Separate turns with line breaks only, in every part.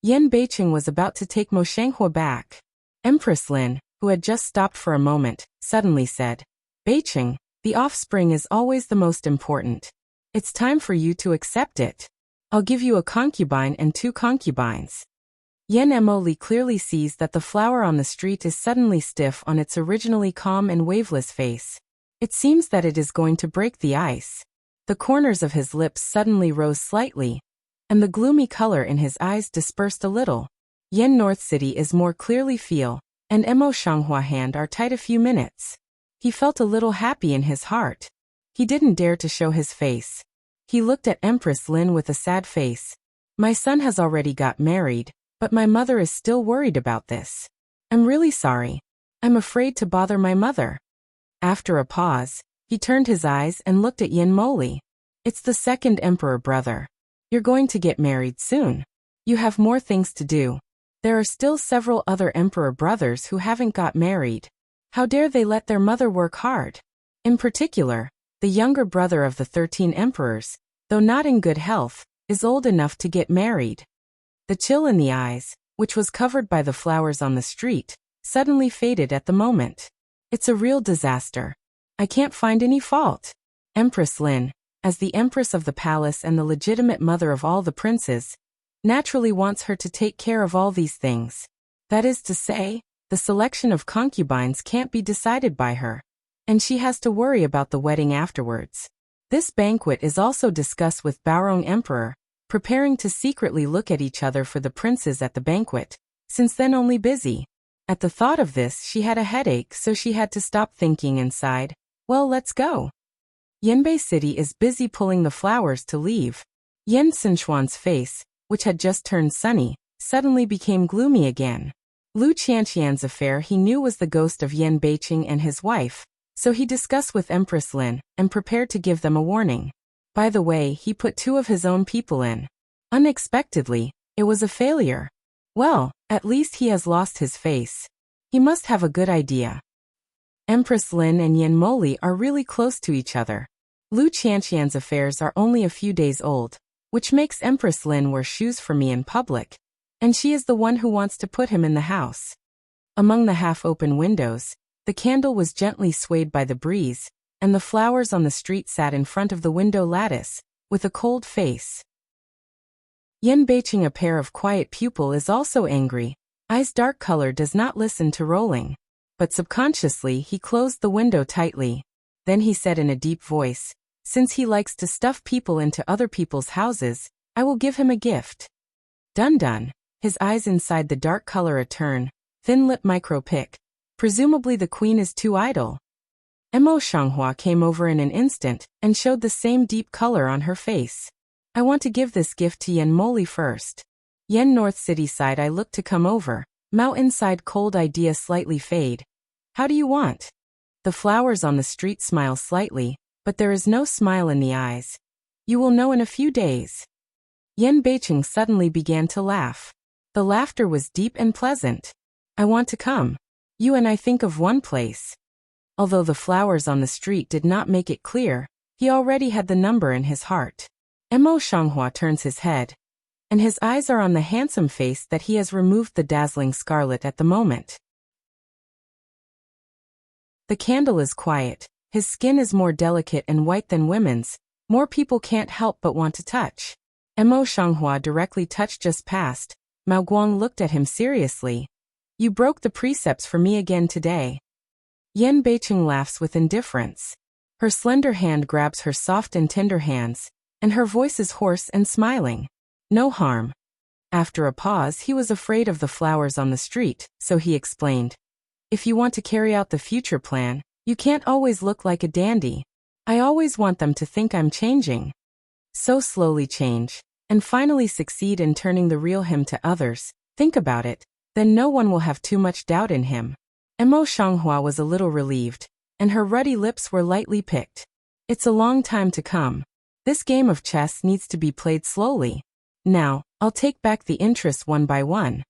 Yan Beiqing was about to take Mo Shanghua back. Empress Lin, who had just stopped for a moment, suddenly said, Beiqing, the offspring is always the most important. It's time for you to accept it. I'll give you a concubine and 2 concubines. Yan Emoli clearly sees that the flower on the street is suddenly stiff on its originally calm and waveless face. It seems that it is going to break the ice. The corners of his lips suddenly rose slightly, and the gloomy color in his eyes dispersed a little. Yan North City is more clearly feel, and Mo Shanghua hand are tight a few minutes. He felt a little happy in his heart. He didn't dare to show his face. He looked at Empress Lin with a sad face. My son has already got married, but my mother is still worried about this. I'm really sorry. I'm afraid to bother my mother. After a pause, he turned his eyes and looked at Yin Moli. It's the second emperor brother. You're going to get married soon. You have more things to do. There are still several other emperor brothers who haven't got married. How dare they let their mother work hard? In particular, the younger brother of the 13 emperors, though not in good health, is old enough to get married. The chill in the eyes, which was covered by the flowers on the street, suddenly faded at the moment. It's a real disaster. I can't find any fault. Empress Lin, as the empress of the palace and the legitimate mother of all the princes, naturally wants her to take care of all these things. That is to say, the selection of concubines can't be decided by her, and she has to worry about the wedding afterwards. This banquet is also discussed with Baorong Emperor, preparing to secretly look at each other for the princes at the banquet, since then only busy. At the thought of this she had a headache, so she had to stop thinking and sighed, well, let's go. Yanbei City is busy pulling the flowers to leave. Yan Sinshuan's face, which had just turned sunny, suddenly became gloomy again. Lu Qianqian's affair he knew was the ghost of Yan Beiqing and his wife, so he discussed with Empress Lin and prepared to give them a warning. By the way, he put 2 of his own people in. Unexpectedly, it was a failure. Well, at least he has lost his face. He must have a good idea. Empress Lin and Yan Moli are really close to each other. Lu Qianqian's affairs are only a few days old, which makes Empress Lin wear shoes for me in public, and she is the one who wants to put him in the house. Among the half-open windows, the candle was gently swayed by the breeze, and the flowers on the street sat in front of the window lattice, with a cold face. Yan Beiqing, a pair of quiet pupil, is also angry. Eyes dark color does not listen to rolling. But subconsciously he closed the window tightly. Then he said in a deep voice, since he likes to stuff people into other people's houses, I will give him a gift. Dun-dun. His eyes inside the dark color a turn, thin lip micro-pick. Presumably the queen is too idle. Mo Shanghua came over in an instant and showed the same deep color on her face. I want to give this gift to Yan Moli first. Yan North City side I look to come over. Mao inside cold idea slightly fade. How do you want? The flowers on the street smile slightly, but there is no smile in the eyes. You will know in a few days. Yan Beiqing suddenly began to laugh. The laughter was deep and pleasant. I want to come. You and I think of one place. Although the flowers on the street did not make it clear, he already had the number in his heart. Mo Shanghua turns his head, and his eyes are on the handsome face that he has removed the dazzling scarlet at the moment. The candle is quiet, his skin is more delicate and white than women's, more people can't help but want to touch. Mo Shanghua directly touched just past. Mao Guang looked at him seriously. You broke the precepts for me again today. Yan Beiqing laughs with indifference. Her slender hand grabs her soft and tender hands, and her voice is hoarse and smiling. No harm. After a pause he was afraid of the flowers on the street, so he explained. If you want to carry out the future plan, you can't always look like a dandy. I always want them to think I'm changing. So slowly change, and finally succeed in turning the real him to others. Think about it, then no one will have too much doubt in him. Mo Shanghua was a little relieved, and her ruddy lips were lightly picked. It's a long time to come. This game of chess needs to be played slowly. Now, I'll take back the interests one by one.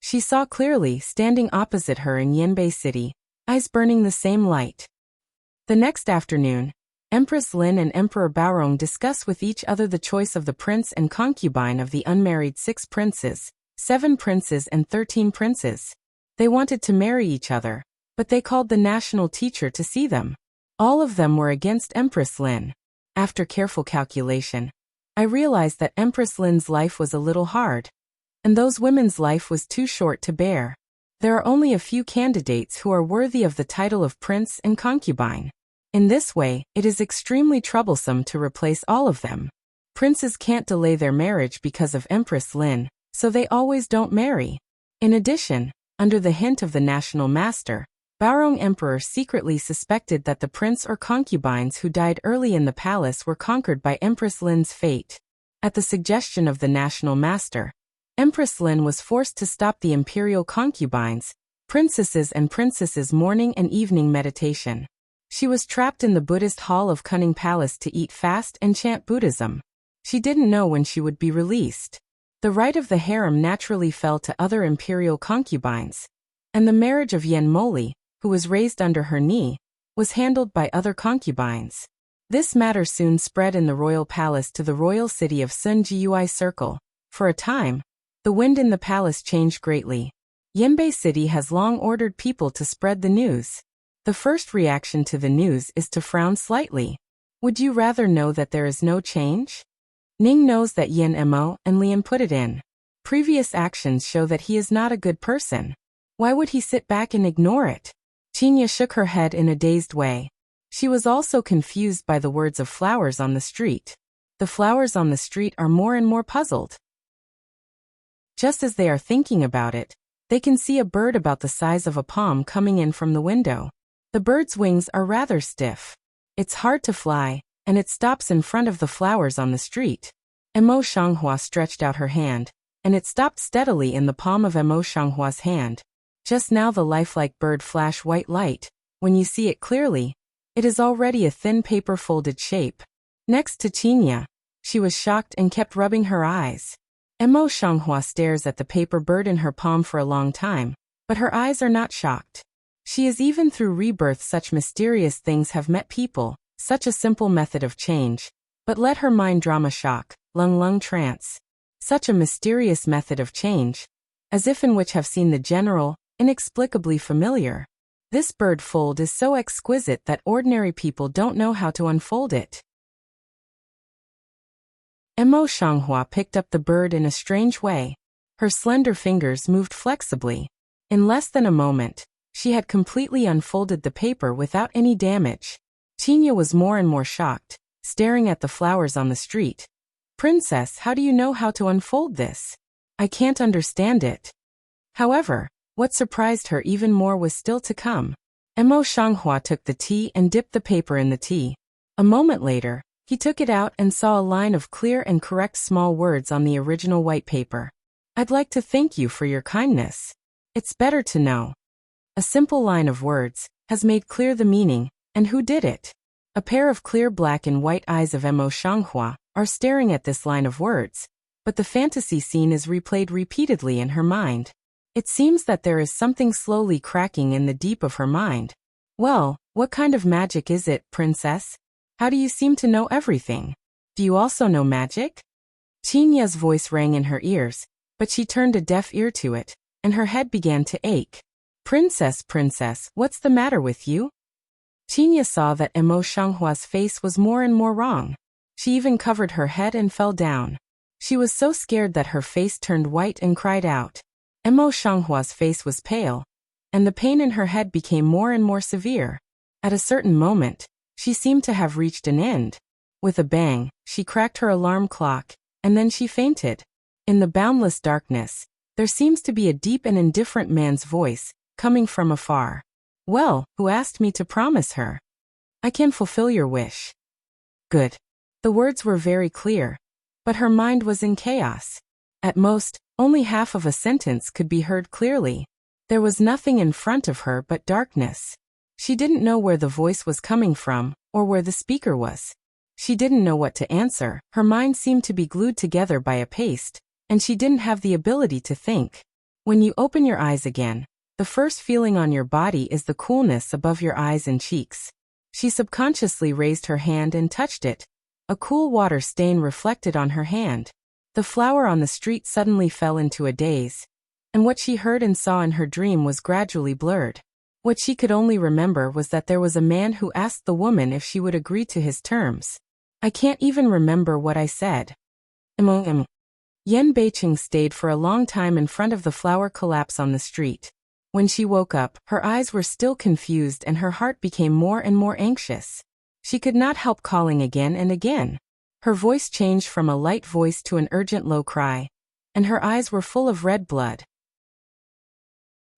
She saw clearly standing opposite her in Yanbei City, eyes burning the same light. The next afternoon, Empress Lin and Emperor Baorong discuss with each other the choice of the prince and concubine of the unmarried 6 princes, 7 princes and 13 princes. They wanted to marry each other, but they called the national teacher to see them. All of them were against Empress Lin. After careful calculation, I realized that Empress Lin's life was a little hard, and those women's life was too short to bear. There are only a few candidates who are worthy of the title of prince and concubine. In this way, it is extremely troublesome to replace all of them. Princes can't delay their marriage because of Empress Lin, so they always don't marry. In addition, under the hint of the national master, Baorong Emperor secretly suspected that the prince or concubines who died early in the palace were conquered by Empress Lin's fate. At the suggestion of the national master, Empress Lin was forced to stop the imperial concubines, princesses and princesses' morning and evening meditation. She was trapped in the Buddhist Hall of Cunning Palace to eat fast and chant Buddhism. She didn't know when she would be released. The right of the harem naturally fell to other imperial concubines, and the marriage of Yen Moli, who was raised under her knee, was handled by other concubines. This matter soon spread in the royal palace to the royal city of Sun Jiui Circle. For a time, the wind in the palace changed greatly. Yenbei City has long ordered people to spread the news. The first reaction to the news is to frown slightly. Would you rather know that there is no change? Ning knows that Yen Mo and Lian put it in. Previous actions show that he is not a good person. Why would he sit back and ignore it? Qinya shook her head in a dazed way. She was also confused by the words of flowers on the street. The flowers on the street are more and more puzzled. Just as they are thinking about it, they can see a bird about the size of a palm coming in from the window. The bird's wings are rather stiff. It's hard to fly, and it stops in front of the flowers on the street. Emo Shanghua stretched out her hand, and it stopped steadily in the palm of Emo Shanghua's hand. Just now the lifelike bird flashed white light. When you see it clearly, it is already a thin paper folded shape. Next to Qinya, she was shocked and kept rubbing her eyes. Emo Shanghua stares at the paper bird in her palm for a long time, but her eyes are not shocked. She is even through rebirth such mysterious things have met people, such a simple method of change. But let her mind drama shock, lung trance. Such a mysterious method of change, as if in which have seen the general, inexplicably familiar. This bird fold is so exquisite that ordinary people don't know how to unfold it. Emo Shanghua picked up the bird in a strange way. Her slender fingers moved flexibly. In less than a moment, she had completely unfolded the paper without any damage. Qinya was more and more shocked, staring at the flowers on the street. Princess, how do you know how to unfold this? I can't understand it. However, what surprised her even more was still to come. Emo Shanghua took the tea and dipped the paper in the tea. A moment later, he took it out and saw a line of clear and correct small words on the original white paper. I'd like to thank you for your kindness. It's better to know. A simple line of words has made clear the meaning, and who did it. A pair of clear black and white eyes of Emo Shanghua are staring at this line of words, but the fantasy scene is replayed repeatedly in her mind. It seems that there is something slowly cracking in the deep of her mind. Well, what kind of magic is it, princess? How do you seem to know everything? Do you also know magic? Qinya's voice rang in her ears, but she turned a deaf ear to it, and her head began to ache. Princess, what's the matter with you? Qinya saw that Emo Shanghua's face was more and more wrong. She even covered her head and fell down. She was so scared that her face turned white and cried out. Emo Shanghua's face was pale, and the pain in her head became more and more severe. At a certain moment, she seemed to have reached an end. With a bang, she cracked her alarm clock, and then she fainted. In the boundless darkness, there seems to be a deep and indifferent man's voice, coming from afar. Well, who asked me to promise her? I can fulfill your wish. Good. The words were very clear, but her mind was in chaos. At most, only half of a sentence could be heard clearly. There was nothing in front of her but darkness. She didn't know where the voice was coming from, or where the speaker was. She didn't know what to answer. Her mind seemed to be glued together by a paste, and she didn't have the ability to think. When you open your eyes again, the first feeling on your body is the coolness above your eyes and cheeks. She subconsciously raised her hand and touched it. A cool water stain reflected on her hand. The flower on the street suddenly fell into a daze, and what she heard and saw in her dream was gradually blurred. What she could only remember was that there was a man who asked the woman if she would agree to his terms. I can't even remember what I said. Yen Beiqing stayed for a long time in front of the flower collapse on the street. When she woke up, her eyes were still confused and her heart became more and more anxious. She could not help calling again and again. Her voice changed from a light voice to an urgent low cry, and her eyes were full of red blood.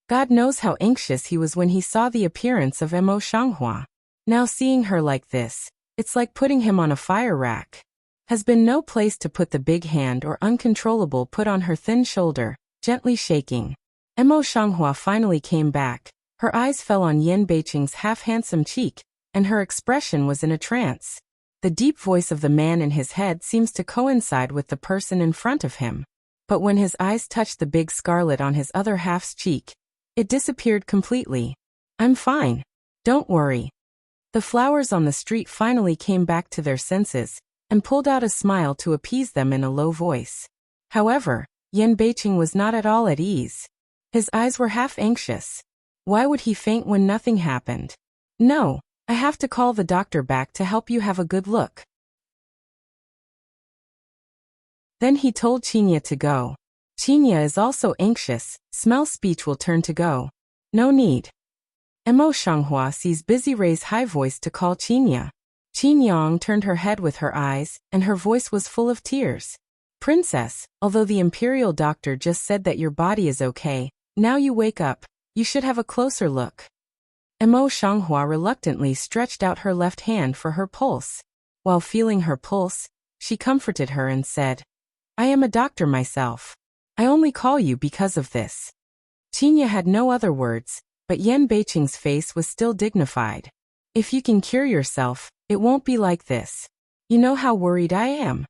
God knows how anxious he was when he saw the appearance of Mo Shanghua. Now seeing her like this, it's like putting him on a fire rack. Has been no place to put the big hand or uncontrollable put on her thin shoulder, gently shaking. Mo Shanghua finally came back. Her eyes fell on Yen Beiqing's half-handsome cheek, and her expression was in a trance. The deep voice of the man in his head seems to coincide with the person in front of him. But when his eyes touched the big scarlet on his other half's cheek, it disappeared completely. I'm fine. Don't worry. The flowers on the street finally came back to their senses, and pulled out a smile to appease them in a low voice. However, Yen Beiqing was not at all at ease. His eyes were half anxious. Why would he faint when nothing happened? No, I have to call the doctor back to help you have a good look. Then he told Qinya to go. Qinya is also anxious, smell speech will turn to go. No need. Mo Shanghua sees busy raise high voice to call Qinya. Qin Yang turned her head with her eyes, and her voice was full of tears. Princess, although the imperial doctor just said that your body is okay, now you wake up, you should have a closer look. Mo Shanghua reluctantly stretched out her left hand for her pulse. While feeling her pulse, she comforted her and said, I am a doctor myself. I only call you because of this. Qinya had no other words, but Yen Beiqing's face was still dignified. If you can cure yourself, it won't be like this. You know how worried I am.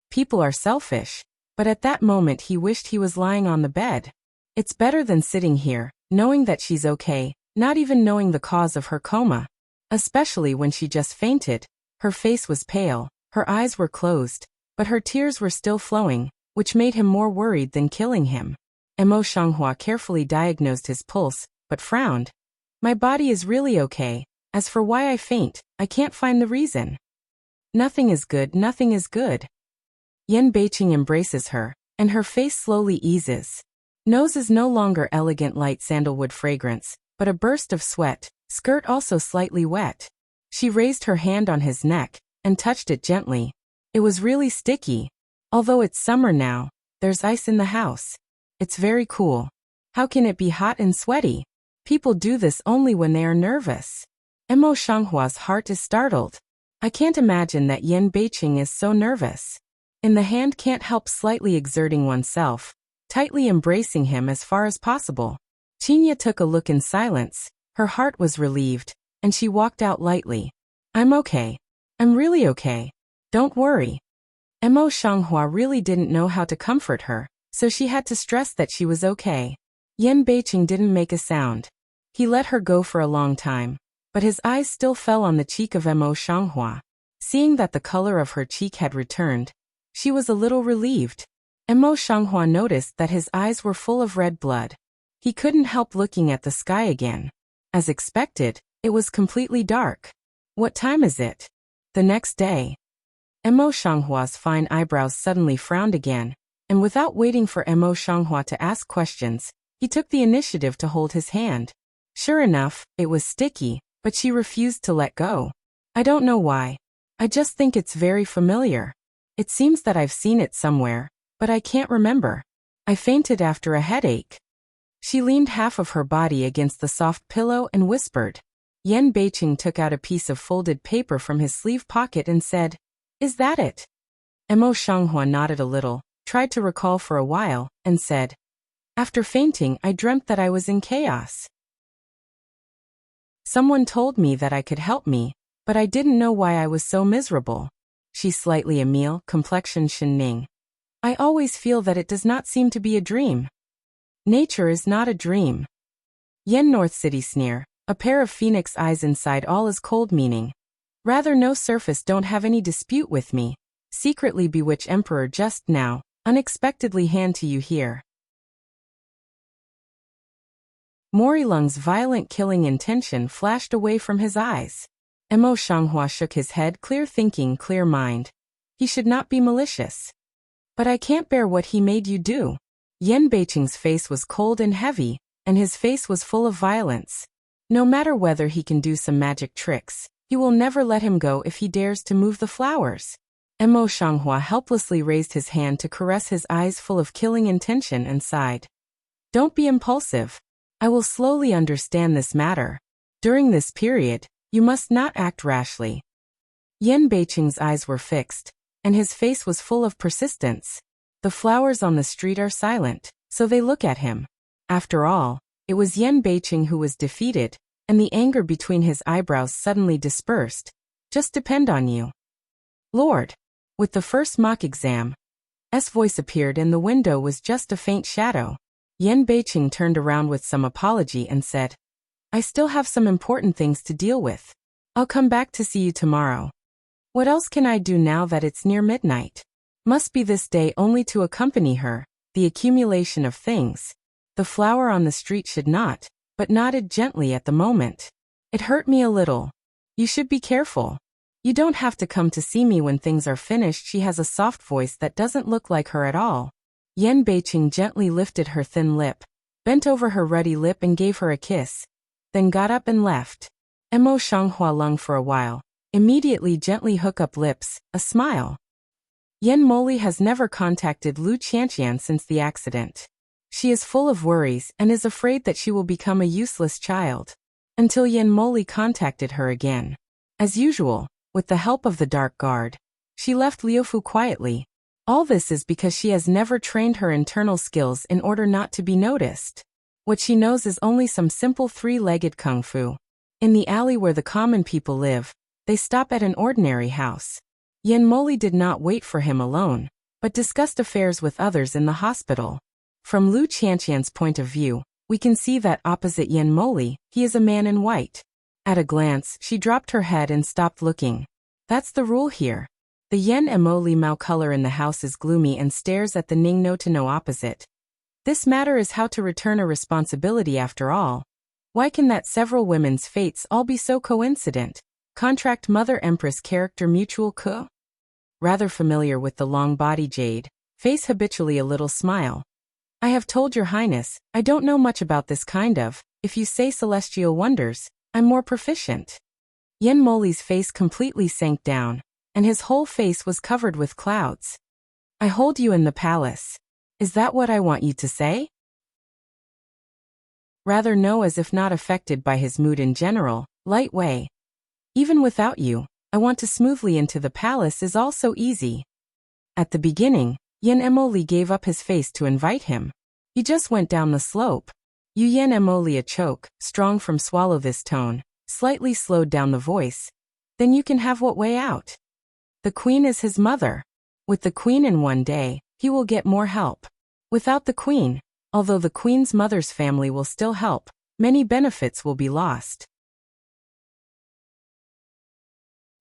People are selfish, but at that moment he wished he was lying on the bed. It's better than sitting here, knowing that she's okay, not even knowing the cause of her coma. Especially when she just fainted, her face was pale, her eyes were closed, but her tears were still flowing, which made him more worried than killing him. Mo Shanghua carefully diagnosed his pulse, but frowned. My body is really okay. As for why I faint, I can't find the reason. Nothing is good, nothing is good. Yen Beiqing embraces her, and her face slowly eases. Nose is no longer elegant light sandalwood fragrance, but a burst of sweat, skirt also slightly wet. She raised her hand on his neck, and touched it gently. It was really sticky. Although it's summer now, there's ice in the house. It's very cool. How can it be hot and sweaty? People do this only when they are nervous. Mo Shanghua's heart is startled. I can't imagine that Yen Beiqing is so nervous. In the hand can't help slightly exerting oneself, tightly embracing him as far as possible. Qinya took a look in silence, her heart was relieved, and she walked out lightly. I'm okay. I'm really okay. Don't worry. Mo Shanghua really didn't know how to comfort her, so she had to stress that she was okay. Yen Beiqing didn't make a sound. He let her go for a long time, but his eyes still fell on the cheek of Mo Shanghua. Seeing that the color of her cheek had returned, she was a little relieved. Mo Shanghua noticed that his eyes were full of red blood. He couldn't help looking at the sky again. As expected, it was completely dark. What time is it? The next day. Mo Shanghua's fine eyebrows suddenly frowned again, and without waiting for Mo Shanghua to ask questions, he took the initiative to hold his hand. Sure enough, it was sticky, but she refused to let go. I don't know why. I just think it's very familiar. It seems that I've seen it somewhere, but I can't remember. I fainted after a headache. She leaned half of her body against the soft pillow and whispered. Yen Beiqing took out a piece of folded paper from his sleeve pocket and said, Is that it? Mo Shanghua nodded a little, tried to recall for a while, and said, After fainting, I dreamt that I was in chaos. Someone told me that I could help me, but I didn't know why I was so miserable. She slightly Emil, complexion Shinning. I always feel that it does not seem to be a dream. Nature is not a dream. Yen North City sneer, a pair of phoenix eyes inside all is cold meaning. Rather no surface don't have any dispute with me. Secretly bewitch Emperor just now, unexpectedly hand to you here. Morilung's violent killing intention flashed away from his eyes. Mo Shanghua shook his head, clear thinking, clear mind. He should not be malicious. But I can't bear what he made you do. Yan Beiqing's face was cold and heavy, and his face was full of violence. No matter whether he can do some magic tricks, he will never let him go if he dares to move the flowers. Mo Shanghua helplessly raised his hand to caress his eyes full of killing intention and sighed. Don't be impulsive. I will slowly understand this matter. During this period, you must not act rashly. Yan Beiqing's eyes were fixed, and his face was full of persistence. The flowers on the street are silent, so they look at him. After all, it was Yan Beiqing who was defeated, and the anger between his eyebrows suddenly dispersed. Just depend on you. Lord. With the first mock exam, S voice appeared and the window was just a faint shadow. Yan Beiqing turned around with some apology and said, I still have some important things to deal with. I'll come back to see you tomorrow. What else can I do now that it's near midnight? Must be this day only to accompany her, the accumulation of things. The flower on the street should not, but nodded gently at the moment. It hurt me a little. You should be careful. You don't have to come to see me when things are finished. She has a soft voice that doesn't look like her at all. Yan Beiqing gently lifted her thin lip, bent over her ruddy lip and gave her a kiss, then got up and left. Mo Shanghua lung for a while, immediately gently hook up lips, a smile. Yan Moli has never contacted Lu Qianqian since the accident. She is full of worries and is afraid that she will become a useless child. Until Yan Moli contacted her again. As usual, with the help of the Dark Guard, she left Liufu quietly. All this is because she has never trained her internal skills in order not to be noticed. What she knows is only some simple three-legged kung fu. In the alley where the common people live, they stop at an ordinary house. Yan Moli did not wait for him alone, but discussed affairs with others in the hospital. From Lu Qianqian's point of view, we can see that opposite Yan Moli, he is a man in white. At a glance, she dropped her head and stopped looking. That's the rule here. The Yan Moli Mao color in the house is gloomy and stares at the Ning No to No opposite. This matter is how to return a responsibility after all. Why can that several women's fates all be so coincident? Contract Mother Empress character mutual co? Rather familiar with the long body jade, face habitually a little smile. I have told your highness, I don't know much about this kind of, if you say celestial wonders, I'm more proficient. Yan Moli's face completely sank down, and his whole face was covered with clouds. I hold you in the palace. Is that what I want you to say? Rather no, as if not affected by his mood in general, light way. Even without you, I want to smoothly into the palace is all so easy. At the beginning, Yan Moli gave up his face to invite him. He just went down the slope. You Yan Moli a choke, strong from swallow this tone, slightly slowed down the voice. Then you can have what way out. The queen is his mother. With the queen in one day, he will get more help. Without the queen, although the queen's mother's family will still help, many benefits will be lost.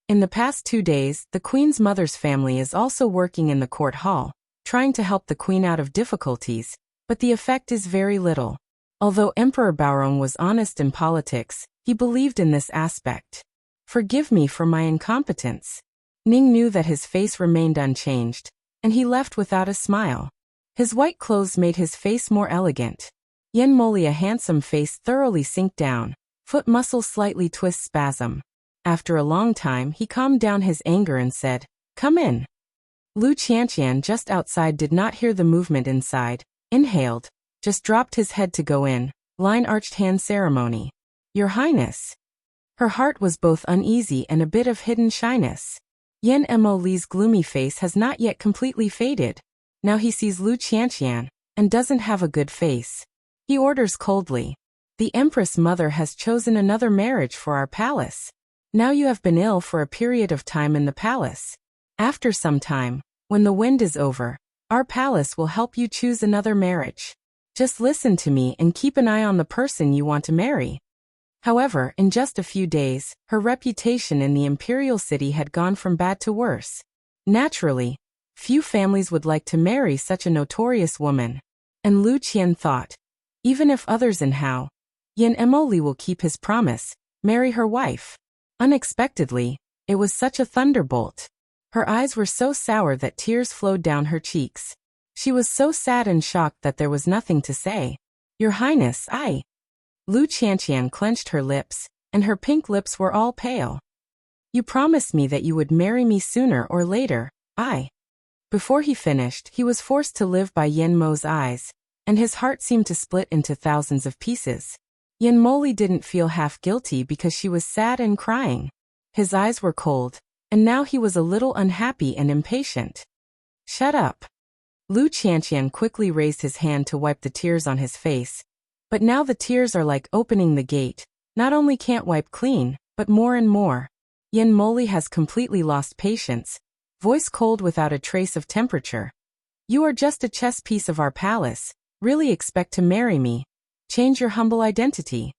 In the past 2 days, the queen's mother's family is also working in the court hall, trying to help the queen out of difficulties, but the effect is very little. Although Emperor Baorong was honest in politics, he believed in this aspect. Forgive me for my incompetence. Ning knew that his face remained unchanged, and he left without a smile. His white clothes made his face more elegant. Yan Moli a handsome face thoroughly sink down, foot muscles slightly twist spasm. After a long time he calmed down his anger and said, Come in. Lu Qianqian just outside did not hear the movement inside, inhaled, just dropped his head to go in, line arched hand ceremony. Your Highness. Her heart was both uneasy and a bit of hidden shyness. Yan Moli's gloomy face has not yet completely faded. Now he sees Lu Qianqian, and doesn't have a good face. He orders coldly. The Empress Mother has chosen another marriage for our palace. Now you have been ill for a period of time in the palace. After some time, when the wind is over, our palace will help you choose another marriage. Just listen to me and keep an eye on the person you want to marry. However, in just a few days, her reputation in the imperial city had gone from bad to worse. Naturally, Few families would like to marry such a notorious woman. And Lu Qian thought, even if others in Hao, Yin Emoli will keep his promise, marry her wife. Unexpectedly, it was such a thunderbolt. Her eyes were so sour that tears flowed down her cheeks. She was so sad and shocked that there was nothing to say. Your Highness, I. Lu Qianqian clenched her lips, and her pink lips were all pale. You promised me that you would marry me sooner or later, I. Before he finished, he was forced to live by Yen Mo's eyes, and his heart seemed to split into thousands of pieces. Yen Moli didn't feel half guilty because she was sad and crying. His eyes were cold, and now he was a little unhappy and impatient. Shut up. Lu Qianqian quickly raised his hand to wipe the tears on his face, but now the tears are like opening the gate, not only can't wipe clean, but more and more. Yen Moli has completely lost patience, voice cold without a trace of temperature. You are just a chess piece of our palace, really expect to marry me? Change your humble identity.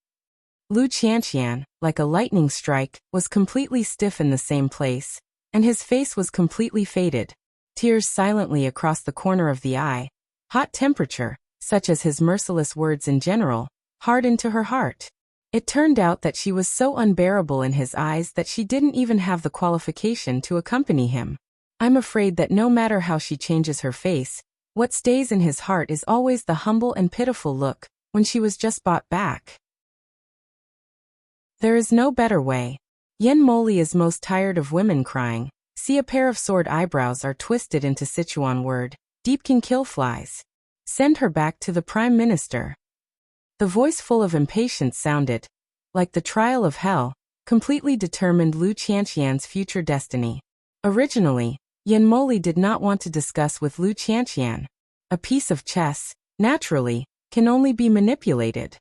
Lu Qianqian, like a lightning strike, was completely stiff in the same place, and his face was completely faded. Tears silently across the corner of the eye. Hot temperature, such as his merciless words in general, hard into her heart. It turned out that she was so unbearable in his eyes that she didn't even have the qualification to accompany him. I'm afraid that no matter how she changes her face, what stays in his heart is always the humble and pitiful look, when she was just bought back. There is no better way. Yen Moli is most tired of women crying. See, a pair of sword eyebrows are twisted into Sichuan word, deep can kill flies. Send her back to the Prime Minister. The voice full of impatience sounded, like the trial of hell, completely determined Lu Qianqian's future destiny. Originally, Yen Moli did not want to discuss with Lu Qianqian. A piece of chess, naturally, can only be manipulated.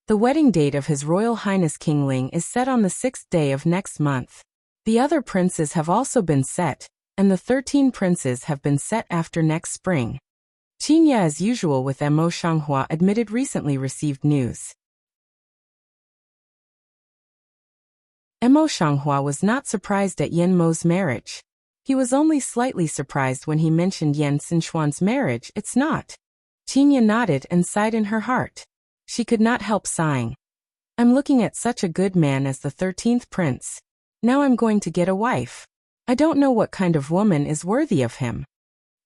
The wedding date of His Royal Highness King Ling is set on the 6th day of next month. The other princes have also been set, and the 13 princes have been set after next spring. Qinya, as usual with Mo Shanghua, admitted recently received news. Mo Shanghua was not surprised at Yen Mo's marriage. He was only slightly surprised when he mentioned Yen Xinchuan's marriage. It's not. Qinya nodded and sighed in her heart. She could not help sighing. I'm looking at such a good man as the 13th prince. Now I'm going to get a wife. I don't know what kind of woman is worthy of him.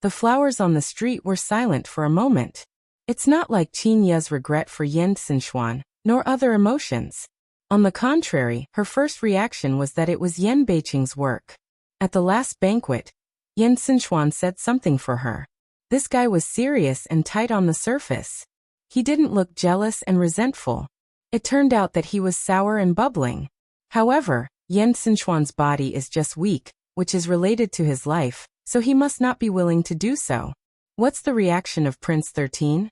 The flowers on the street were silent for a moment. It's not like Qinya's regret for Yen Xinchuan, nor other emotions. On the contrary, her first reaction was that it was Yen Beiqing's work. At the last banquet, Yen Xinchuan said something for her. This guy was serious and tight on the surface. He didn't look jealous and resentful. It turned out that he was sour and bubbling. However, Yen Xinchuan's body is just weak, which is related to his life, so he must not be willing to do so. What's the reaction of Prince 13?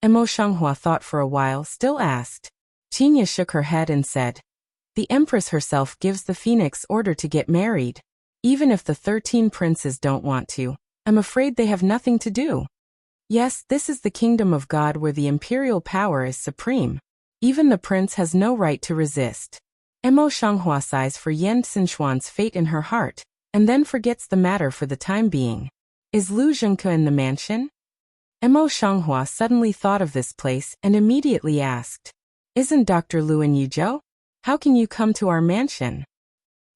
Mo Shanghua thought for a while, still asked. Qinya shook her head and said, the Empress herself gives the Phoenix order to get married. Even if the 13 princes don't want to, I'm afraid they have nothing to do. Yes, this is the kingdom of God where the imperial power is supreme. Even the prince has no right to resist. Mo Shanghua sighs for Yen Xinchuan's fate in her heart, and then forgets the matter for the time being. Is Lu Zhengke in the mansion? Mo Shanghua suddenly thought of this place and immediately asked, isn't Dr. Lu in Yuzhou? How can you come to our mansion?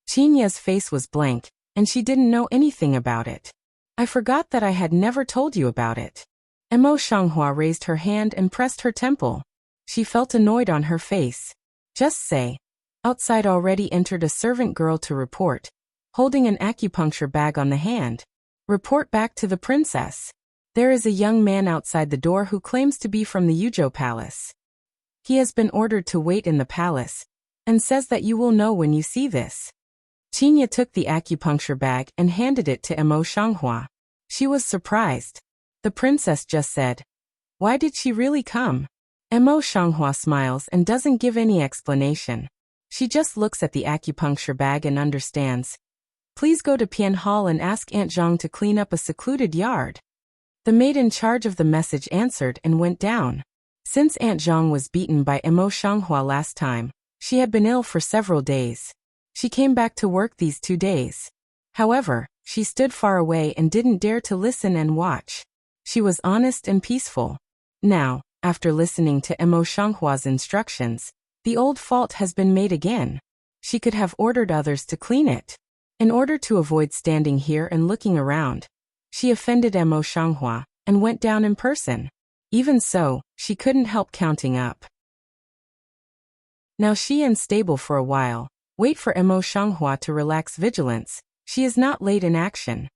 Qinya's face was blank, and she didn't know anything about it. I forgot that I had never told you about it. Mo Shanghua raised her hand and pressed her temple. She felt annoyed on her face. Just say. Outside already entered a servant girl to report, holding an acupuncture bag on the hand. Report back to the princess. There is a young man outside the door who claims to be from the Yuzhou Palace. He has been ordered to wait in the palace, and says that you will know when you see this. Qinya took the acupuncture bag and handed it to Mo Shanghua. She was surprised. The princess just said, why did she really come? Mo Shanghua smiles and doesn't give any explanation. She just looks at the acupuncture bag and understands. Please go to Pian Hall and ask Aunt Zhang to clean up a secluded yard. The maid in charge of the message answered and went down. Since Aunt Zhang was beaten by Mo Shanghua last time, she had been ill for several days. She came back to work these 2 days. However, She stood far away and didn't dare to listen and watch. She was honest and peaceful. Now, after listening to Emo Shanghua's instructions, the old fault has been made again. She could have ordered others to clean it. In order to avoid standing here and looking around, she offended Emo Shanghua and went down in person. Even so, she couldn't help counting up. Now she unstable for a while. Wait for Emo Shanghua to relax vigilance. She is not late in action.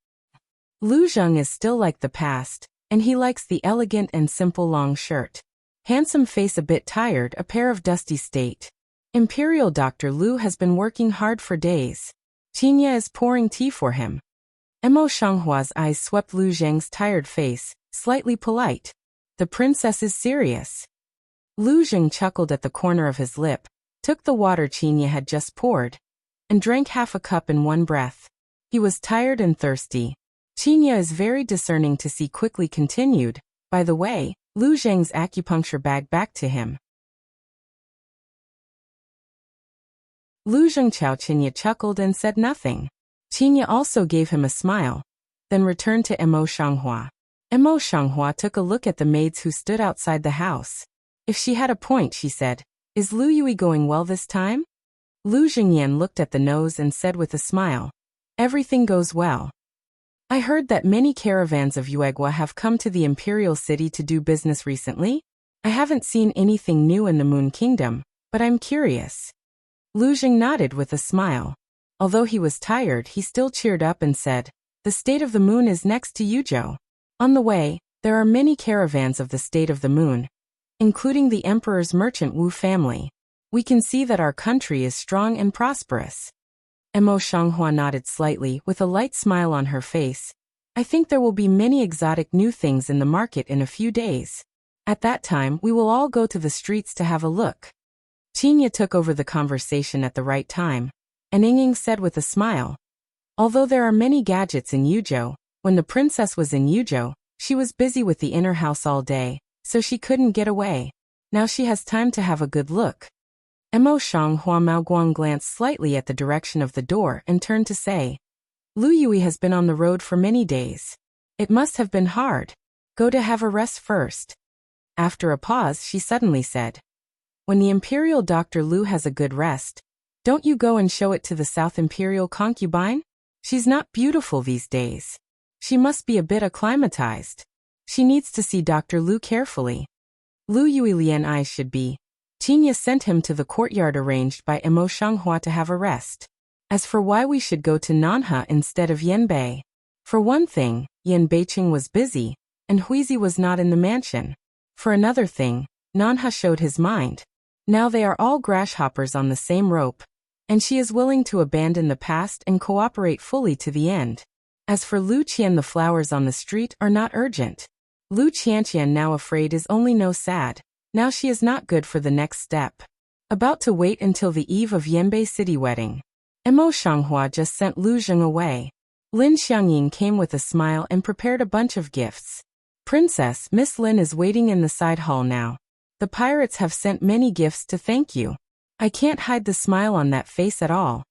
Lu Zheng is still like the past, and he likes the elegant and simple long shirt. Handsome face a bit tired, a pair of dusty state. Imperial Dr. Lu has been working hard for days. Qinya is pouring tea for him. Emo Shanghua's eyes swept Lu Zheng's tired face, slightly polite. The princess is serious. Lu Zheng chuckled at the corner of his lip, took the water Qinya had just poured, and drank half a cup in one breath. He was tired and thirsty. Qinya is very discerning to see, quickly continued. By the way, Lu Zheng's acupuncture bag back to him. Lu Zheng Chao Qinya chuckled and said nothing. Qinya also gave him a smile, then returned to Emo Shanghua. Emo Shanghua took a look at the maids who stood outside the house. If she had a point, she said, "Is Lu Yui going well this time?" Lu Zhengyan looked at the nose and said with a smile, "Everything goes well. I heard that many caravans of Yuegwa have come to the imperial city to do business recently. I haven't seen anything new in the Moon Kingdom, but I'm curious." Lu Zheng nodded with a smile. Although he was tired, he still cheered up and said, "The State of the Moon is next to Yuzhou. On the way, there are many caravans of the State of the Moon, including the Emperor's merchant Wu family. We can see that our country is strong and prosperous." Emo Shanghua nodded slightly with a light smile on her face. "I think there will be many exotic new things in the market in a few days. At that time, we will all go to the streets to have a look." Qinya took over the conversation at the right time, and Ying said with a smile, "Although there are many gadgets in Yuzhou, when the princess was in Yuzhou, she was busy with the inner house all day, so she couldn't get away. Now she has time to have a good look." Emo Shanghua Maoguang glanced slightly at the direction of the door and turned to say, "Lu Yui has been on the road for many days. It must have been hard. Go to have a rest first." After a pause, she suddenly said, "When the Imperial Dr. Lu has a good rest, don't you go and show it to the South Imperial concubine? She's not beautiful these days. She must be a bit acclimatized. She needs to see Dr. Lu carefully. Lu Yui Lian eyes should be." Qinya sent him to the courtyard arranged by Emo Shanghua to have a rest. As for why we should go to Nanha instead of Yanbei, for one thing, Yan Beiqing was busy, and Huizi was not in the mansion. For another thing, Nanha showed his mind. Now they are all grasshoppers on the same rope, and she is willing to abandon the past and cooperate fully to the end. As for Lu Qian, the flowers on the street are not urgent. Lu Qianqian, now afraid, is only no sad. Now she is not good for the next step. About to wait until the eve of Yanbei city wedding. Emo Shanghua just sent Lu Zheng away. Lin Xiangying came with a smile and prepared a bunch of gifts. "Princess, Miss Lin is waiting in the side hall now. The pirates have sent many gifts to thank you." I can't hide the smile on that face at all.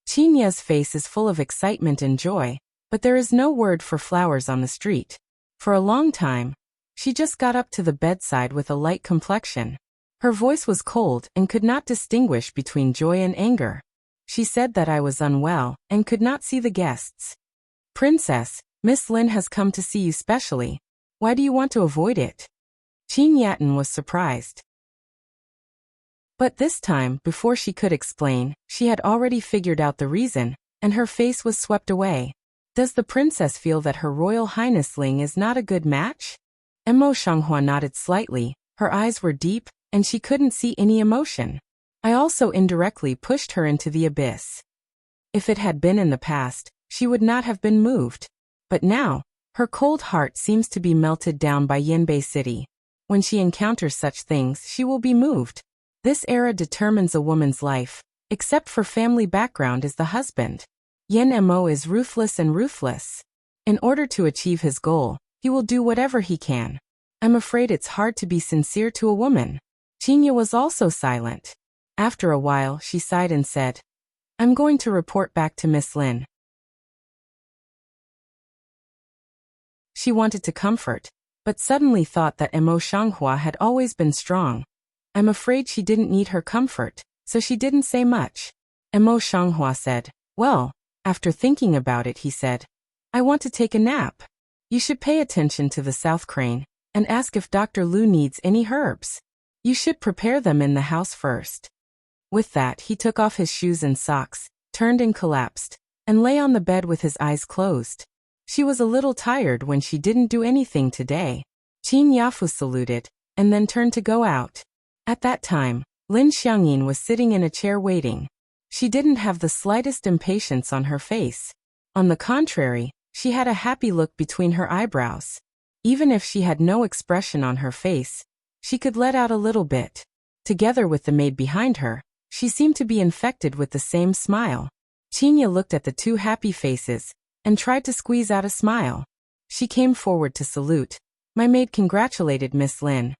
Qinya's face is full of excitement and joy, but there is no word for flowers on the street. For a long time, she just got up to the bedside with a light complexion. Her voice was cold and could not distinguish between joy and anger. She said that I was unwell and could not see the guests. "Princess, Miss Lin has come to see you specially. Why do you want to avoid it?" Qin Yatin was surprised. But this time, before she could explain, she had already figured out the reason, and her face was swept away. "Does the princess feel that her Royal Highness Ling is not a good match?" Emo Shanghua nodded slightly. Her eyes were deep, and she couldn't see any emotion. "I also indirectly pushed her into the abyss. If it had been in the past, she would not have been moved. But now, her cold heart seems to be melted down by Yanbei City. When she encounters such things, she will be moved. This era determines a woman's life, except for family background is the husband. Yan Mo is ruthless and ruthless. In order to achieve his goal, he will do whatever he can. I'm afraid it's hard to be sincere to a woman." Qinya was also silent. After a while, she sighed and said, "I'm going to report back to Miss Lin." She wanted to comfort, but suddenly thought that Emo Shanghua had always been strong. I'm afraid she didn't need her comfort, so she didn't say much. Emo Shanghua said, well, after thinking about it, he said, I want to take a nap. You should pay attention to the South Crane and ask if Dr. Lu needs any herbs. You should prepare them in the house first. With that, he took off his shoes and socks, turned and collapsed, and lay on the bed with his eyes closed. She was a little tired when she didn't do anything today. Qin Yafu saluted, and then turned to go out. At that time, Lin Xiangyin was sitting in a chair waiting. She didn't have the slightest impatience on her face. On the contrary, she had a happy look between her eyebrows. Even if she had no expression on her face, she could let out a little bit. Together with the maid behind her, she seemed to be infected with the same smile. Qinya looked at the two happy faces and tried to squeeze out a smile. She came forward to salute. My maid congratulated Miss Lin.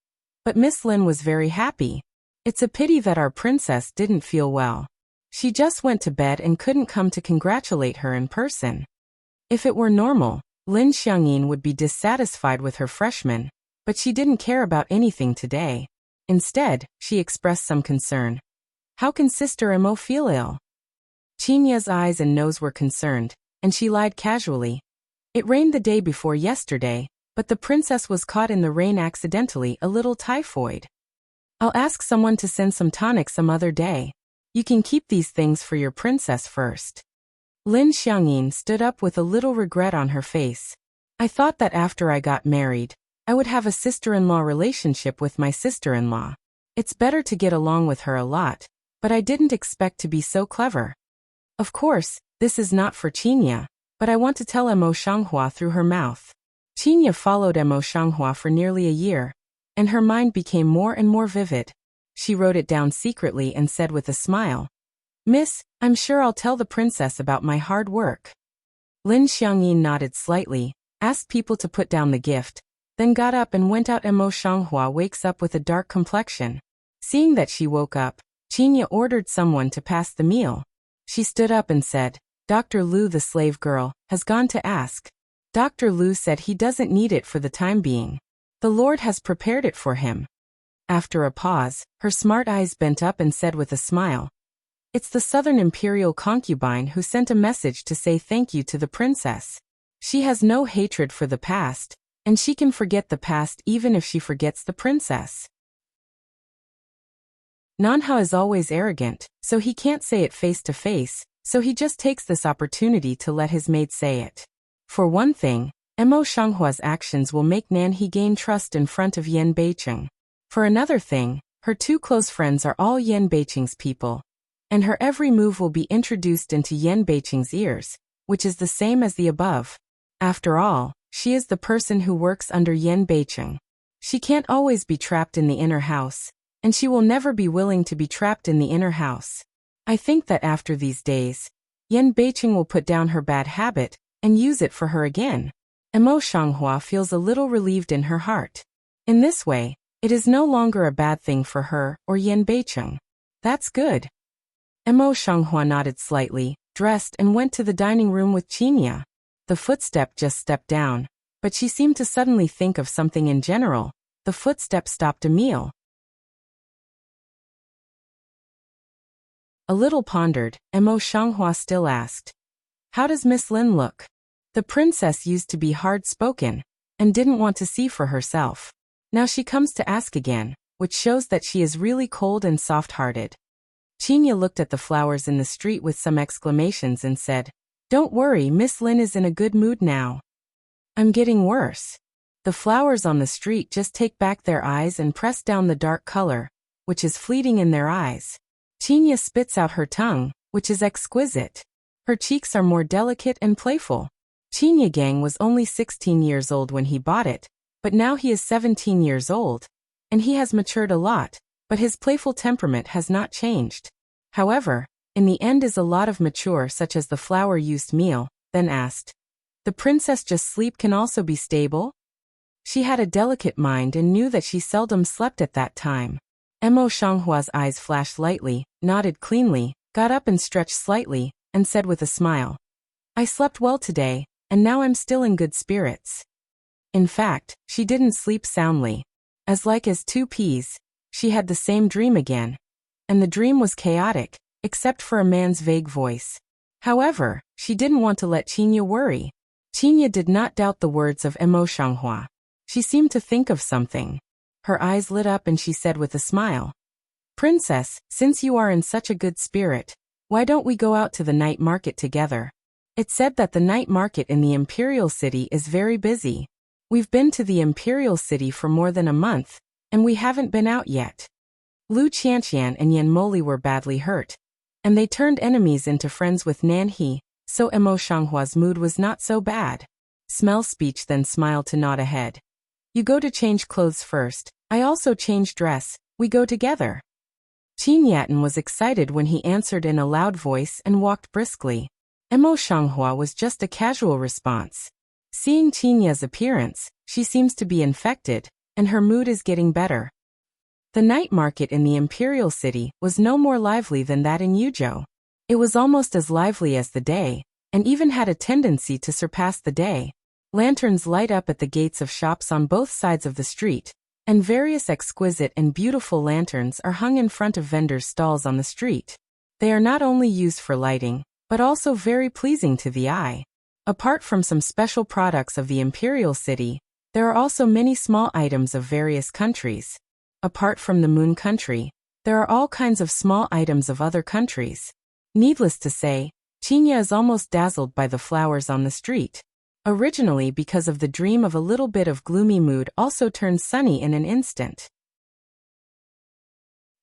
But Miss Lin was very happy. It's a pity that our princess didn't feel well. She just went to bed and couldn't come to congratulate her in person. If it were normal, Lin Xiangyin would be dissatisfied with her freshman, but she didn't care about anything today. Instead, she expressed some concern. How can Sister Emo feel ill? Qinya's eyes and nose were concerned, and she lied casually. It rained the day before yesterday, but the princess was caught in the rain accidentally, a little typhoid. I'll ask someone to send some tonic some other day. You can keep these things for your princess first. Lin Xiangyin stood up with a little regret on her face. I thought that after I got married, I would have a sister-in-law relationship with my sister-in-law. It's better to get along with her a lot, but I didn't expect to be so clever. Of course, this is not for Qinya, but I want to tell Emo Shanghua through her mouth. Qinya followed Emo Shanghua for nearly a year, and her mind became more and more vivid. She wrote it down secretly and said with a smile, Miss, I'm sure I'll tell the princess about my hard work. Lin Xiangyin nodded slightly, asked people to put down the gift, then got up and went out. Emo Shanghua wakes up with a dark complexion. Seeing that she woke up, Qinya ordered someone to pass the meal. She stood up and said, Dr. Lu, the slave girl, has gone to ask. Dr. Lu said he doesn't need it for the time being. The Lord has prepared it for him. After a pause, her smart eyes bent up and said with a smile, It's the Southern Imperial concubine who sent a message to say thank you to the princess. She has no hatred for the past, and she can forget the past even if she forgets the princess. Nanhao is always arrogant, so he can't say it face to face, so he just takes this opportunity to let his maid say it. For one thing, Emo Shanghua's actions will make Nanhe gain trust in front of Yan Beicheng. For another thing, her two close friends are all Yan Beicheng's people, and her every move will be introduced into Yan Beicheng's ears, which is the same as the above. After all, she is the person who works under Yan Beicheng. She can't always be trapped in the inner house, and she will never be willing to be trapped in the inner house. I think that after these days, Yan Beicheng will put down her bad habit and use it for her again. Emo Shanghua feels a little relieved in her heart. In this way, it is no longer a bad thing for her or Yan Beicheng. That's good. Emo Shanghua nodded slightly, dressed and went to the dining room with Qinya. The footstep just stepped down, but she seemed to suddenly think of something in general. The footstep stopped a meal. A little pondered, Emo Shanghua still asked, How does Miss Lin look? The princess used to be hard-spoken and didn't want to see for herself. Now she comes to ask again, which shows that she is really cold and soft-hearted. Qinya looked at the flowers in the street with some exclamations and said, Don't worry, Miss Lin is in a good mood now. I'm getting worse. The flowers on the street just take back their eyes and press down the dark color, which is fleeting in their eyes. Qinya spits out her tongue, which is exquisite. Her cheeks are more delicate and playful. Qinya Gang was only 16 years old when he bought it, but now he is 17 years old, and he has matured a lot, but his playful temperament has not changed. However, in the end is a lot of mature such as the flower-used meal, then asked, The princess just sleep can also be stable? She had a delicate mind and knew that she seldom slept at that time. Emo Shanghua's eyes flashed lightly, nodded cleanly, got up and stretched slightly, and said with a smile, I slept well today, and now I'm still in good spirits. In fact, she didn't sleep soundly. As like as two peas, she had the same dream again. And the dream was chaotic, except for a man's vague voice. However, she didn't want to let Qinya worry. Qinya did not doubt the words of Emo Shanghua. She seemed to think of something. Her eyes lit up and she said with a smile, "Princess, since you are in such a good spirit, why don't we go out to the night market together? It's said that the night market in the Imperial City is very busy. We've been to the Imperial City for more than a month, and we haven't been out yet." Lu Qianqian and Yan Moli were badly hurt, and they turned enemies into friends with Nan He, so Emo Shanghua's mood was not so bad. Smell speech then smiled to nod ahead. "You go to change clothes first, I also change dress, we go together." Qin Yatan was excited when he answered in a loud voice and walked briskly. Emo Shanghua was just a casual response. Seeing Qinya's appearance, she seems to be infected, and her mood is getting better. The night market in the Imperial City was no more lively than that in Yuzhou. It was almost as lively as the day, and even had a tendency to surpass the day. Lanterns light up at the gates of shops on both sides of the street, and various exquisite and beautiful lanterns are hung in front of vendors' stalls on the street. They are not only used for lighting, but also very pleasing to the eye. Apart from some special products of the Imperial City, there are also many small items of various countries. Apart from the Moon Country, there are all kinds of small items of other countries. Needless to say, Qinya is almost dazzled by the flowers on the street. Originally because of the dream of a little bit of gloomy mood also turned sunny in an instant.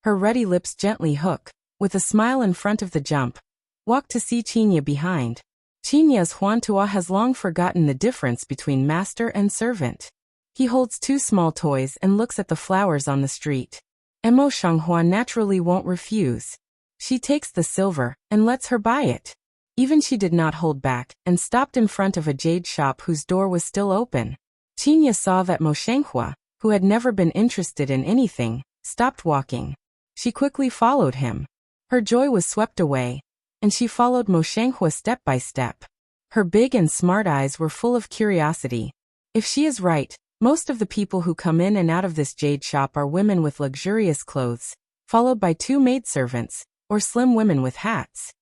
Her ruddy lips gently hook, with a smile in front of the jump, walk to see Qinya behind. Qinya's Huantua has long forgotten the difference between master and servant. He holds two small toys and looks at the flowers on the street. Emo Shanghua naturally won't refuse. She takes the silver and lets her buy it. Even she did not hold back and stopped in front of a jade shop whose door was still open. Qinya saw that Mo Shanghua, who had never been interested in anything, stopped walking. She quickly followed him. Her joy was swept away, and she followed Mo Shanghua step by step. Her big and smart eyes were full of curiosity. If she is right, most of the people who come in and out of this jade shop are women with luxurious clothes, followed by two maidservants, or slim women with hats.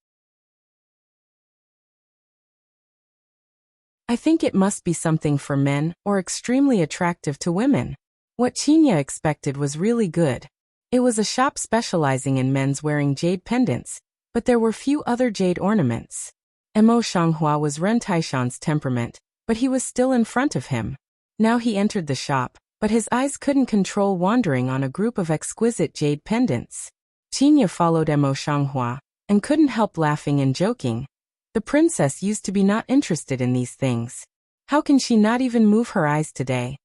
I think it must be something for men, or extremely attractive to women. What Qinya expected was really good. It was a shop specializing in men's wearing jade pendants, but there were few other jade ornaments. Emo Shanghua was Ren Taishan's temperament, but he was still in front of him. Now he entered the shop, but his eyes couldn't control wandering on a group of exquisite jade pendants. Qinya followed Emo Shanghua, and couldn't help laughing and joking. The princess used to be not interested in these things. How can she not even move her eyes today?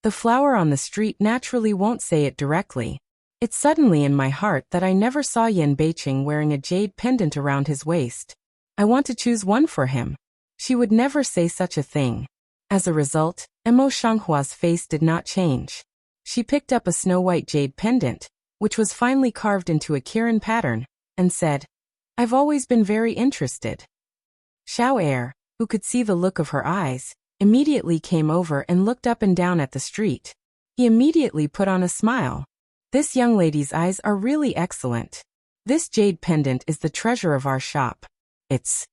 The flower on the street naturally won't say it directly. It's suddenly in my heart that I never saw Yan Beiqing wearing a jade pendant around his waist. I want to choose one for him. She would never say such a thing. As a result, Emo Shanghua's face did not change. She picked up a snow-white jade pendant, which was finely carved into a Kirin pattern, and said, "I've always been very interested." Xiao Er, who could see the look of her eyes, immediately came over and looked up and down at the street. He immediately put on a smile. This young lady's eyes are really excellent. This jade pendant is the treasure of our shop. It's...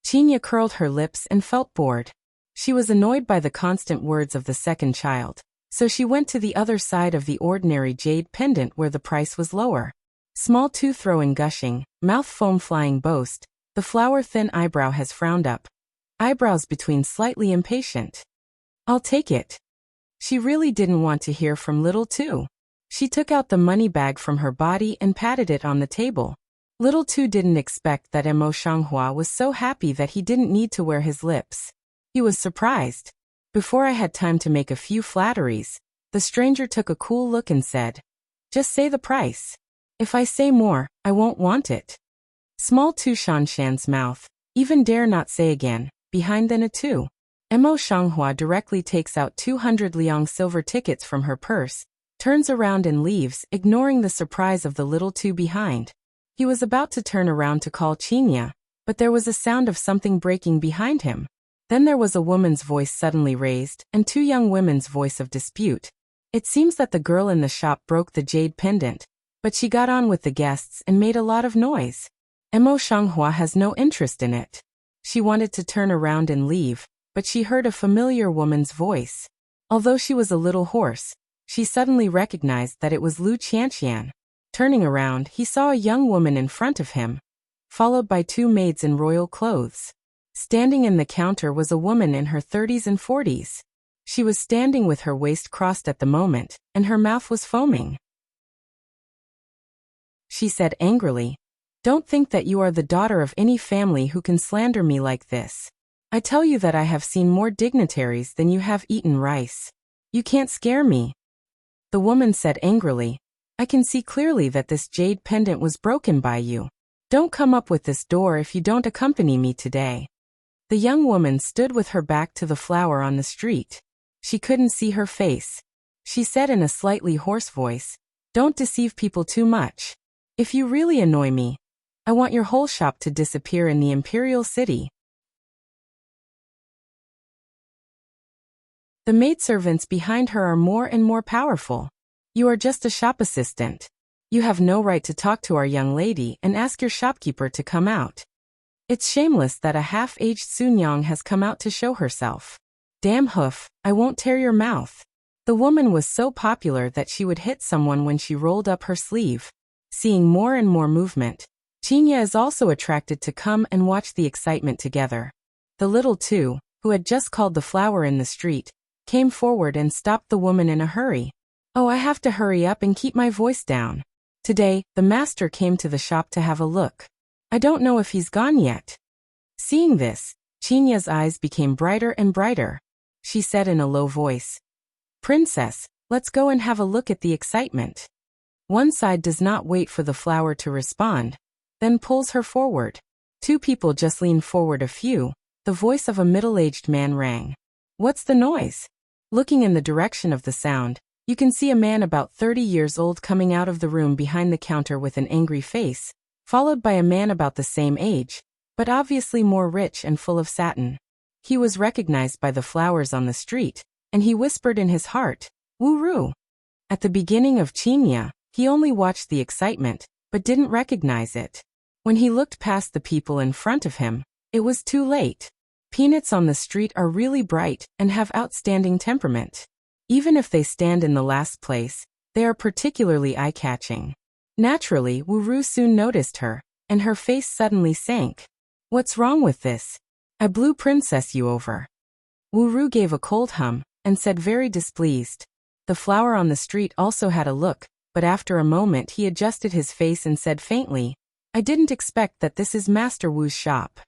Qinya curled her lips and felt bored. She was annoyed by the constant words of the second child, so she went to the other side of the ordinary jade pendant where the price was lower. Small tooth throwing gushing, mouth foam flying boast, the flower thin eyebrow has frowned up. Eyebrows between slightly impatient. "I'll take it." She really didn't want to hear from Little Two. She took out the money bag from her body and patted it on the table. Little Two didn't expect that Emo Shanghua was so happy that he didn't need to wear his lips. He was surprised. Before I had time to make a few flatteries, the stranger took a cool look and said, "Just say the price. If I say more, I won't want it." Small Tu Shanshan's mouth, even dare not say again, behind then a two. Emo Shanghua directly takes out 200 liang silver tickets from her purse, turns around and leaves, ignoring the surprise of the Little Two behind. He was about to turn around to call Qinya, but there was a sound of something breaking behind him. Then there was a woman's voice suddenly raised, and two young women's voice of dispute. It seems that the girl in the shop broke the jade pendant, but she got on with the guests and made a lot of noise. Mo Shanghua has no interest in it. She wanted to turn around and leave, but she heard a familiar woman's voice. Although she was a little hoarse, she suddenly recognized that it was Lu Qianqian. Turning around, he saw a young woman in front of him, followed by two maids in royal clothes. Standing in the counter was a woman in her 30s and 40s. She was standing with her waist crossed at the moment, and her mouth was foaming. She said angrily, "Don't think that you are the daughter of any family who can slander me like this. I tell you that I have seen more dignitaries than you have eaten rice. You can't scare me." The woman said angrily, "I can see clearly that this jade pendant was broken by you. Don't come up with this door if you don't accompany me today." The young woman stood with her back to the flower on the street. She couldn't see her face. She said in a slightly hoarse voice, "Don't deceive people too much. If you really annoy me, I want your whole shop to disappear in the imperial city." The maidservants behind her are more and more powerful. You are just a shop assistant. You have no right to talk to our young lady and ask your shopkeeper to come out. It's shameless that a half-aged Sunyang has come out to show herself. Damn hoof, I won't tear your mouth. The woman was so popular that she would hit someone when she rolled up her sleeve. Seeing more and more movement, Qinya is also attracted to come and watch the excitement together. The little two, who had just called the flower in the street, came forward and stopped the woman in a hurry. "Oh, I have to hurry up and keep my voice down. Today, the master came to the shop to have a look. I don't know if he's gone yet." Seeing this, Qinya's eyes became brighter and brighter. She said in a low voice, "Princess, let's go and have a look at the excitement." One side does not wait for the flower to respond, then pulls her forward. Two people just leaned forward a few. The voice of a middle-aged man rang. "What's the noise?" Looking in the direction of the sound, you can see a man about 30 years old coming out of the room behind the counter with an angry face, followed by a man about the same age, but obviously more rich and full of satin. He was recognized by the flowers on the street, and he whispered in his heart, "Wu-ru." At the beginning of Qinya, he only watched the excitement, but didn't recognize it. When he looked past the people in front of him, it was too late. Peanuts on the street are really bright and have outstanding temperament. Even if they stand in the last place, they are particularly eye-catching. Naturally, Wu-ru soon noticed her, and her face suddenly sank. "What's wrong with this? I blew Princess you over." Wu-ru gave a cold hum, and said very displeased. The flower on the street also had a look, but after a moment he adjusted his face and said faintly, "I didn't expect that this is Master Wu's shop."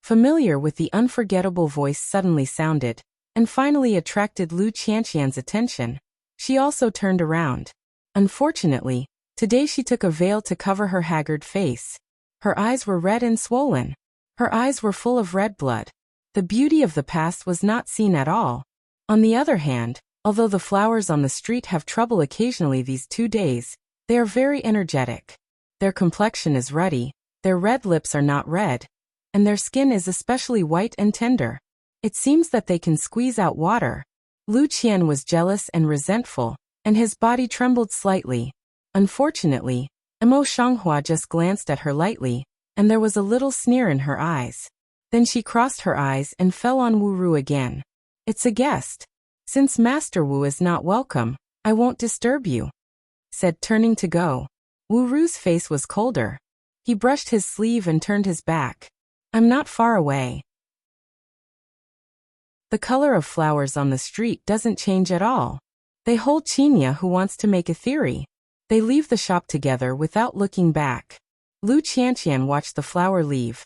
Familiar with the unforgettable voice suddenly sounded, and finally attracted Lu Qianqian's attention. She also turned around. Unfortunately, today she took a veil to cover her haggard face. Her eyes were red and swollen. Her eyes were full of red blood. The beauty of the past was not seen at all. On the other hand, although the flowers on the street have trouble occasionally these 2 days, they are very energetic. Their complexion is ruddy, their red lips are not red, and their skin is especially white and tender. It seems that they can squeeze out water. Lu Qian was jealous and resentful, and his body trembled slightly. Unfortunately, Mo Shanghua just glanced at her lightly, and there was a little sneer in her eyes. Then she crossed her eyes and fell on Wu-ru again. "It's a guest. Since Master Wu is not welcome, I won't disturb you," said, turning to go. Wu-ru's face was colder. He brushed his sleeve and turned his back. "I'm not far away." The color of flowers on the street doesn't change at all. They hold Qinya, who wants to make a theory. They leave the shop together without looking back. Lu Qianqian watched the flower leave.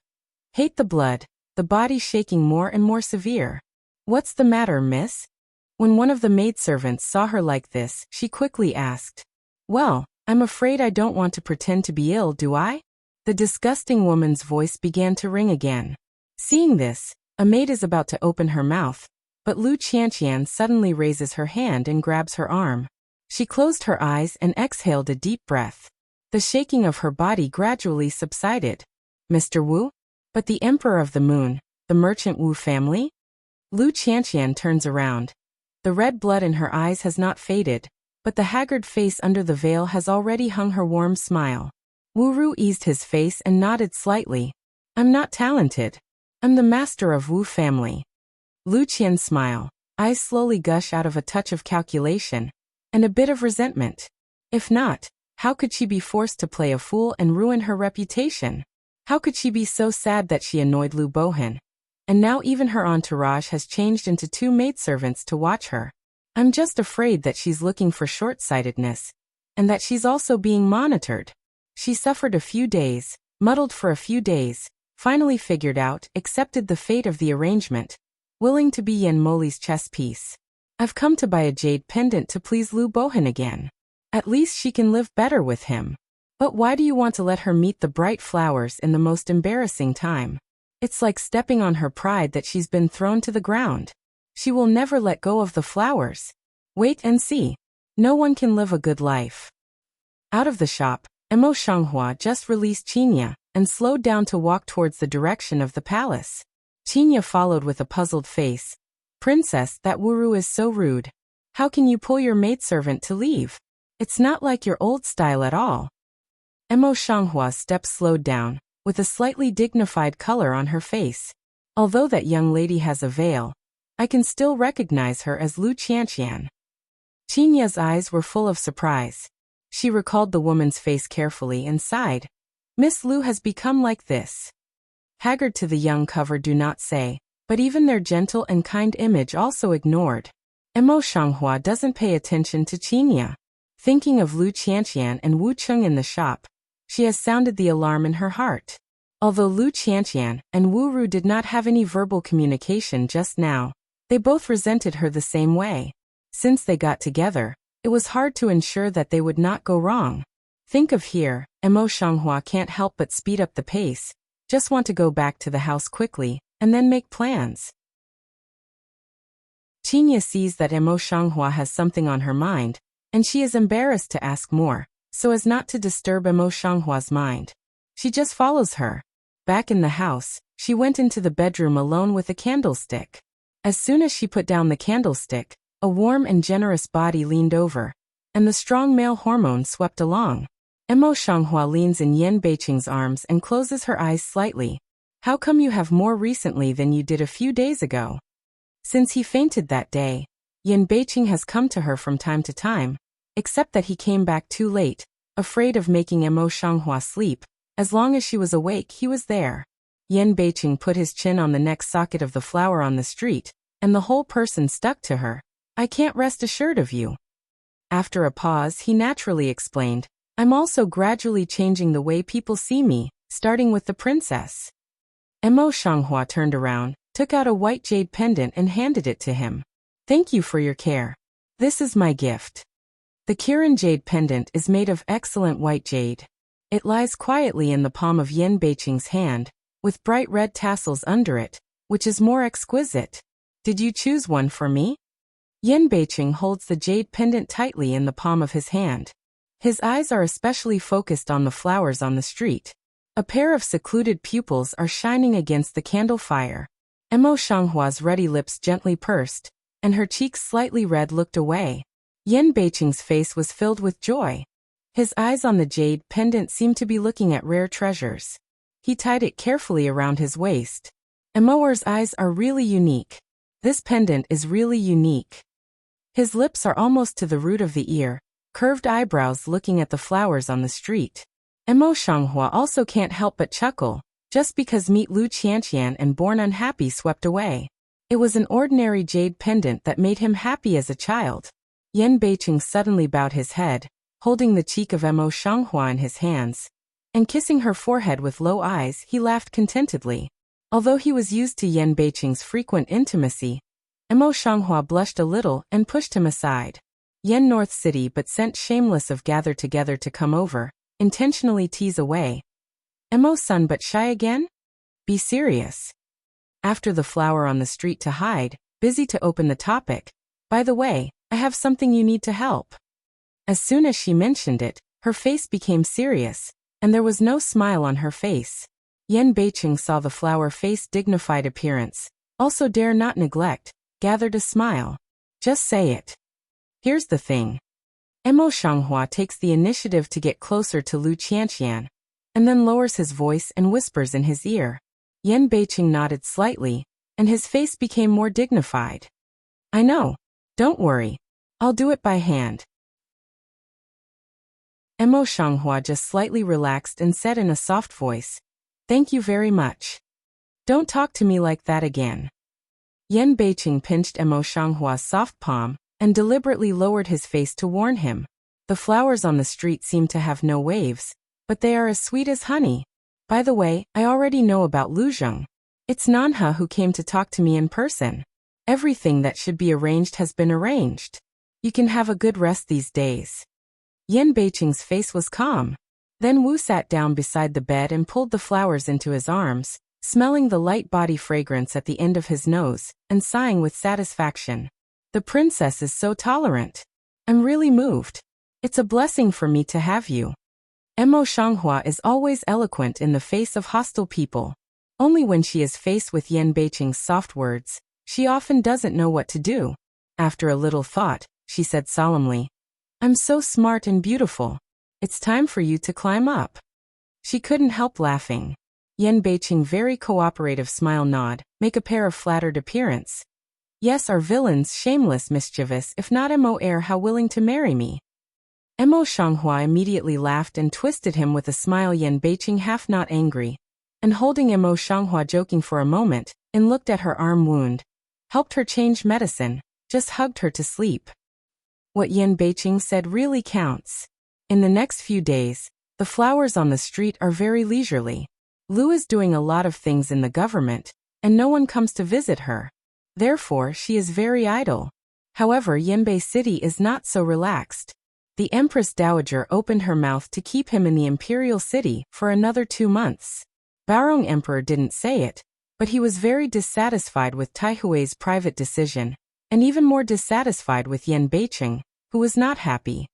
Hate the blood, the body shaking more and more severe. "What's the matter, miss?" When one of the maidservants saw her like this, she quickly asked, "Well, I'm afraid I don't want to pretend to be ill, do I?" The disgusting woman's voice began to ring again. Seeing this, a maid is about to open her mouth, but Lu Qianqian suddenly raises her hand and grabs her arm. She closed her eyes and exhaled a deep breath. The shaking of her body gradually subsided. "Mr. Wu? But the Emperor of the Moon, the merchant Wu family?" Lu Qianqian turns around. The red blood in her eyes has not faded, but the haggard face under the veil has already hung her warm smile. Wu Ru eased his face and nodded slightly. I'm not talented. I'm the master of Wu family. Lu Qian's smile. Eyes slowly gush out of a touch of calculation and a bit of resentment. If not, how could she be forced to play a fool and ruin her reputation? How could she be so sad that she annoyed Lu Bohan? And now even her entourage has changed into 2 maidservants to watch her. I'm just afraid that she's looking for short-sightedness, and that she's also being monitored. She suffered a few days, muddled for a few days, finally figured out, accepted the fate of the arrangement, willing to be Yen Moli's chess piece. I've come to buy a jade pendant to please Lu Bohan again. At least she can live better with him. But why do you want to let her meet the bright flowers in the most embarrassing time? It's like stepping on her pride that she's been thrown to the ground. She will never let go of the flowers. Wait and see. No one can live a good life. Out of the shop, Emo Shanghua just released Qinya and slowed down to walk towards the direction of the palace. Qinya followed with a puzzled face. Princess, that Wuru is so rude. How can you pull your maidservant to leave? It's not like your old style at all. Emo Shanghua's steps slowed down, with a slightly dignified color on her face. Although that young lady has a veil, I can still recognize her as Lu Qianqian. Qinya's eyes were full of surprise. She recalled the woman's face carefully and sighed. Miss Lu has become like this. Haggard to the young cover do not say, but even their gentle and kind image also ignored. Emo Shanghua doesn't pay attention to Qinya. Thinking of Lu Qianqian and Wu Cheng in the shop, she has sounded the alarm in her heart. Although Lu Qianqian and Wu Ru did not have any verbal communication just now, they both resented her the same way. Since they got together, it was hard to ensure that they would not go wrong. Think of here, Emo Shanghua can't help but speed up the pace, just want to go back to the house quickly, and then make plans. Qinya sees that Emo Shanghua has something on her mind, and she is embarrassed to ask more, so as not to disturb Emo Shanghua's mind. She just follows her. Back in the house, she went into the bedroom alone with a candlestick. As soon as she put down the candlestick, a warm and generous body leaned over, and the strong male hormone swept along. Emo Shanghua leans in Yan Beiqing's arms and closes her eyes slightly. How come you have more recently than you did a few days ago? Since he fainted that day, Yan Beiqing has come to her from time to time, except that he came back too late, afraid of making Emo Shanghua sleep. As long as she was awake, he was there. Yan Beiqing put his chin on the neck socket of the flower on the street, and the whole person stuck to her. I can't rest assured of you. After a pause, he naturally explained, I'm also gradually changing the way people see me, starting with the princess. Emo Shanghua turned around, took out a white jade pendant and handed it to him. Thank you for your care. This is my gift. The Kirin jade pendant is made of excellent white jade. It lies quietly in the palm of Yan Beiqing's hand, with bright red tassels under it, which is more exquisite. Did you choose one for me? Yan Beiqing holds the jade pendant tightly in the palm of his hand. His eyes are especially focused on the flowers on the street. A pair of secluded pupils are shining against the candle fire. Emo Shanghua's ruddy lips gently pursed, and her cheeks slightly red looked away. Yan Beiqing's face was filled with joy. His eyes on the jade pendant seemed to be looking at rare treasures. He tied it carefully around his waist. Emoer's eyes are really unique. This pendant is really unique. His lips are almost to the root of the ear, curved eyebrows looking at the flowers on the street. Emo Shanghua also can't help but chuckle, just because meet Lu Qianqian and born unhappy swept away. It was an ordinary jade pendant that made him happy as a child. Yan Beiqing suddenly bowed his head, holding the cheek of Emo Shanghua in his hands, and kissing her forehead with low eyes, he laughed contentedly. Although he was used to Yan Beiqing's frequent intimacy, Emo Shanghua blushed a little and pushed him aside. Yan North City but sent Shameless of Gather Together to come over, intentionally tease away. Emo-san but shy again? Be serious. After the flower on the street to hide, busy to open the topic. By the way, I have something you need to help. As soon as she mentioned it, her face became serious, and there was no smile on her face. Yan Beiqing saw the flower-faced dignified appearance, Also dare not neglect, gather to smile. Just say it. Here's the thing. Mo Shanghua takes the initiative to get closer to Lu Qianqian, and then lowers his voice and whispers in his ear. Yan Beiqing nodded slightly, and his face became more dignified. I know. Don't worry. I'll do it by hand. Mo Shanghua just slightly relaxed and said in a soft voice, Thank you very much. Don't talk to me like that again. Yan Beiqing pinched Mo Shanghua's soft palm and deliberately lowered his face to warn him. The flowers on the street seem to have no waves, but they are as sweet as honey. By the way, I already know about Lu Zheng. It's Nanha who came to talk to me in person. Everything that should be arranged has been arranged. You can have a good rest these days. Yan Beiqing's face was calm. Then Wu sat down beside the bed and pulled the flowers into his arms, smelling the light body fragrance at the end of his nose, and sighing with satisfaction. The princess is so tolerant. I'm really moved. It's a blessing for me to have you. Mo Shanghua is always eloquent in the face of hostile people. Only when she is faced with Yan Beiqing's soft words, she often doesn't know what to do. After a little thought, she said solemnly, I'm so smart and beautiful. It's time for you to climb up. She couldn't help laughing. Yan Beiqing very cooperative smile nod, make a pair of flattered appearance. Yes, are villains shameless mischievous if not mo heir how willing to marry me. Mo Shanghua immediately laughed and twisted him with a smile. Yan Beiqing half not angry, and holding Mo Shanghua joking for a moment, and looked at her arm wound, helped her change medicine, just hugged her to sleep. What Yan Beiqing said really counts. In the next few days, the flowers on the street are very leisurely. Lu is doing a lot of things in the government, and no one comes to visit her. Therefore, she is very idle. However, Yanbei City is not so relaxed. The Empress Dowager opened her mouth to keep him in the imperial city for another 2 months. Baorong Emperor didn't say it, but he was very dissatisfied with Taihui's private decision, and even more dissatisfied with Yan Beiqing, who was not happy.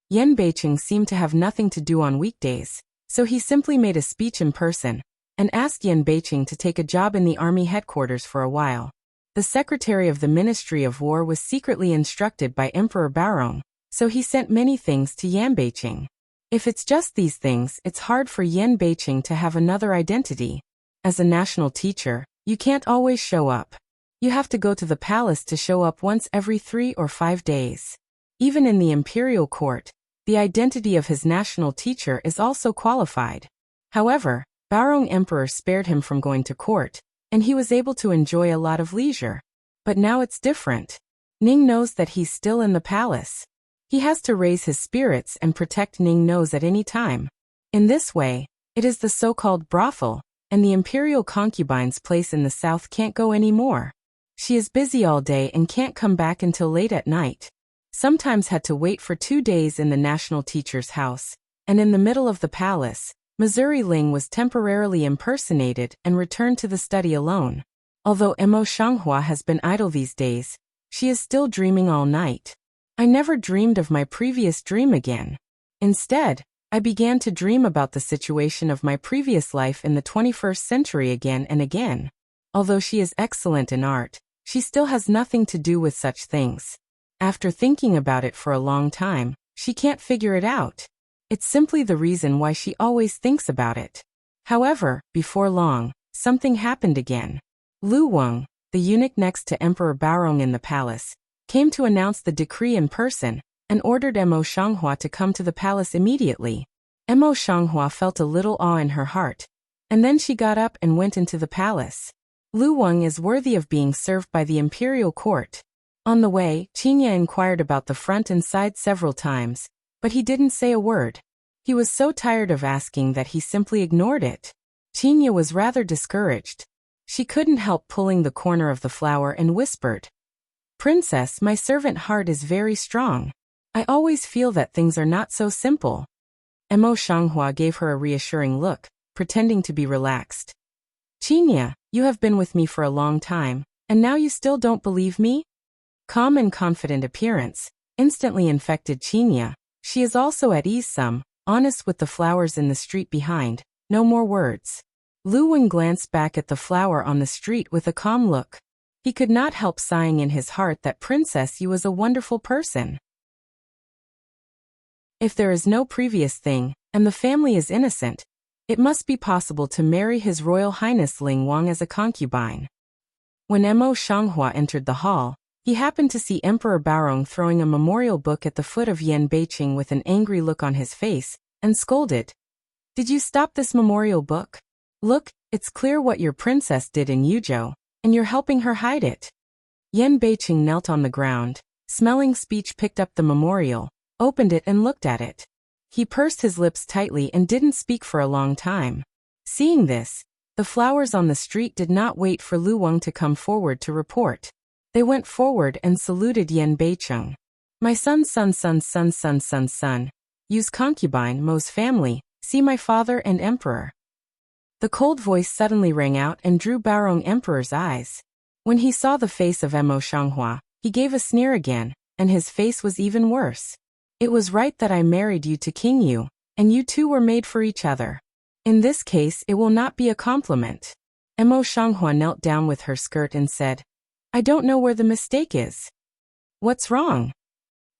Yan Beiqing seemed to have nothing to do on weekdays, so he simply made a speech in person, and asked Yan Beiqing to take a job in the army headquarters for a while. The secretary of the Ministry of War was secretly instructed by Emperor Baorong, so he sent many things to Yan Beiqing. If it's just these things, it's hard for Yan Beiqing to have another identity. As a national teacher, you can't always show up. You have to go to the palace to show up once every 3 or 5 days. Even in the imperial court, the identity of his national teacher is also qualified. However, Baorong Emperor spared him from going to court, and he was able to enjoy a lot of leisure. But now it's different. Ning knows that he's still in the palace. He has to raise his spirits and protect Ning knows at any time. In this way, it is the so-called brothel, and the imperial concubine's place in the south can't go anymore. She is busy all day and can't come back until late at night. Sometimes had to wait for 2 days in the national teacher's house, and in the middle of the palace, Missouri Ling was temporarily impersonated and returned to the study alone. Although Mo Shanghua has been idle these days, she is still dreaming all night. I never dreamed of my previous dream again. Instead, I began to dream about the situation of my previous life in the 21st century again and again. Although she is excellent in art, she still has nothing to do with such things. After thinking about it for a long time, she can't figure it out. It's simply the reason why she always thinks about it. However, before long, something happened again. Lu Weng, the eunuch next to Emperor Baorong in the palace, came to announce the decree in person, and ordered Mo Shanghua to come to the palace immediately. Mo Shanghua felt a little awe in her heart, and then she got up and went into the palace. Lu Weng is worthy of being served by the imperial court. On the way, Qinya inquired about the front and side several times, but he didn't say a word. He was so tired of asking that he simply ignored it. Qinya was rather discouraged. She couldn't help pulling the corner of the flower and whispered, "Princess, my servant heart is very strong. I always feel that things are not so simple." Mo Shanghua gave her a reassuring look, pretending to be relaxed. "Qinya, you have been with me for a long time, and now you still don't believe me?" Calm and confident appearance instantly infected Qinya. She is also at ease, honest with the flowers in the street behind, no more words. Lu Wen glanced back at the flower on the street with a calm look. He could not help sighing in his heart that Princess Yu was a wonderful person. If there is no previous thing, and the family is innocent, it must be possible to marry His Royal Highness Ling Wang as a concubine. When Mo Shanghua entered the hall, he happened to see Emperor Baorong throwing a memorial book at the foot of Yan Beiqing with an angry look on his face, and scolded. "Did you stop this memorial book? Look, it's clear what your princess did in Yuzhou, and you're helping her hide it." Yan Beiqing knelt on the ground, smelling speech picked up the memorial, opened it and looked at it. He pursed his lips tightly and didn't speak for a long time. Seeing this, the flowers on the street did not wait for Lu Wang to come forward to report. They went forward and saluted Yan Beiqing. "My son, Yu's concubine, Mo's family, see my father and emperor." The cold voice suddenly rang out and drew Baorong Emperor's eyes. When he saw the face of Mo Shanghua, he gave a sneer again, and his face was even worse. "It was right that I married you to King Yu, and you two were made for each other. In this case it will not be a compliment." Mo Shanghua knelt down with her skirt and said, "I don't know where the mistake is." "What's wrong?"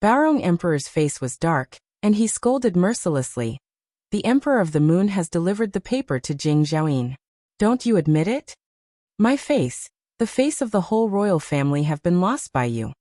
Baorong Emperor's face was dark, and he scolded mercilessly. "The Emperor of the Moon has delivered the paper to Jing Zhaoyin. Don't you admit it? My face, the face of the whole royal family have been lost by you.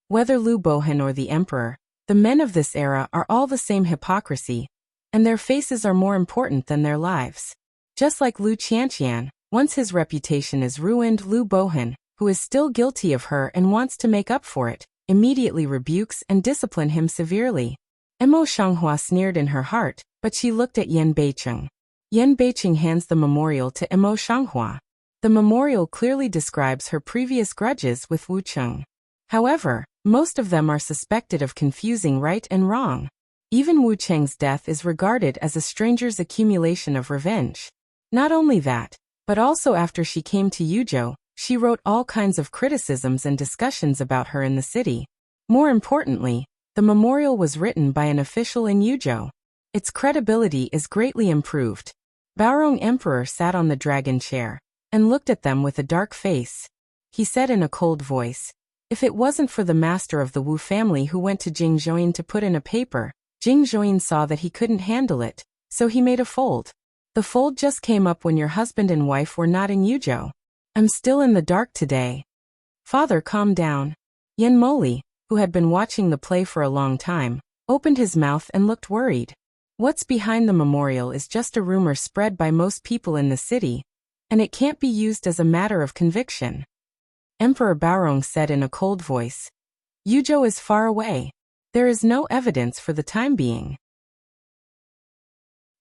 Whether Lu Bohan or the Emperor, the men of this era are all the same hypocrisy, and their faces are more important than their lives. Just like Lu Qianqian, once his reputation is ruined, Lu Bohan, who is still guilty of her and wants to make up for it, immediately rebukes and discipline him severely." Mo Shanghua sneered in her heart, but she looked at Yan Beiqing. Yan Beiqing hands the memorial to Mo Shanghua. The memorial clearly describes her previous grudges with Wu Cheng. However, most of them are suspected of confusing right and wrong. Even Wu Cheng's death is regarded as a stranger's accumulation of revenge. Not only that, but also after she came to Yuzhou, she wrote all kinds of criticisms and discussions about her in the city. More importantly, the memorial was written by an official in Yuzhou. Its credibility is greatly improved. Baorong Emperor sat on the dragon chair and looked at them with a dark face. He said in a cold voice, "If it wasn't for the master of the Wu family who went to Jing Zhaoyin to put in a paper, Jing Zhaoyin saw that he couldn't handle it, so he made a fold. The fold just came up when your husband and wife were not in Yuzhou. I'm still in the dark today." "Father, calm down." Yan Moli, who had been watching the play for a long time, opened his mouth and looked worried. What's behind the memorial is just a rumor spread by most people in the city, and it can't be used as a matter of conviction. Emperor Baorong said in a cold voice, "Yuzhou is far away. There is no evidence for the time being.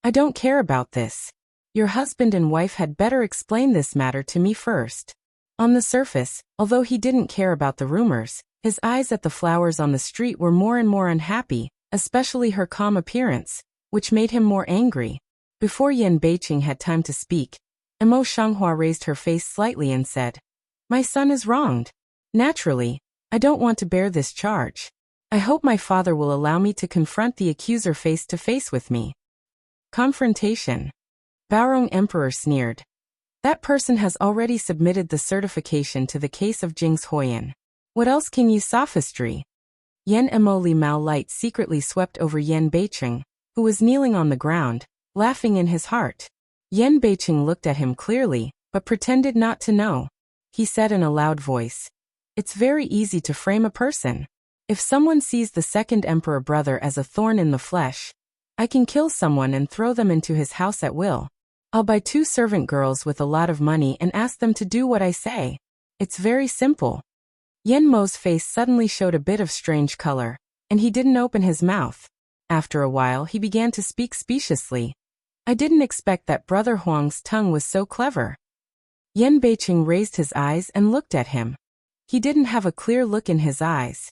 I don't care about this. Your husband and wife had better explain this matter to me first." On the surface, although he didn't care about the rumors, his eyes at the flowers on the street were more and more unhappy, especially her calm appearance, which made him more angry. Before Yan Beiqing had time to speak, Mo Shanghua raised her face slightly and said, "My son is wronged. Naturally, I don't want to bear this charge. I hope my father will allow me to confront the accuser face to face with me." Confrontation. Baorong Emperor sneered. "That person has already submitted the certification to the case of Jing's Hoyan. What else can you sophistry?" Yan Mo Li Mao light secretly swept over Yan Beiqing, who was kneeling on the ground, laughing in his heart. Yan Beiqing looked at him clearly, but pretended not to know. He said in a loud voice, "It's very easy to frame a person. If someone sees the second emperor brother as a thorn in the flesh, I can kill someone and throw them into his house at will. I'll buy 2 servant girls with a lot of money and ask them to do what I say. It's very simple." Yan Mo's face suddenly showed a bit of strange color, and he didn't open his mouth. After a while he began to speak speciously. "I didn't expect that Brother Huang's tongue was so clever." Yan Beiqing raised his eyes and looked at him. He didn't have a clear look in his eyes.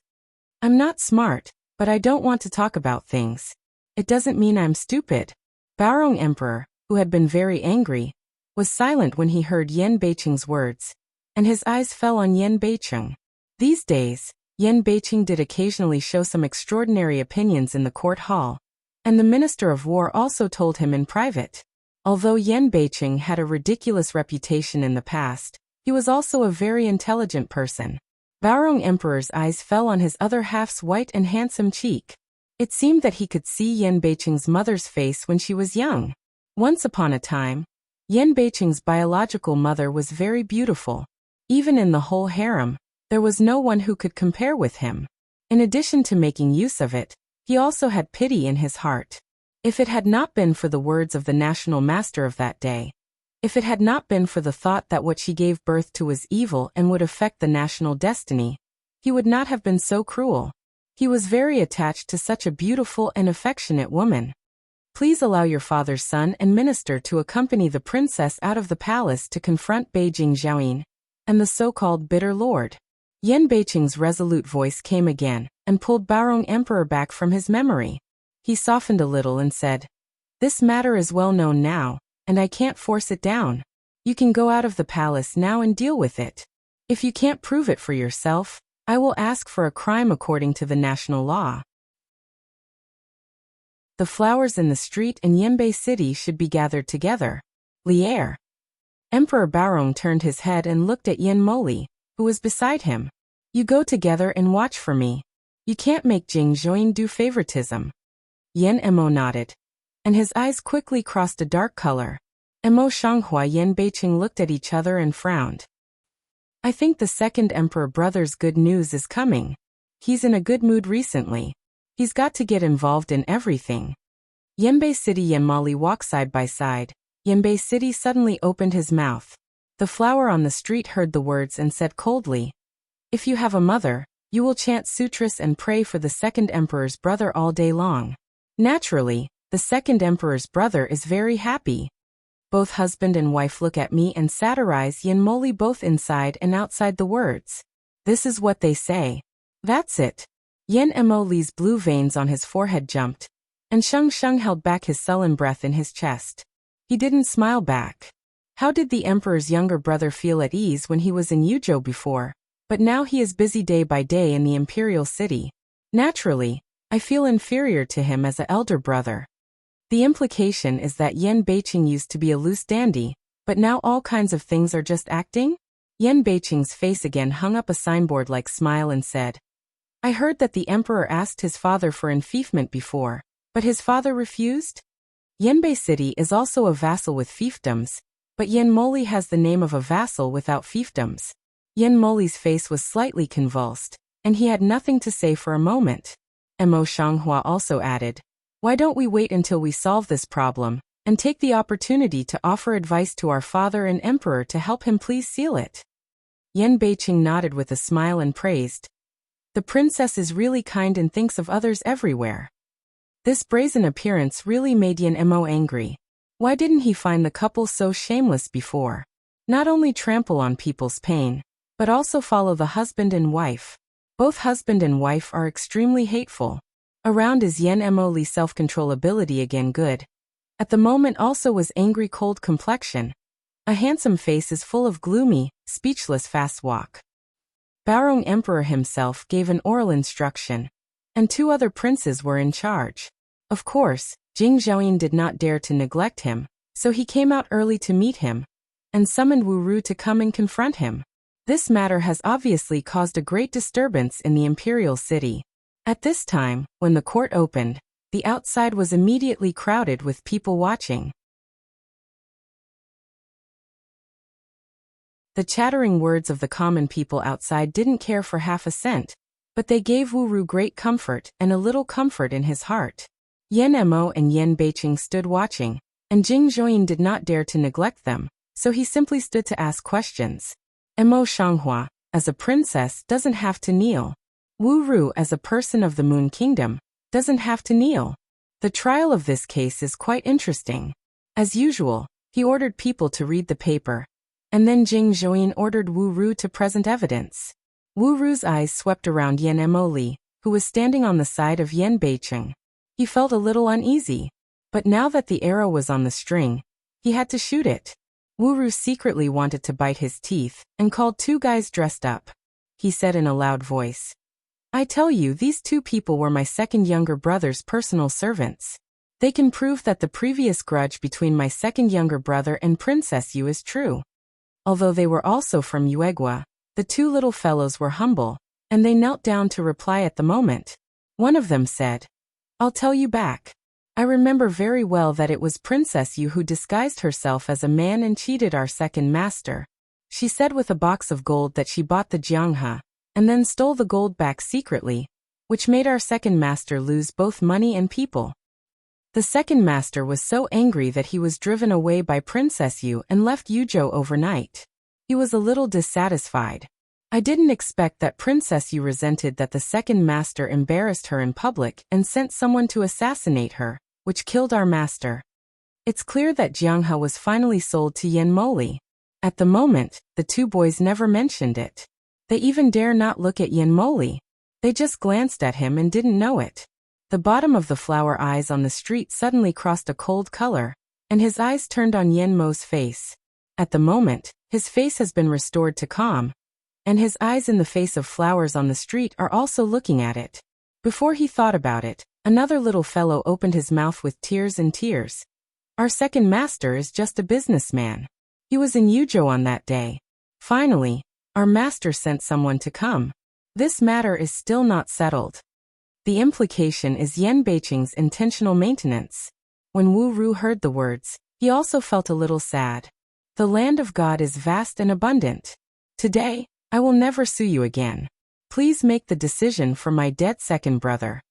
"I'm not smart, but I don't want to talk about things. It doesn't mean I'm stupid." Baorong Emperor, who had been very angry, was silent when he heard Yan Beiqing's words, and his eyes fell on Yan Beiqing. These days, Yan Beiqing did occasionally show some extraordinary opinions in the court hall, and the Minister of War also told him in private. Although Yan Beiqing had a ridiculous reputation in the past, he was also a very intelligent person. Baorong Emperor's eyes fell on his other half's white and handsome cheek. It seemed that he could see Yan Beiqing's mother's face when she was young. Once upon a time, Yan Beiqing's biological mother was very beautiful. Even in the whole harem, there was no one who could compare with him. In addition to making use of it, he also had pity in his heart. If it had not been for the words of the national master of that day, if it had not been for the thought that what she gave birth to was evil and would affect the national destiny, he would not have been so cruel. He was very attached to such a beautiful and affectionate woman. Please allow your father's son and minister to accompany the princess out of the palace to confront Beijing Zhaoyin and the so-called bitter lord. Yan Beiqing's resolute voice came again and pulled Baorong Emperor back from his memory. He softened a little and said, "This matter is well known now, and I can't force it down. You can go out of the palace now and deal with it. If you can't prove it for yourself, I will ask for a crime according to the national law." The flowers in the street in Yanbei City should be gathered together. Lier. Emperor Baorong turned his head and looked at Yan Moli, who was beside him. "You go together and watch for me. You can't make Jing Zhuoyin do favoritism." Yan Mo nodded, and his eyes quickly crossed a dark color. Mo Shanghua and Yan Beiqing looked at each other and frowned. "I think the second emperor brother's good news is coming. He's in a good mood recently. He's got to get involved in everything." Yanbei City and Mali walked side by side. Yanbei City suddenly opened his mouth. The flower on the street heard the words and said coldly, "If you have a mother, you will chant sutras and pray for the second emperor's brother all day long." Naturally, the second emperor's brother is very happy. Both husband and wife look at me and satirize Yan Moli both inside and outside the words. This is what they say. That's it. Yan Moli's blue veins on his forehead jumped, and Sheng Sheng held back his sullen breath in his chest. He didn't smile back. How did the emperor's younger brother feel at ease when he was in Yuzhou before? But now he is busy day by day in the imperial city. Naturally, I feel inferior to him as an elder brother. The implication is that Yan Beiqing used to be a loose dandy, but now all kinds of things are just acting? Yan Beiqing's face again hung up a signboard-like smile and said, "I heard that the emperor asked his father for enfeoffment before, but his father refused?" Yanbei City is also a vassal with fiefdoms, but Yan Moli has the name of a vassal without fiefdoms. Yan Moli's face was slightly convulsed, and he had nothing to say for a moment. Mo Shanghua also added, "Why don't we wait until we solve this problem, and take the opportunity to offer advice to our father and emperor to help him please seal it?" Yan Beiqing nodded with a smile and praised, "The princess is really kind and thinks of others everywhere." This brazen appearance really made Yan Mo angry. Why didn't he find the couple so shameless before? Not only trample on people's pain, but also follow the husband and wife. Both husband and wife are extremely hateful. Around is Yan Moli's self-control ability again good. At the moment also was angry cold complexion. A handsome face is full of gloomy, speechless fast walk. Baorong Emperor himself gave an oral instruction, and two other princes were in charge. Of course, Jing Zhaoyin did not dare to neglect him, so he came out early to meet him, and summoned Wu Ru to come and confront him. This matter has obviously caused a great disturbance in the imperial city. At this time, when the court opened, the outside was immediately crowded with people watching. The chattering words of the common people outside didn't care for half a cent, but they gave Wu Ru great comfort and a little comfort in his heart. Yan Mo and Yan Beiqing stood watching, and Jing Zhuoyin did not dare to neglect them, so he simply stood to ask questions. Mo Shanghua, as a princess, doesn't have to kneel. Wu Ru, as a person of the Moon Kingdom, doesn't have to kneel. The trial of this case is quite interesting. As usual, he ordered people to read the paper, and then Jing Zhuoyin ordered Wu Ru to present evidence. Wu Ru's eyes swept around Yan Moli, who was standing on the side of Yan Beiqing. He felt a little uneasy, but now that the arrow was on the string, he had to shoot it. Wu Ru secretly wanted to bite his teeth and called two guys dressed up. He said in a loud voice, "I tell you, these two people were my second younger brother's personal servants. They can prove that the previous grudge between my second younger brother and Princess Yu is true. Although they were also from Yuegua, the two little fellows were humble, and they knelt down to reply at the moment. One of them said, "I'll tell you back. I remember very well that it was Princess Yu who disguised herself as a man and cheated our second master. She said with a box of gold that she bought the Jianghe, and then stole the gold back secretly, which made our second master lose both money and people. The second master was so angry that he was driven away by Princess Yu and left Yuzhou overnight. He was a little dissatisfied. I didn't expect that Princess Yu resented that the second master embarrassed her in public and sent someone to assassinate her, which killed our master. It's clear that Jianghe was finally sold to Yan Moli. At the moment, the two boys never mentioned it. They even dare not look at Yan Moli. They just glanced at him and didn't know it. The bottom of the flower eyes on the street suddenly crossed a cold color, and his eyes turned on Yan Mo's face. At the moment, his face has been restored to calm, and his eyes in the face of flowers on the street are also looking at it. Before he thought about it, another little fellow opened his mouth with tears and tears. Our second master is just a businessman. He was in Yuzhou on that day. Finally, our master sent someone to come. This matter is still not settled. The implication is Yan Beiqing's intentional maintenance. When Wu Ru heard the words, he also felt a little sad. The land of God is vast and abundant. Today, I will never sue you again. Please make the decision for my dead second brother.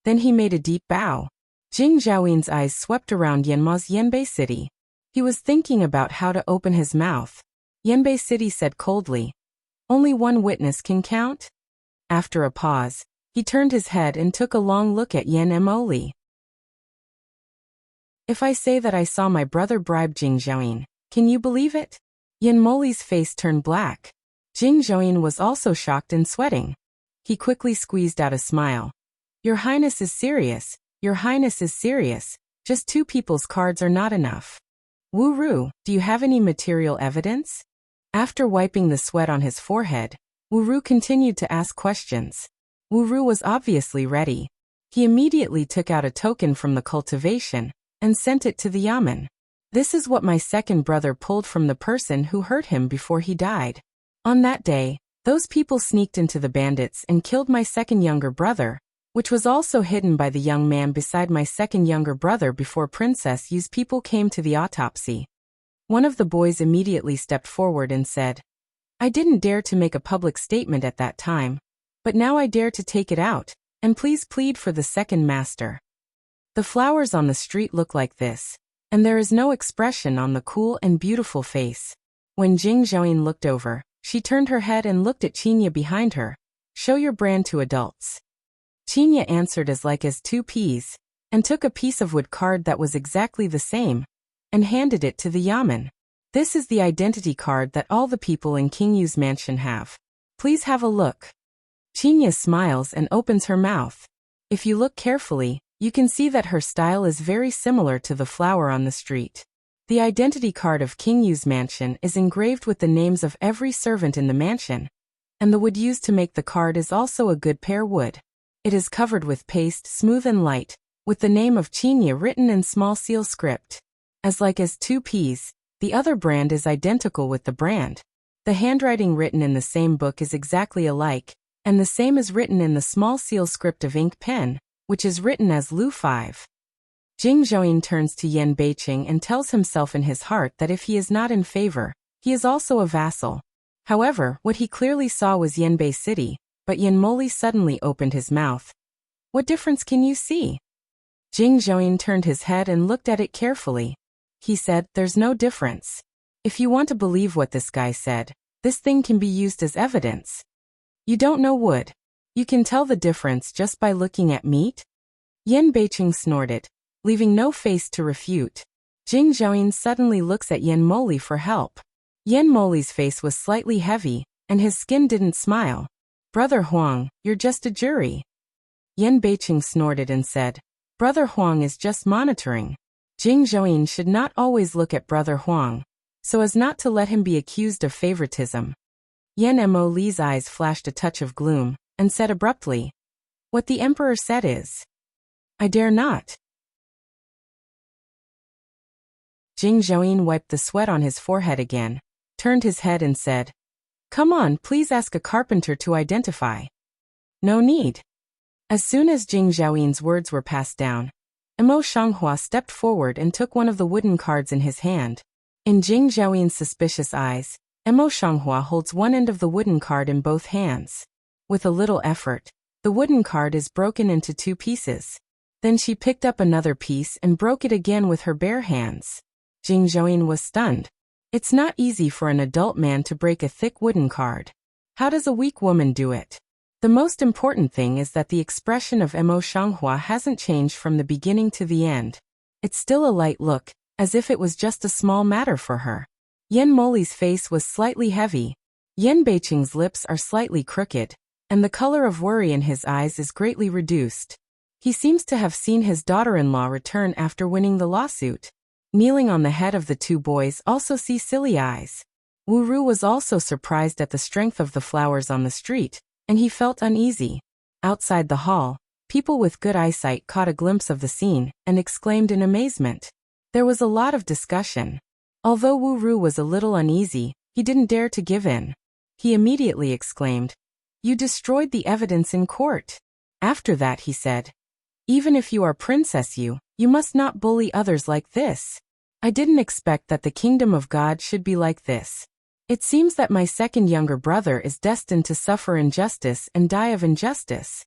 Then he made a deep bow. Jing Zhaoyin's eyes swept around Yanma's Yanbei City. He was thinking about how to open his mouth. Yanbei City said coldly, "Only one witness can count?" After a pause, he turned his head and took a long look at Yan Moli. "If I say that I saw my brother bribe Jing Zhaoyin, can you believe it?" Yan Moli's face turned black. Jing Zhaoyin was also shocked and sweating. He quickly squeezed out a smile. "Your Highness is serious. Your Highness is serious. Just two people's cards are not enough. Wu Ru, do you have any material evidence?" After wiping the sweat on his forehead, Wu Ru continued to ask questions. Wu Ru was obviously ready. He immediately took out a token from the cultivation and sent it to the yamen. "This is what my second brother pulled from the person who hurt him before he died. On that day, those people sneaked into the bandits and killed my second younger brother, which was also hidden by the young man beside my second younger brother before Princess Yu's people came to the autopsy." One of the boys immediately stepped forward and said, "I didn't dare to make a public statement at that time, but now I dare to take it out, and please plead for the second master." The flowers on the street look like this, and there is no expression on the cool and beautiful face. When Jing Zhaoyin looked over, she turned her head and looked at Qinya behind her. "Show your brand to adults." Qinya answered as two peas, and took a piece of wood card that was exactly the same, and handed it to the yamen. "This is the identity card that all the people in King Yu's mansion have. Please have a look." Qinya smiles and opens her mouth. If you look carefully, you can see that her style is very similar to the flower on the street. The identity card of King Yu's mansion is engraved with the names of every servant in the mansion, and the wood used to make the card is also a good pear wood. It is covered with paste, smooth and light, with the name of Qinya written in small seal script. As two peas, the other brand is identical with the brand. The handwriting written in the same book is exactly alike, and the same is written in the small seal script of ink pen, which is written as Lu 5. Jing Zhaoyin turns to Yan Beiqing and tells himself in his heart that if he is not in favor, he is also a vassal. However, what he clearly saw was Yanbei City, but Yan Moli suddenly opened his mouth. "What difference can you see?" Jing Zhaoyin turned his head and looked at it carefully. He said, "There's no difference. If you want to believe what this guy said, this thing can be used as evidence. You don't know wood. You can tell the difference just by looking at meat?" Yan Beiqing snorted, leaving no face to refute. Jing Zhaoyin suddenly looks at Yan Moli for help. Yan Moli's face was slightly heavy, and his skin didn't smile. "Brother Huang, you're just a jury." Yan Beiqing snorted and said, "Brother Huang is just monitoring." Jing Zhaoyin should not always look at Brother Huang, so as not to let him be accused of favoritism. Yan Moli's eyes flashed a touch of gloom, and said abruptly, "What the emperor said is, I dare not." Jing Zhouyin wiped the sweat on his forehead again, turned his head and said, "Come on, please ask a carpenter to identify." "No need." As soon as Jing Zhouyin's words were passed down, Mo Shanghua stepped forward and took one of the wooden cards in his hand. In Jing Zhouyin's suspicious eyes, Mo Shanghua holds one end of the wooden card in both hands. With a little effort, the wooden card is broken into 2 pieces. Then she picked up another piece and broke it again with her bare hands. Jing Zhouyin was stunned. It's not easy for an adult man to break a thick wooden card. How does a weak woman do it? The most important thing is that the expression of Mo Shanghua hasn't changed from the beginning to the end. It's still a light look, as if it was just a small matter for her. Yan Moli's face was slightly heavy. Yan Beiqing's lips are slightly crooked, and the color of worry in his eyes is greatly reduced. He seems to have seen his daughter-in-law return after winning the lawsuit. Kneeling on the head of the 2 boys also see silly eyes. Wu Ru was also surprised at the strength of the flowers on the street, and he felt uneasy. Outside the hall, people with good eyesight caught a glimpse of the scene and exclaimed in amazement. There was a lot of discussion. Although Wu Ru was a little uneasy, he didn't dare to give in. He immediately exclaimed, "You destroyed the evidence in court." After that he said, "Even if you are Princess Yu, you must not bully others like this. I didn't expect that the kingdom of God should be like this. It seems that my second younger brother is destined to suffer injustice and die of injustice."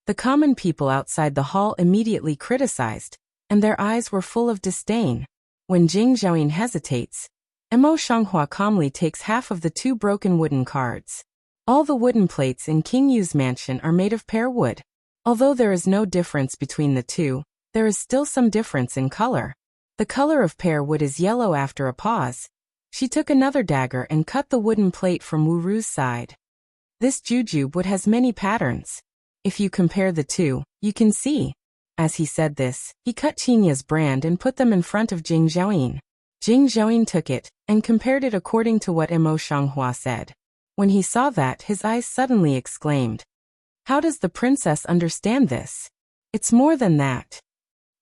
The common people outside the hall immediately criticized, and their eyes were full of disdain. When Jing Zhouyin hesitates, Mo Shanghua calmly takes half of the 2 broken wooden cards. All the wooden plates in King Yu's mansion are made of pear wood. Although there is no difference between the 2, there is still some difference in color. The color of pear wood is yellow. After a pause, she took another dagger and cut the wooden plate from Wu Ru's side. This jujube wood has many patterns. If you compare the 2, you can see. As he said this, he cut Qinya's brand and put them in front of Jing Zhouyin. Jing Zhouyin took it and compared it according to what Mo Shanghua said. When he saw that, his eyes suddenly exclaimed, "How does the princess understand this? It's more than that."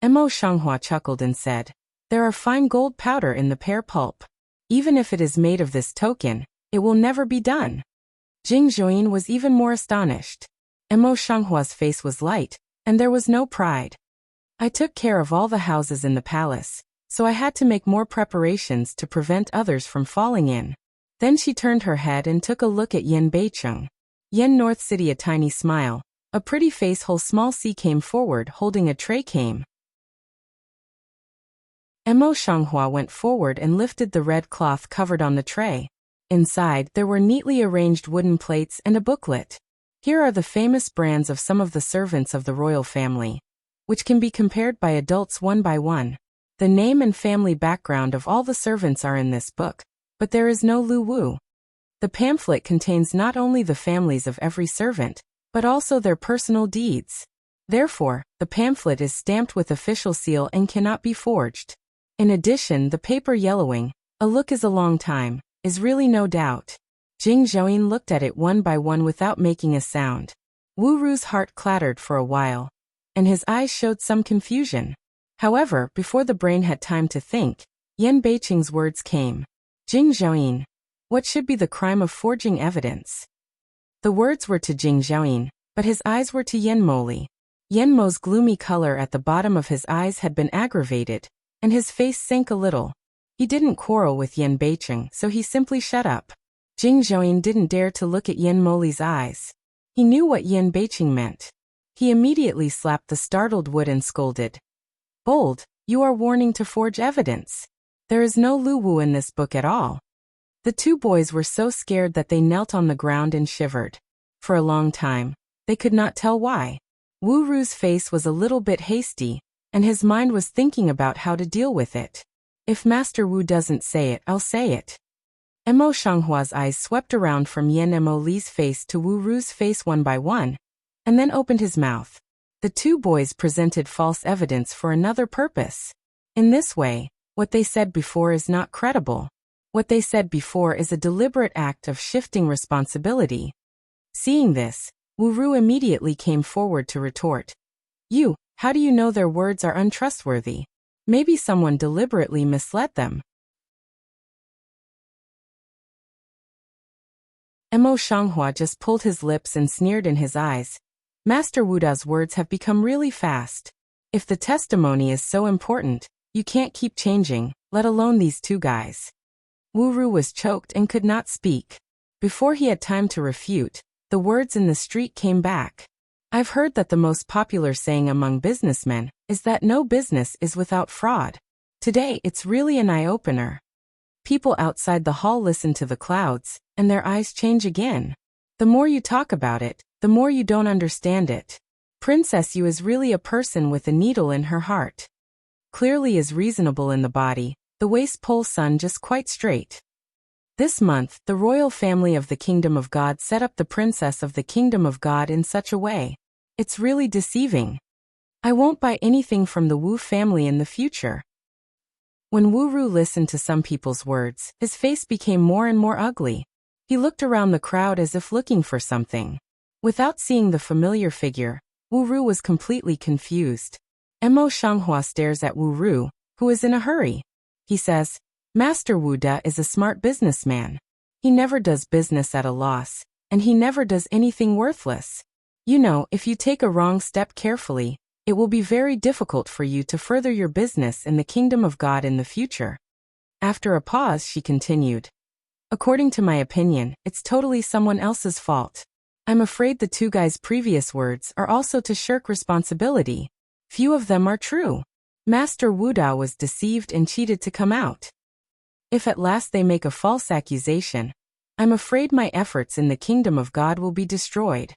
Mo Shanghua chuckled and said, "There are fine gold powder in the pear pulp. Even if it is made of this token, it will never be done." Jing Zhouyin was even more astonished. Mo Shanghua's face was light, and there was no pride. "I took care of all the houses in the palace, so I had to make more preparations to prevent others from falling in." Then she turned her head and took a look at Yan Beicheng. Yan North City, a tiny smile. A pretty face whole small C came forward holding a tray came. Mo Shanghua went forward and lifted the red cloth covered on the tray. Inside, there were neatly arranged wooden plates and a booklet. Here are the famous brands of some of the servants of the royal family, which can be compared by adults one by one. The name and family background of all the servants are in this book, but there is no Lu Wu. The pamphlet contains not only the families of every servant, but also their personal deeds. Therefore, the pamphlet is stamped with official seal and cannot be forged. In addition, the paper yellowing, "A look is a long time," is really no doubt. Jing Zhouyin looked at it one by one without making a sound. Wu Ru's heart clattered for a while, and his eyes showed some confusion. However, before the brain had time to think, Yan Beiqing's words came. "Jing Zhouyin, what should be the crime of forging evidence?" The words were to Jing Zhouyin, but his eyes were to Yan Moli. Yan Mo's gloomy color at the bottom of his eyes had been aggravated, and his face sank a little. He didn't quarrel with Yan Beiqing, so he simply shut up. Jing Zhouyin didn't dare to look at Yan Moli's eyes. He knew what Yan Beiqing meant. He immediately slapped the startled wood and scolded. "Bold, you are warning to forge evidence. There is no Lu Wu in this book at all." The 2 boys were so scared that they knelt on the ground and shivered. For a long time, they could not tell why. Wu Ru's face was a little bit hasty, and his mind was thinking about how to deal with it. "If Master Wu doesn't say it, I'll say it." Mo Shanghua's eyes swept around from Yan Mo Li's face to Wu Ru's face one by one, and then opened his mouth. The 2 boys presented false evidence for another purpose. In this way, what they said before is not credible. What they said before is a deliberate act of shifting responsibility. Seeing this, Wu Ru immediately came forward to retort. "You, how do you know their words are untrustworthy? Maybe someone deliberately misled them. Mo Shanghua just pulled his lips and sneered in his eyes. Master Wuda's words have become really fast. If the testimony is so important, you can't keep changing, let alone these two guys. Wu Ru was choked and could not speak. Before he had time to refute, the words in the street came back. I've heard that the most popular saying among businessmen is that no business is without fraud. Today it's really an eye-opener. People outside the hall listen to the clouds, and their eyes change again. The more you talk about it, the more you don't understand it. Princess Yu is really a person with a needle in her heart. Clearly is reasonable in the body, the waist pole sun just quite straight. This month, the royal family of the Kingdom of God set up the princess of the Kingdom of God in such a way. It's really deceiving. I won't buy anything from the Wu family in the future. When Wu Ru listened to some people's words, his face became more and more ugly. He looked around the crowd as if looking for something. Without seeing the familiar figure, Wu Ru was completely confused. Mo Shanghua stares at Wu Ru, who is in a hurry. He says, Master Wu Da is a smart businessman. He never does business at a loss, and he never does anything worthless. You know, if you take a wrong step carefully, it will be very difficult for you to further your business in the Kingdom of God in the future. After a pause, she continued. According to my opinion, it's totally someone else's fault. I'm afraid the two guys' previous words are also to shirk responsibility. Few of them are true. Master Wu Da was deceived and cheated to come out. If at last they make a false accusation, I'm afraid my efforts in the Kingdom of God will be destroyed.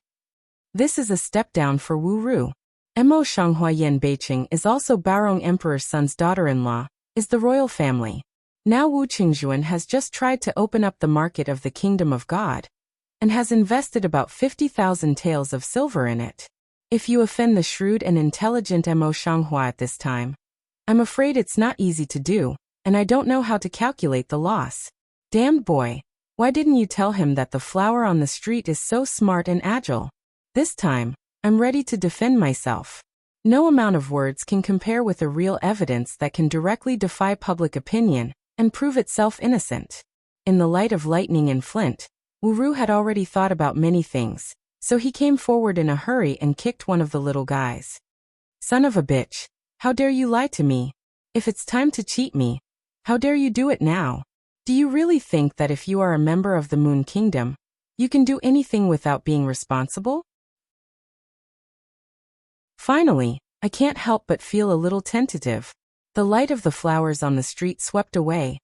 This is a step down for Wu Ru. Mo Shanghua Yan Beiqing is also Baorong Emperor's son's daughter-in-law, is the royal family. Now Wu Qingjuan has just tried to open up the market of the Kingdom of God, and has invested about 50,000 taels of silver in it. If you offend the shrewd and intelligent Mo Shanghua at this time, I'm afraid it's not easy to do, and I don't know how to calculate the loss. Damned boy, why didn't you tell him that the flower on the street is so smart and agile? This time, I'm ready to defend myself. No amount of words can compare with the real evidence that can directly defy public opinion and prove itself innocent. In the light of lightning and flint, Wu Ru had already thought about many things, so he came forward in a hurry and kicked one of the little guys. Son of a bitch, how dare you lie to me? If it's time to cheat me, how dare you do it now? Do you really think that if you are a member of the Moon Kingdom, you can do anything without being responsible? Finally, I can't help but feel a little tentative. The light of the flowers on the street swept away,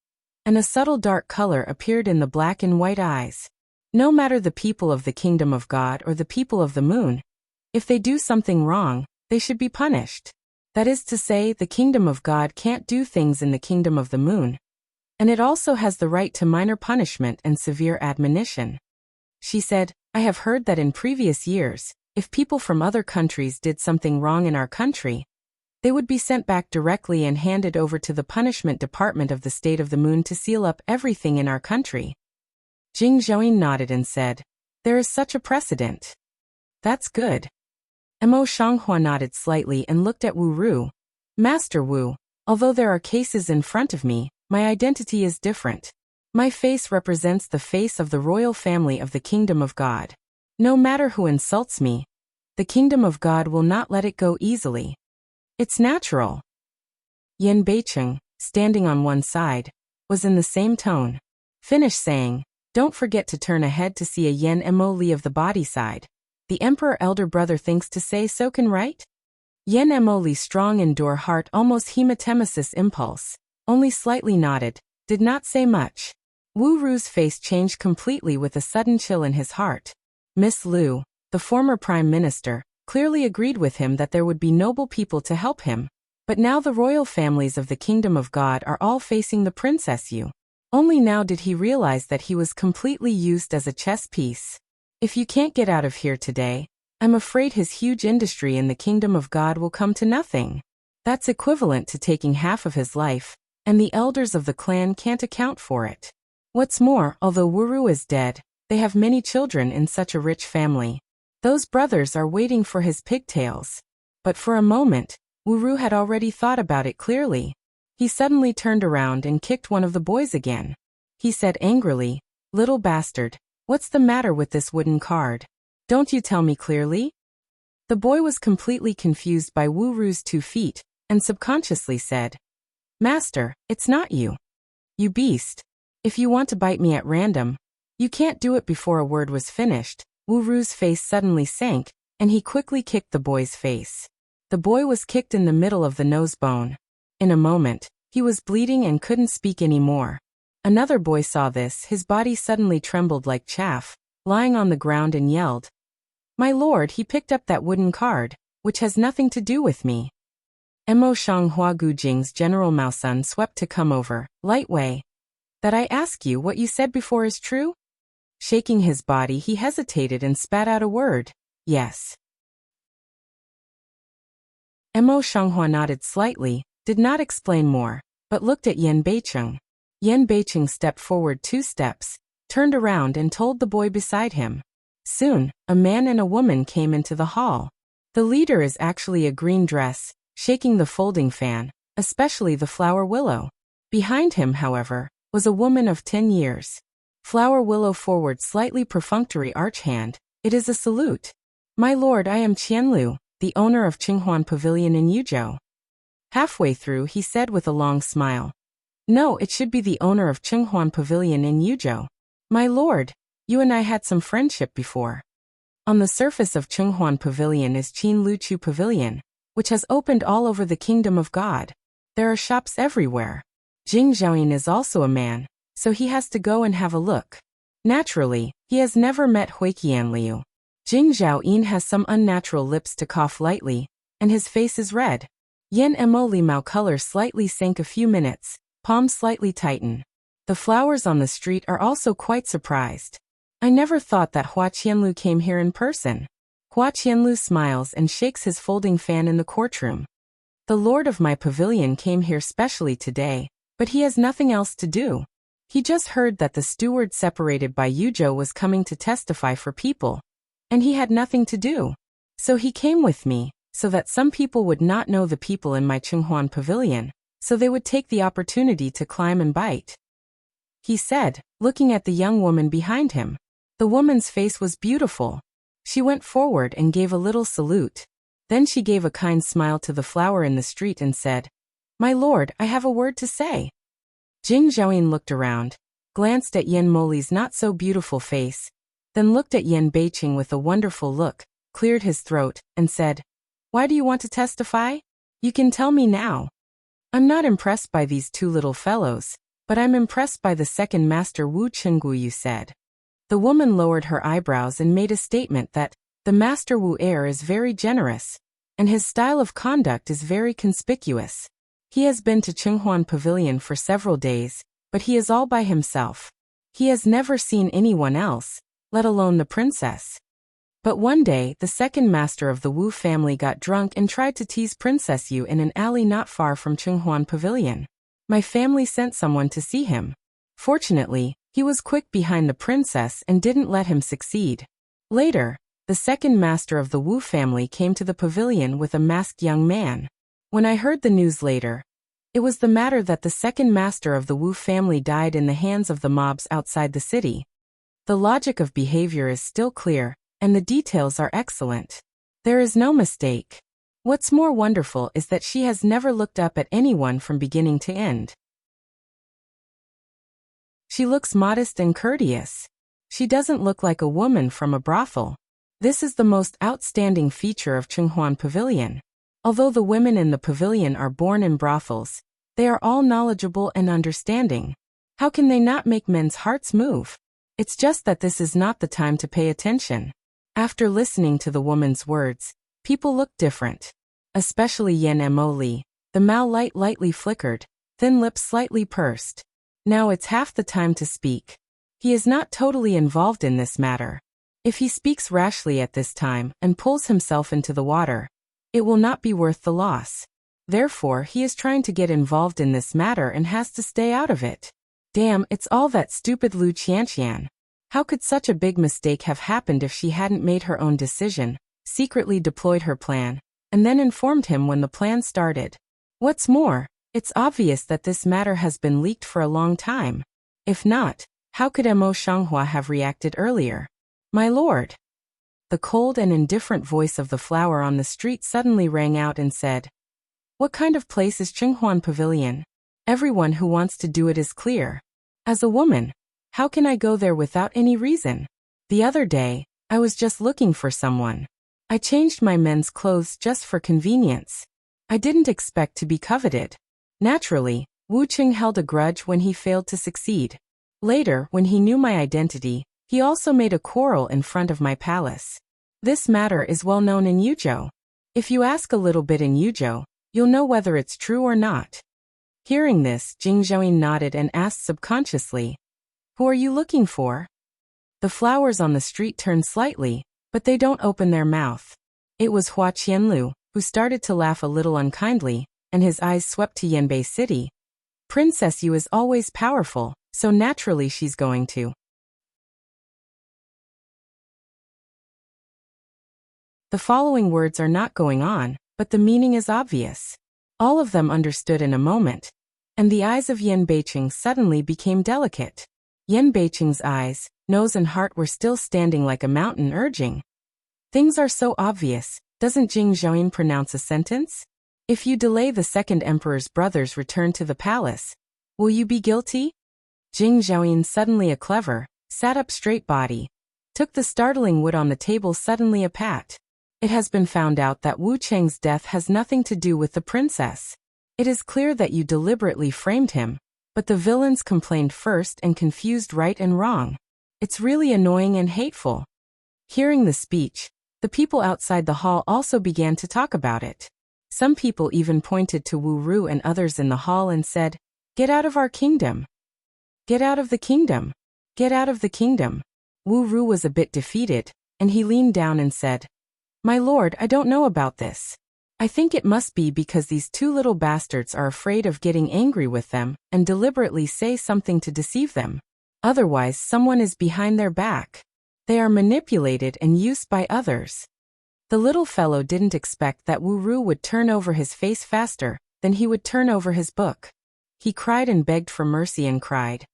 and a subtle dark color appeared in the black and white eyes. No matter the people of the Kingdom of God or the people of the Moon, if they do something wrong, they should be punished. That is to say, the Kingdom of God can't do things in the Kingdom of the Moon, and it also has the right to minor punishment and severe admonition. She said, I have heard that in previous years, if people from other countries did something wrong in our country, they would be sent back directly and handed over to the punishment department of the State of the Moon to seal up everything in our country. Jing Zhouyin nodded and said, there is such a precedent. That's good. Mo Shanghua nodded slightly and looked at Wu Ru. Master Wu, although there are cases in front of me, my identity is different. My face represents the face of the royal family of the Kingdom of God. No matter who insults me, the Kingdom of God will not let it go easily. It's natural. Yan Beiqing, standing on one side, was in the same tone. Finish saying, don't forget to turn ahead to see a Yan Mo Li of the body side. The Emperor elder brother thinks to say so can right? Yan Mo Li's strong indoor heart almost hematemesis impulse, only slightly nodded, did not say much. Wu Ru's face changed completely with a sudden chill in his heart. Miss Liu, the former prime minister, clearly agreed with him that there would be noble people to help him. But now the royal families of the Kingdom of God are all facing the Princess Yu. Only now did he realize that he was completely used as a chess piece. If you can't get out of here today, I'm afraid his huge industry in the Kingdom of God will come to nothing. That's equivalent to taking half of his life, and the elders of the clan can't account for it. What's more, although Wu Ru is dead, they have many children in such a rich family. Those brothers are waiting for his pigtails. But for a moment, Wu Ru had already thought about it clearly. He suddenly turned around and kicked one of the boys again. He said angrily, "Little bastard, what's the matter with this wooden card? Don't you tell me clearly?" The boy was completely confused by Wu Ru's 2 feet, and subconsciously said, "Master, it's not you. You beast. If you want to bite me at random, you can't do it." Before a word was finished, Wu Ru's face suddenly sank, and he quickly kicked the boy's face. The boy was kicked in the middle of the nose bone. In a moment, he was bleeding and couldn't speak anymore. Another boy saw this. His body suddenly trembled like chaff, lying on the ground, and yelled, "My lord, he picked up that wooden card, which has nothing to do with me." Mo Shanghua Gujing's General Mao Sun swept to come over, Light Wei. "That I ask you what you said before is true?" Shaking his body, he hesitated and spat out a word, "Yes." Mo Shanghua nodded slightly, did not explain more, but looked at Yan Beicheng. Yan Beicheng stepped forward 2 steps, turned around and told the boy beside him. Soon, a man and a woman came into the hall. The leader is actually a green dress, shaking the folding fan, especially the flower willow. Behind him, however, was a woman of 10 years. Flower willow forward slightly perfunctory arch hand. It is a salute. "My lord, I am Qianlu, the owner of Qinghuan Pavilion in Yuzhou." Halfway through, he said with a long smile, "No, it should be the owner of Qinghuan Pavilion in Yuzhou. My lord, you and I had some friendship before." On the surface of Qinghuan Pavilion is Qin Luchu Pavilion, which has opened all over the kingdom of God. There are shops everywhere. Jing Zhaoyin is also a man, so he has to go and have a look. Naturally, he has never met Huiqian Liu. Jing Zhaoyin has some unnatural lips to cough lightly, and his face is red. Yan Mo Li Mao color slightly sank a few minutes, palms slightly tighten. The flowers on the street are also quite surprised. "I never thought that Hua Qianlu came here in person." Hua Qianlu smiles and shakes his folding fan in the courtroom. "The lord of my pavilion came here specially today, but he has nothing else to do. He just heard that the steward separated by Yuzhou was coming to testify for people, and he had nothing to do. So he came with me, so that some people would not know the people in my Qinghuan Pavilion, so they would take the opportunity to climb and bite," he said, looking at the young woman behind him. The woman's face was beautiful. She went forward and gave a little salute. Then she gave a kind smile to the flower in the street and said, "My lord, I have a word to say." Jing Zhaoyin looked around, glanced at Yan Moli's not-so-beautiful face, then looked at Yan Beicheng with a wonderful look, cleared his throat, and said, "Why do you want to testify? You can tell me now." "I'm not impressed by these 2 little fellows, but I'm impressed by the second master Wu Chenggu," you said. The woman lowered her eyebrows and made a statement that the master Wu heir is very generous, and his style of conduct is very conspicuous. He has been to Qinghuan Pavilion for several days, but he is all by himself. He has never seen anyone else, let alone the princess. But one day, the second master of the Wu family got drunk and tried to tease Princess Yu in an alley not far from Qinghuan Pavilion. My family sent someone to see him. Fortunately, he was quick behind the princess and didn't let him succeed. Later, the second master of the Wu family came to the pavilion with a masked young man. When I heard the news later, it was the matter that the second master of the Wu family died in the hands of the mobs outside the city. The logic of behavior is still clear, and the details are excellent. There is no mistake. What's more wonderful is that she has never looked up at anyone from beginning to end. She looks modest and courteous. She doesn't look like a woman from a brothel. This is the most outstanding feature of Qinghuan Pavilion. Although the women in the pavilion are born in brothels, they are all knowledgeable and understanding. How can they not make men's hearts move? It's just that this is not the time to pay attention. After listening to the woman's words, people look different. Especially Yan Mo Li. The Mao light lightly flickered, thin lips slightly pursed. Now it's half the time to speak. He is not totally involved in this matter. If he speaks rashly at this time and pulls himself into the water, it will not be worth the loss. Therefore, he is trying to get involved in this matter and has to stay out of it. Damn, it's all that stupid Lu Qianqian. How could such a big mistake have happened if she hadn't made her own decision, secretly deployed her plan, and then informed him when the plan started? What's more, It's obvious that this matter has been leaked for a long time. If not, how could Mo Shanghua have reacted earlier? My lord. The cold and indifferent voice of the flower on the street suddenly rang out and said, "What kind of place is Qinghuan Pavilion? Everyone who wants to do it is clear. As a woman, how can I go there without any reason? The other day, I was just looking for someone. I changed my men's clothes just for convenience. I didn't expect to be coveted." Naturally, Wu Qing held a grudge when he failed to succeed. Later, when he knew my identity, he also made a quarrel in front of my palace. This matter is well known in Yuzhou. If you ask a little bit in Yuzhou, you'll know whether it's true or not. Hearing this, Jing Zhouyin nodded and asked subconsciously, "Who are you looking for?" The flowers on the street turn slightly, but they don't open their mouth. It was Hua Qianlu, who started to laugh a little unkindly, and his eyes swept to Yanbei City. Princess Yu is always powerful, so naturally she's going to. The following words are not going on, but the meaning is obvious. All of them understood in a moment, and the eyes of Yan Beiqing suddenly became delicate. Yan Beiqing's eyes, nose and heart were still standing like a mountain, urging. Things are so obvious, doesn't Jing Zhouyin pronounce a sentence? If you delay the second emperor's brother's return to the palace, will you be guilty? Jing Zhouyin, suddenly a clever, sat-up straight body, took the startling wood on the table suddenly a pat. It has been found out that Wu Cheng's death has nothing to do with the princess. It is clear that you deliberately framed him, but the villains complained first and confused right and wrong. It's really annoying and hateful. Hearing the speech, the people outside the hall also began to talk about it. Some people even pointed to Wu Ru and others in the hall and said, "Get out of our kingdom! Get out of the kingdom! Get out of the kingdom!" Wu Ru was a bit defeated, and he leaned down and said, "My lord, I don't know about this. I think it must be because these two little bastards are afraid of getting angry with them and deliberately say something to deceive them. Otherwise, someone is behind their back. They are manipulated and used by others." The little fellow didn't expect that Wu Ru would turn over his face faster than he would turn over his book. He cried and begged for mercy and cried,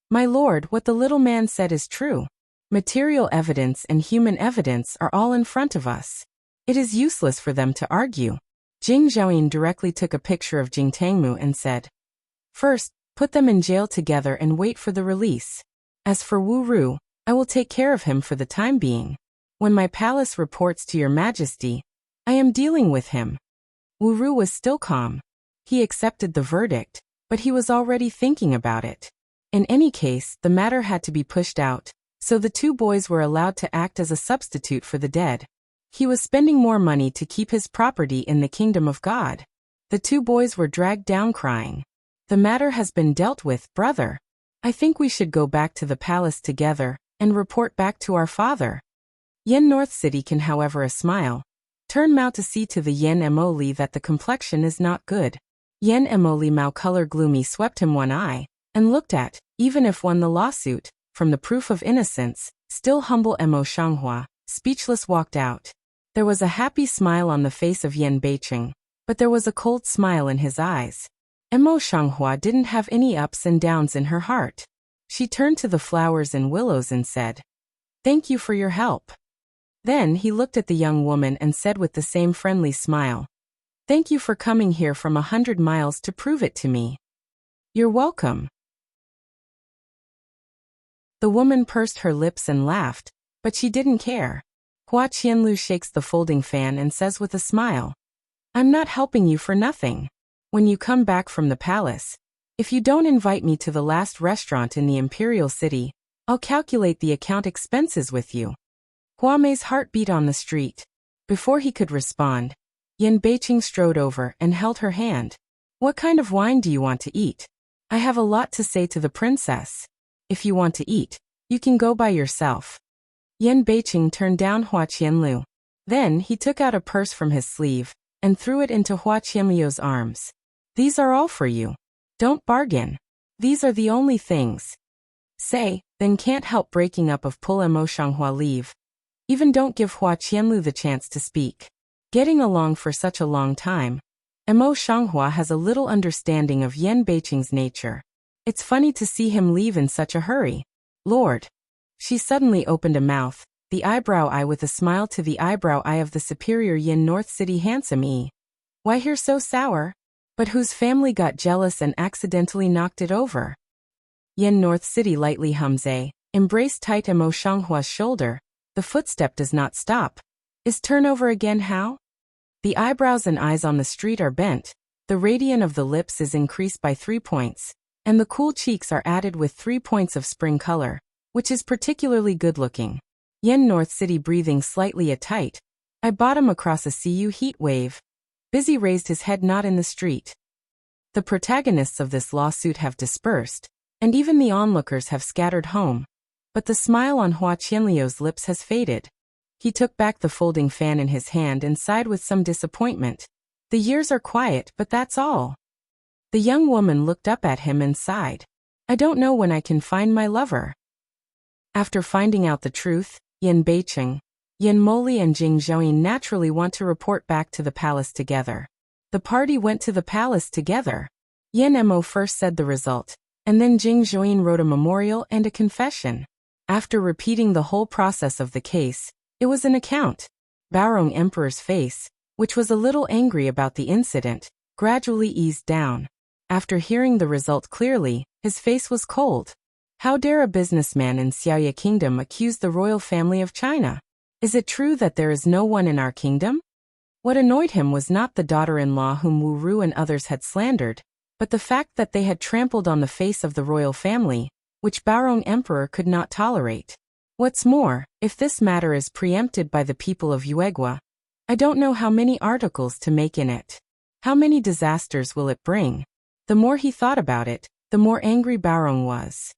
"My lord, what the little man said is true. Material evidence and human evidence are all in front of us. It is useless for them to argue." Jing Zhouyin directly took a picture of Jing Tangmu and said, "First, put them in jail together and wait for the release. As for Wu Ru, I will take care of him for the time being. When my palace reports to your majesty, I am dealing with him." Wu Ru was still calm. He accepted the verdict, but he was already thinking about it. In any case, the matter had to be pushed out, so the two boys were allowed to act as a substitute for the dead. He was spending more money to keep his property in the kingdom of God. The two boys were dragged down crying. "The matter has been dealt with, brother. I think we should go back to the palace together and report back to our father." Yen North City can, however, a smile. Turn Mao to see to the Yen Emoli that the complexion is not good. Yen Emoli Mao color gloomy swept him one eye, and looked at, even if won the lawsuit, from the proof of innocence, still humble Mo Shanghua, speechless walked out. There was a happy smile on the face of Yan Beiqing, but there was a cold smile in his eyes. Mo Shanghua didn't have any ups and downs in her heart. She turned to the flowers and willows and said, "Thank you for your help." Then he looked at the young woman and said with the same friendly smile, "Thank you for coming here from 100 miles to prove it to me." "You're welcome." The woman pursed her lips and laughed, but she didn't care. Hua Qianlu shakes the folding fan and says with a smile, "I'm not helping you for nothing. When you come back from the palace, if you don't invite me to the last restaurant in the imperial city, I'll calculate the account expenses with you." Hua Mei's heart beat on the street. Before he could respond, Yan Beiqing strode over and held her hand. "What kind of wine do you want to eat? I have a lot to say to the princess. If you want to eat, you can go by yourself." Yan Beiqing turned down Hua Qianlu. Then he took out a purse from his sleeve and threw it into Hua Qianlu's arms. "These are all for you. Don't bargain. These are the only things. Say, then can't help breaking up of pull Mo Shanghua leave. Even don't give Hua Qianlu the chance to speak. Getting along for such a long time. Mo Shanghua has a little understanding of Yan Beiqing's nature. It's funny to see him leave in such a hurry. Lord. She suddenly opened a mouth, the eyebrow eye with a smile to the eyebrow eye of the superior Yin North City handsome E. Why here so sour? But whose family got jealous and accidentally knocked it over? Yin North City lightly hums a, embrace tight Mo Shanghua's shoulder, the footstep does not stop. Is turnover again how? The eyebrows and eyes on the street are bent, the radiant of the lips is increased by 3 points, and the cool cheeks are added with 3 points of spring color, which is particularly good-looking. Yin North City breathing slightly a tight. I bottom across a CU heat wave. Busy raised his head not in the street. The protagonists of this lawsuit have dispersed, and even the onlookers have scattered home. But the smile on Hua Qianliu's lips has faded. He took back the folding fan in his hand and sighed with some disappointment. The years are quiet, but that's all. The young woman looked up at him and sighed. I don't know when I can find my lover. After finding out the truth, Yan Beiqing, Yan Moli and Jing Zhouyin naturally want to report back to the palace together. The party went to the palace together. Yan Mo first said the result, and then Jing Zhouyin wrote a memorial and a confession. After repeating the whole process of the case, it was an account. Baorong Emperor's face, which was a little angry about the incident, gradually eased down. After hearing the result clearly, his face was cold. How dare a businessman in Xiaoye Kingdom accuse the royal family of China? Is it true that there is no one in our kingdom? What annoyed him was not the daughter-in-law whom Wu Ru and others had slandered, but the fact that they had trampled on the face of the royal family, which Baorong Emperor could not tolerate. What's more, if this matter is preempted by the people of Yuegua, I don't know how many articles to make in it. How many disasters will it bring? The more he thought about it, the more angry Baorong was.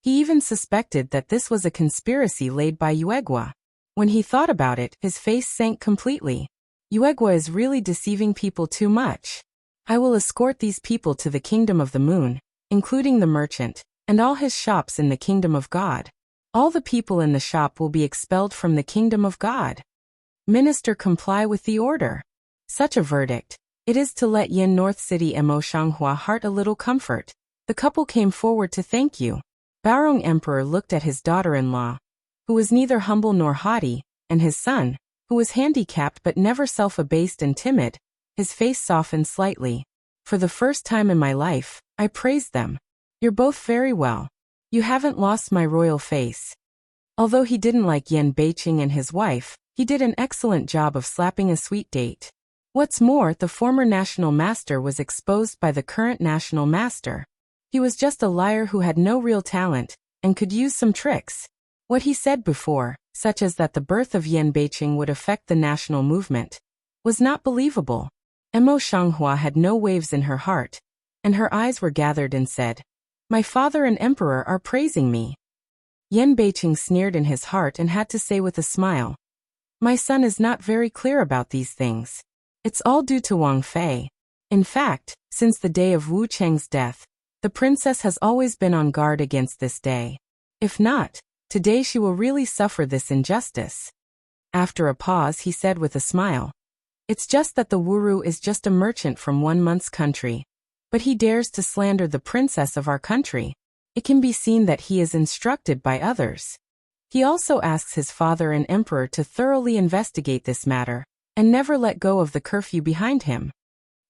He even suspected that this was a conspiracy laid by Yuegua. When he thought about it, his face sank completely. Yuegua is really deceiving people too much. I will escort these people to the kingdom of the moon, including the merchant, and all his shops in the kingdom of God. All the people in the shop will be expelled from the kingdom of God. Minister, comply with the order. Such a verdict. It is to let Yin North City Mo Shanghua heart a little comfort. The couple came forward to thank you. Baorong Emperor looked at his daughter-in-law, who was neither humble nor haughty, and his son, who was handicapped but never self-abased and timid. His face softened slightly. For the first time in my life, I praised them. You're both very well. You haven't lost my royal face. Although he didn't like Yan Beiqing and his wife, he did an excellent job of slapping a sweet date. What's more, the former national master was exposed by the current national master. He was just a liar who had no real talent, and could use some tricks. What he said before, such as that the birth of Yan Beiqing would affect the national movement, was not believable. Mo Shanghua had no waves in her heart, and her eyes were gathered and said, My father and emperor are praising me. Yan Beiqing sneered in his heart and had to say with a smile, My son is not very clear about these things. It's all due to Wang Fei. In fact, since the day of Wu Cheng's death, the princess has always been on guard against this day. If not, today she will really suffer this injustice. After a pause, he said with a smile, It's just that the Wuru is just a merchant from 1 month's country. But he dares to slander the princess of our country. It can be seen that he is instructed by others. He also asks his father and emperor to thoroughly investigate this matter, and never let go of the curfew behind him.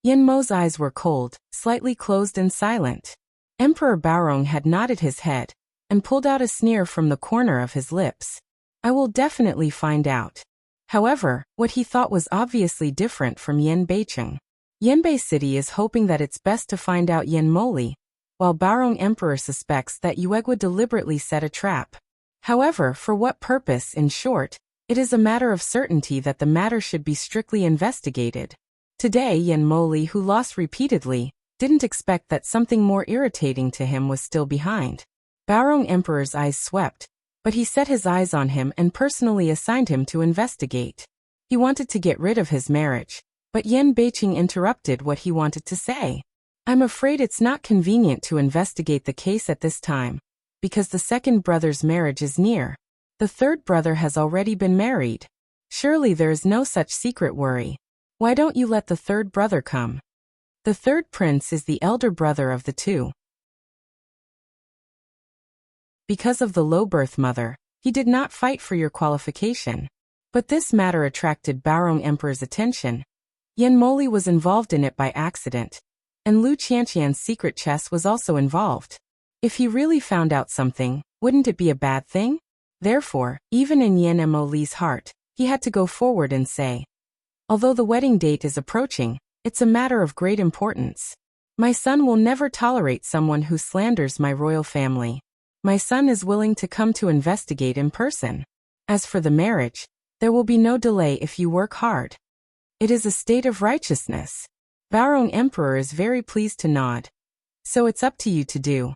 Yin Mo's eyes were cold, slightly closed and silent. Emperor Baorong had nodded his head, and pulled out a sneer from the corner of his lips. I will definitely find out. However, what he thought was obviously different from Yan Beiqing. Yanbei City is hoping that it's best to find out Yan Moli, while Baorong Emperor suspects that Yuegua deliberately set a trap. However, for what purpose? In short, it is a matter of certainty that the matter should be strictly investigated. Today Yan Moli, who lost repeatedly, didn't expect that something more irritating to him was still behind. Baorong Emperor's eyes swept, but he set his eyes on him and personally assigned him to investigate. He wanted to get rid of his marriage, but Yan Beiqing interrupted what he wanted to say. I'm afraid it's not convenient to investigate the case at this time, because the second brother's marriage is near. The third brother has already been married. Surely there is no such secret worry. Why don't you let the third brother come? The third prince is the elder brother of the two. Because of the low birth mother, he did not fight for your qualification. But this matter attracted Baorong Emperor's attention. Yan Moli was involved in it by accident, and Lu Qianqian's secret chest was also involved. If he really found out something, wouldn't it be a bad thing? Therefore, even in Yan Moli's heart, he had to go forward and say, although the wedding date is approaching, it's a matter of great importance. My son will never tolerate someone who slanders my royal family. My son is willing to come to investigate in person. As for the marriage, there will be no delay if you work hard. It is a state of righteousness. Baorong Emperor is very pleased to nod. So it's up to you to do.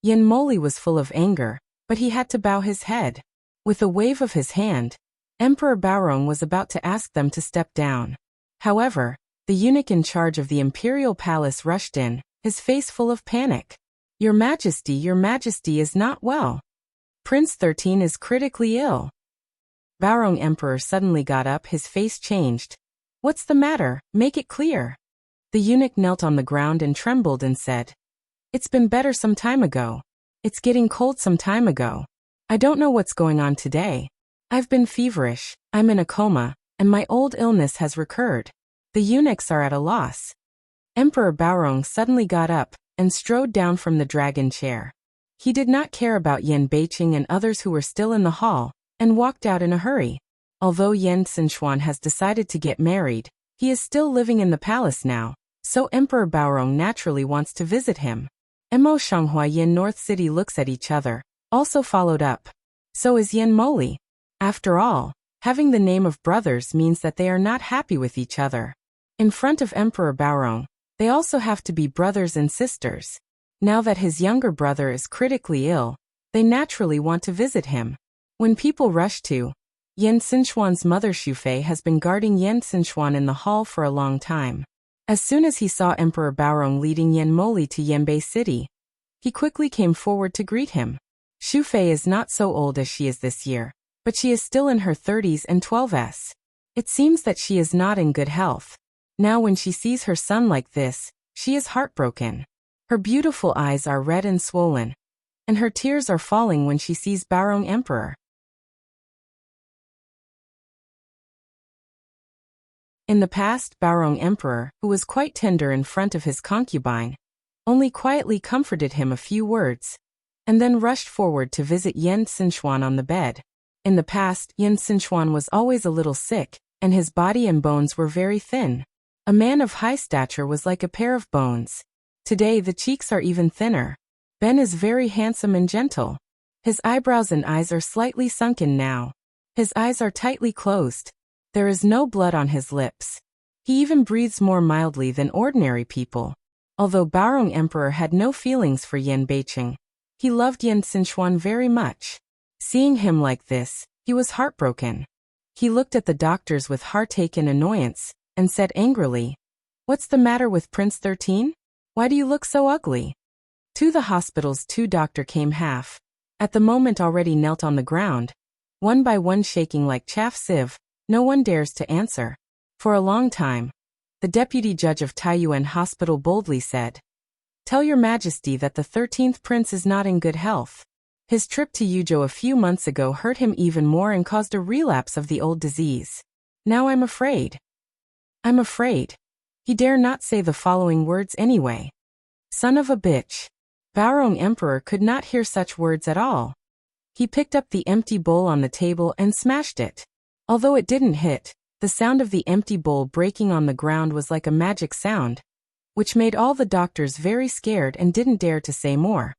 Yan Moli was full of anger, but he had to bow his head. With a wave of his hand, Emperor Baorong was about to ask them to step down. However, the eunuch in charge of the imperial palace rushed in, his face full of panic. Your Majesty is not well. Prince 13 is critically ill. Baorong Emperor suddenly got up, his face changed. What's the matter? Make it clear. The eunuch knelt on the ground and trembled and said, It's been better some time ago. It's getting cold some time ago. I don't know what's going on today. I've been feverish, I'm in a coma, and my old illness has recurred. The eunuchs are at a loss. Emperor Baorong suddenly got up and strode down from the dragon chair. He did not care about Yan Beiqing and others who were still in the hall, and walked out in a hurry. Although Yan Xinchuan has decided to get married, he is still living in the palace now, so Emperor Baorong naturally wants to visit him. Mo Shanghua Yin North City looks at each other, also followed up. So is Yan Moli. After all, having the name of brothers means that they are not happy with each other. In front of Emperor Baorong, they also have to be brothers and sisters. Now that his younger brother is critically ill, they naturally want to visit him. When people rush to, Yan Xinchuan's mother Shufei has been guarding Yan Xinchuan in the hall for a long time. As soon as he saw Emperor Baorong leading Yan Moli to Yanbei City, he quickly came forward to greet him. Shufei is not so old as she is this year, but she is still in her 30s and 12s. It seems that she is not in good health. Now when she sees her son like this, she is heartbroken. Her beautiful eyes are red and swollen, and her tears are falling when she sees Baorong Emperor. In the past, Baorong Emperor, who was quite tender in front of his concubine, only quietly comforted him a few words, and then rushed forward to visit Yan Xinchuan on the bed. In the past, Yan Xinchuan was always a little sick, and his body and bones were very thin. A man of high stature was like a pair of bones. Today the cheeks are even thinner. Ben is very handsome and gentle. His eyebrows and eyes are slightly sunken now. His eyes are tightly closed. There is no blood on his lips. He even breathes more mildly than ordinary people. Although Baorong Emperor had no feelings for Yan Beiqing, he loved Yan Xinchuan very much. Seeing him like this, he was heartbroken. He looked at the doctors with heartache and annoyance, and said angrily, What's the matter with Prince 13? Why do you look so ugly? To the hospital's two doctors came half, at the moment already knelt on the ground, one by one shaking like chaff sieve. No one dares to answer. For a long time, the deputy judge of Taiyuan Hospital boldly said, Tell your Majesty that the 13th prince is not in good health. His trip to Yuzhou a few months ago hurt him even more and caused a relapse of the old disease. Now I'm afraid. I'm afraid. He dare not say the following words anyway. Son of a bitch. Baorong Emperor could not hear such words at all. He picked up the empty bowl on the table and smashed it. Although it didn't hit, the sound of the empty bowl breaking on the ground was like a magic sound, which made all the doctors very scared and didn't dare to say more.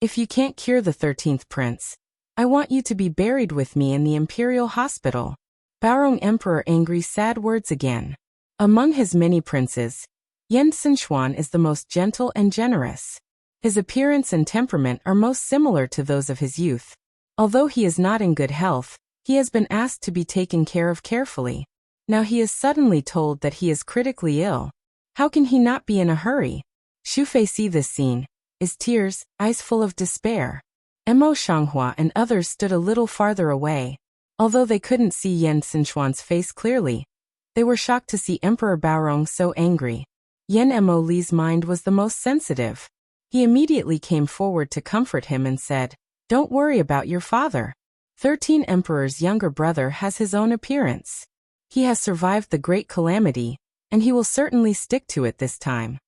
If you can't cure the 13th prince, I want you to be buried with me in the imperial hospital. Baorong Emperor angry sad words again. Among his many princes, Yan Xinchuan is the most gentle and generous. His appearance and temperament are most similar to those of his youth. Although he is not in good health, he has been asked to be taken care of carefully. Now he is suddenly told that he is critically ill. How can he not be in a hurry? Shufei see this scene, is tears, eyes full of despair. Mo Shanghua and others stood a little farther away. Although they couldn't see Yan Xinchuan's face clearly, They were shocked to see Emperor Baorong so angry. Yan Mo Li's mind was the most sensitive. He immediately came forward to comfort him and said, "Don't worry about your father. 13 Emperor's younger brother has his own appearance. He has survived the great calamity, and he will certainly stick to it this time."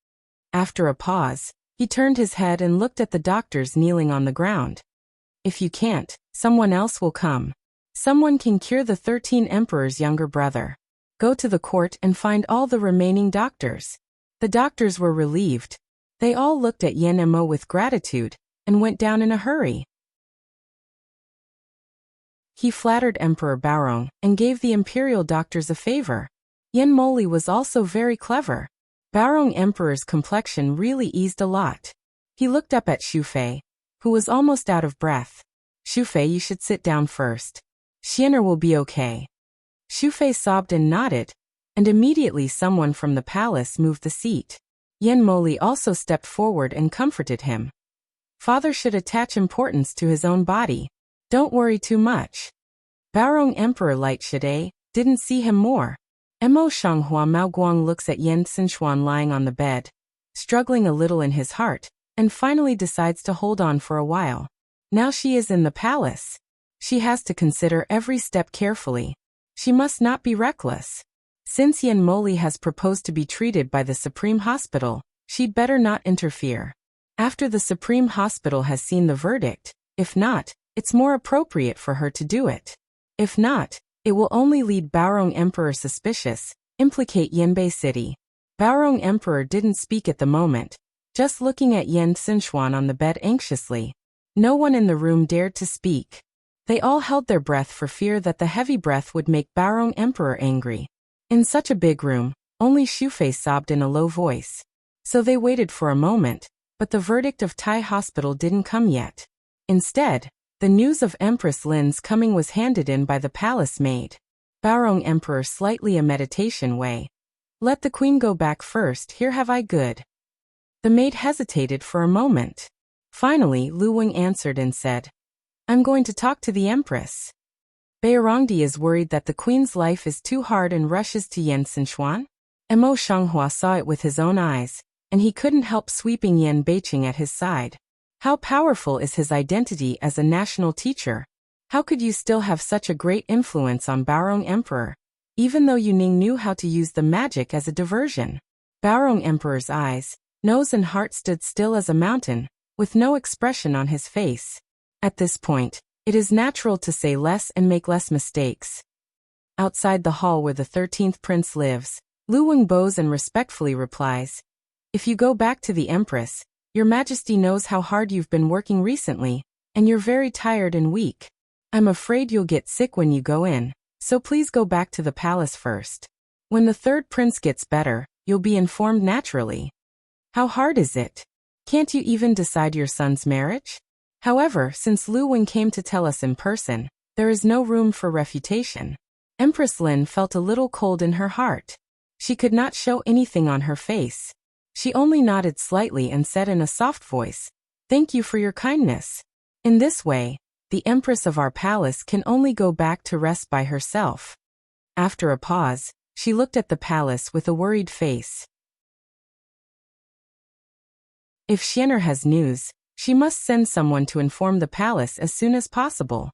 After a pause, he turned his head and looked at the doctors kneeling on the ground. "If you can't, someone else will come. Someone can cure the 13 Emperor's younger brother. Go to the court and find all the remaining doctors." The doctors were relieved. They all looked at Yan Mo with gratitude and went down in a hurry. He flattered Emperor Baorong and gave the imperial doctors a favor. Yan Moli was also very clever. Baorong Emperor's complexion really eased a lot. He looked up at Xu Fei, who was almost out of breath. "Xu Fei, you should sit down first. Xian'er will be okay." Xu Fei sobbed and nodded, and immediately someone from the palace moved the seat. Yan Moli also stepped forward and comforted him. "Father should attach importance to his own body. Don't worry too much." Baorong Emperor Light Shide didn't see him more. Mo Shanghua Maoguang looks at Yan Xinchuan lying on the bed, struggling a little in his heart, and finally decides to hold on for a while. Now she is in the palace. She has to consider every step carefully. She must not be reckless. Since Yan Moli has proposed to be treated by the Supreme Hospital, she'd better not interfere. After the Supreme Hospital has seen the verdict, if not, it's more appropriate for her to do it. If not, it will only lead Baorong Emperor suspicious, implicate Yanbei City. Baorong Emperor didn't speak at the moment, just looking at Yan Xinchuan on the bed anxiously. No one in the room dared to speak. They all held their breath for fear that the heavy breath would make Baorong Emperor angry. In such a big room, only Xu Fei sobbed in a low voice. So they waited for a moment, but the verdict of Tai Hospital didn't come yet. Instead, the news of Empress Lin's coming was handed in by the palace maid. Baorong Emperor slightly a meditation way. "Let the queen go back first, here have I good." The maid hesitated for a moment. Finally, Lu Wing answered and said, "I'm going to talk to the empress." Beirongdi is worried that the queen's life is too hard and rushes to Yan Xinchuan. Mo Shanghua saw it with his own eyes, and he couldn't help sweeping Yan Beiqing at his side. How powerful is his identity as a national teacher? How could you still have such a great influence on Baorong Emperor, even though Yuning knew how to use the magic as a diversion? Baorong Emperor's eyes, nose and heart stood still as a mountain, with no expression on his face. At this point, it is natural to say less and make less mistakes. Outside the hall where the 13th prince lives, Lu Wing bows and respectfully replies, "If you go back to the empress, your majesty knows how hard you've been working recently, and you're very tired and weak. I'm afraid you'll get sick when you go in, so please go back to the palace first. When the third prince gets better, you'll be informed naturally." How hard is it? Can't you even decide your son's marriage? However, since Lu Wing came to tell us in person, there is no room for refutation. Empress Lin felt a little cold in her heart. She could not show anything on her face. She only nodded slightly and said in a soft voice, "Thank you for your kindness." In this way, the empress of our palace can only go back to rest by herself. After a pause, she looked at the palace with a worried face. If Xian'er has news, she must send someone to inform the palace as soon as possible.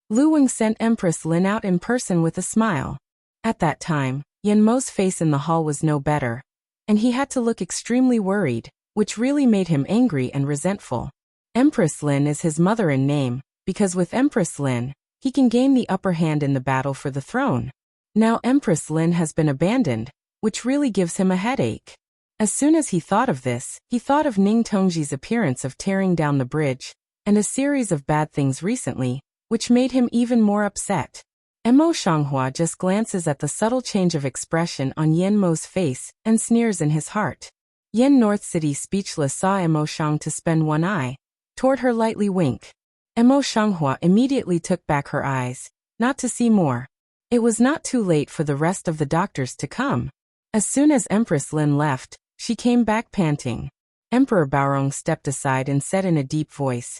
Lu Wing sent Empress Lin out in person with a smile. At that time, Yan Mo's face in the hall was no better, and he had to look extremely worried, which really made him angry and resentful. Empress Lin is his mother in name, because with Empress Lin, he can gain the upper hand in the battle for the throne. Now Empress Lin has been abandoned, which really gives him a headache. As soon as he thought of this, he thought of Ning Tongji's appearance of tearing down the bridge, and a series of bad things recently, which made him even more upset. Mo Shanghua just glances at the subtle change of expression on Yan Mo's face and sneers in his heart. Yan North City speechless saw Mo Shang to spend one eye, toward her lightly wink. Mo Shanghua immediately took back her eyes, not to see more. It was not too late for the rest of the doctors to come. As soon as Empress Lin left, she came back panting. Emperor Baorong stepped aside and said in a deep voice,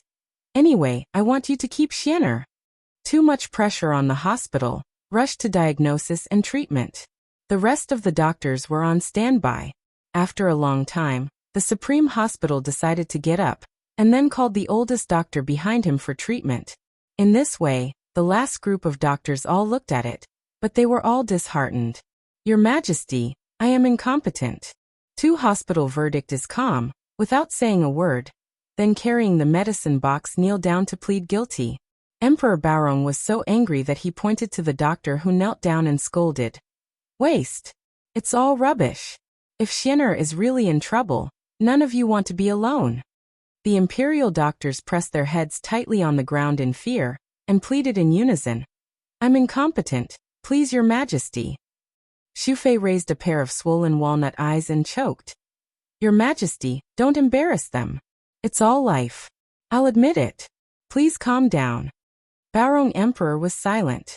"Anyway, I want you to keep Xian'er. Too much pressure on the hospital, rush to diagnosis and treatment." The rest of the doctors were on standby. After a long time, the Supreme Hospital decided to get up, and then called the oldest doctor behind him for treatment. In this way, the last group of doctors all looked at it, but they were all disheartened. Your Majesty, I am incompetent. The hospital verdict is calm, without saying a word. Then carrying the medicine box kneel down to plead guilty. Emperor Baorong was so angry that he pointed to the doctor who knelt down and scolded. Waste. It's all rubbish. If Xian'er is really in trouble, none of you want to be alone. The imperial doctors pressed their heads tightly on the ground in fear, and pleaded in unison. I'm incompetent, please your Majesty. Xu raised a pair of swollen walnut eyes and choked. Your Majesty, don't embarrass them. It's all life. I'll admit it. Please calm down. Baorong Emperor was silent.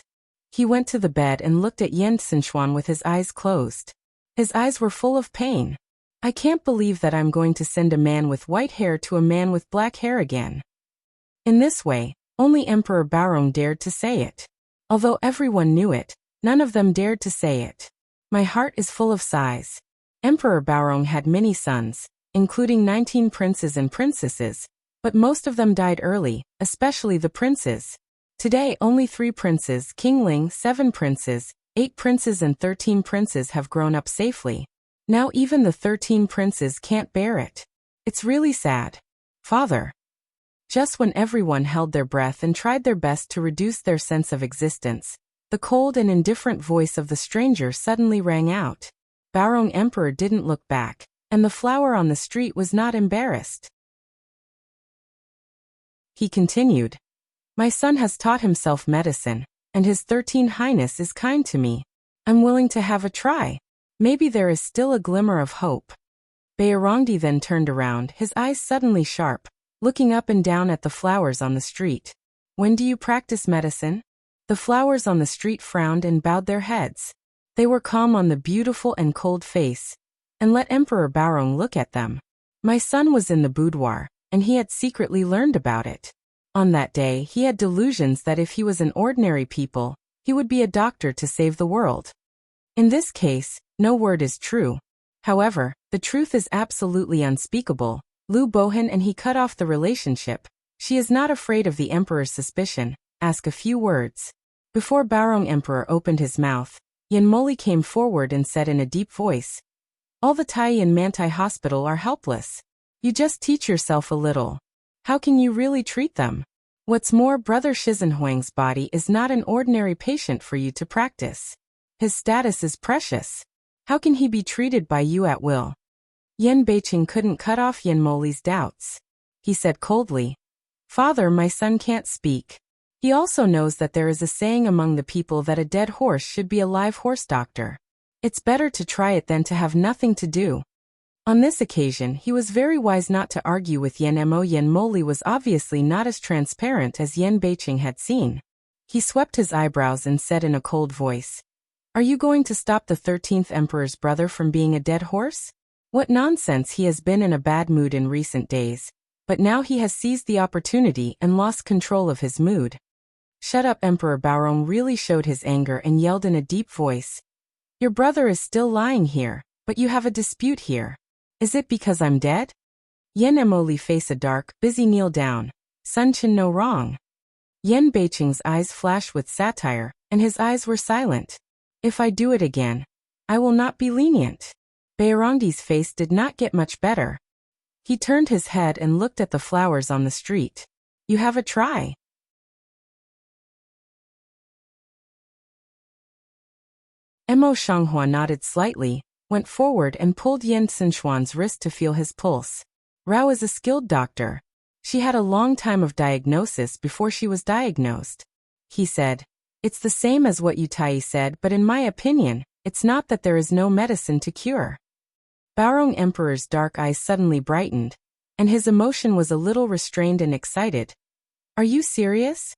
He went to the bed and looked at Yan Xinchuan with his eyes closed. His eyes were full of pain. I can't believe that I'm going to send a man with white hair to a man with black hair again. In this way, only Emperor Baorong dared to say it. Although everyone knew it, none of them dared to say it. My heart is full of sighs. Emperor Baorong had many sons, including 19 princes and princesses, but most of them died early, especially the princes. Today only 3 princes, King Ling, 7 princes, 8 princes and 13 princes have grown up safely. Now even the 13 princes can't bear it. It's really sad. Father. Just when everyone held their breath and tried their best to reduce their sense of existence, the cold and indifferent voice of the stranger suddenly rang out. Baorong Emperor didn't look back, and the flower on the street was not embarrassed. He continued. My son has taught himself medicine, and his 13 Highness is kind to me. I'm willing to have a try. Maybe there is still a glimmer of hope. Baorongdi then turned around, his eyes suddenly sharp, looking up and down at the flowers on the street. When do you practice medicine? The flowers on the street frowned and bowed their heads. They were calm on the beautiful and cold face, and let Emperor Baorong look at them. My son was in the boudoir, and he had secretly learned about it. On that day he had delusions that if he was an ordinary people, he would be a doctor to save the world. In this case, no word is true. However, the truth is absolutely unspeakable. Lu Bohan and he cut off the relationship. She is not afraid of the emperor's suspicion. Ask a few words. Before Baorong Emperor opened his mouth, Yan Moli came forward and said in a deep voice, all the Tai in Mantai Hospital are helpless. You just teach yourself a little. How can you really treat them? What's more, Brother Shizenhuang's body is not an ordinary patient for you to practice. His status is precious. How can he be treated by you at will? Yan Beiqing couldn't cut off Yan Moli's doubts. He said coldly, Father, my son can't speak. He also knows that there is a saying among the people that a dead horse should be a live horse doctor. It's better to try it than to have nothing to do. On this occasion, he was very wise not to argue with Yan Mo. Yan Moli was obviously not as transparent as Yan Beiqing had seen. He swept his eyebrows and said in a cold voice, Are you going to stop the 13th Emperor's brother from being a dead horse? What nonsense, he has been in a bad mood in recent days, but now he has seized the opportunity and lost control of his mood. Shut up! Emperor Baorong really showed his anger and yelled in a deep voice, Your brother is still lying here, but you have a dispute here. Is it because I'm dead? Yan Moli face a dark, busy kneel down. Sun Chen no wrong. Yan Beiqing's eyes flashed with satire, and his eyes were silent. If I do it again, I will not be lenient. Baorongdi's face did not get much better. He turned his head and looked at the flowers on the street. You have a try. Mo Shanghua nodded slightly, went forward and pulled Yan Xinchuan's wrist to feel his pulse. Rao is a skilled doctor. She had a long time of diagnosis before she was diagnosed. He said, It's the same as what Yutai said, but in my opinion, it's not that there is no medicine to cure. Baorong Emperor's dark eyes suddenly brightened, and his emotion was a little restrained and excited. Are you serious?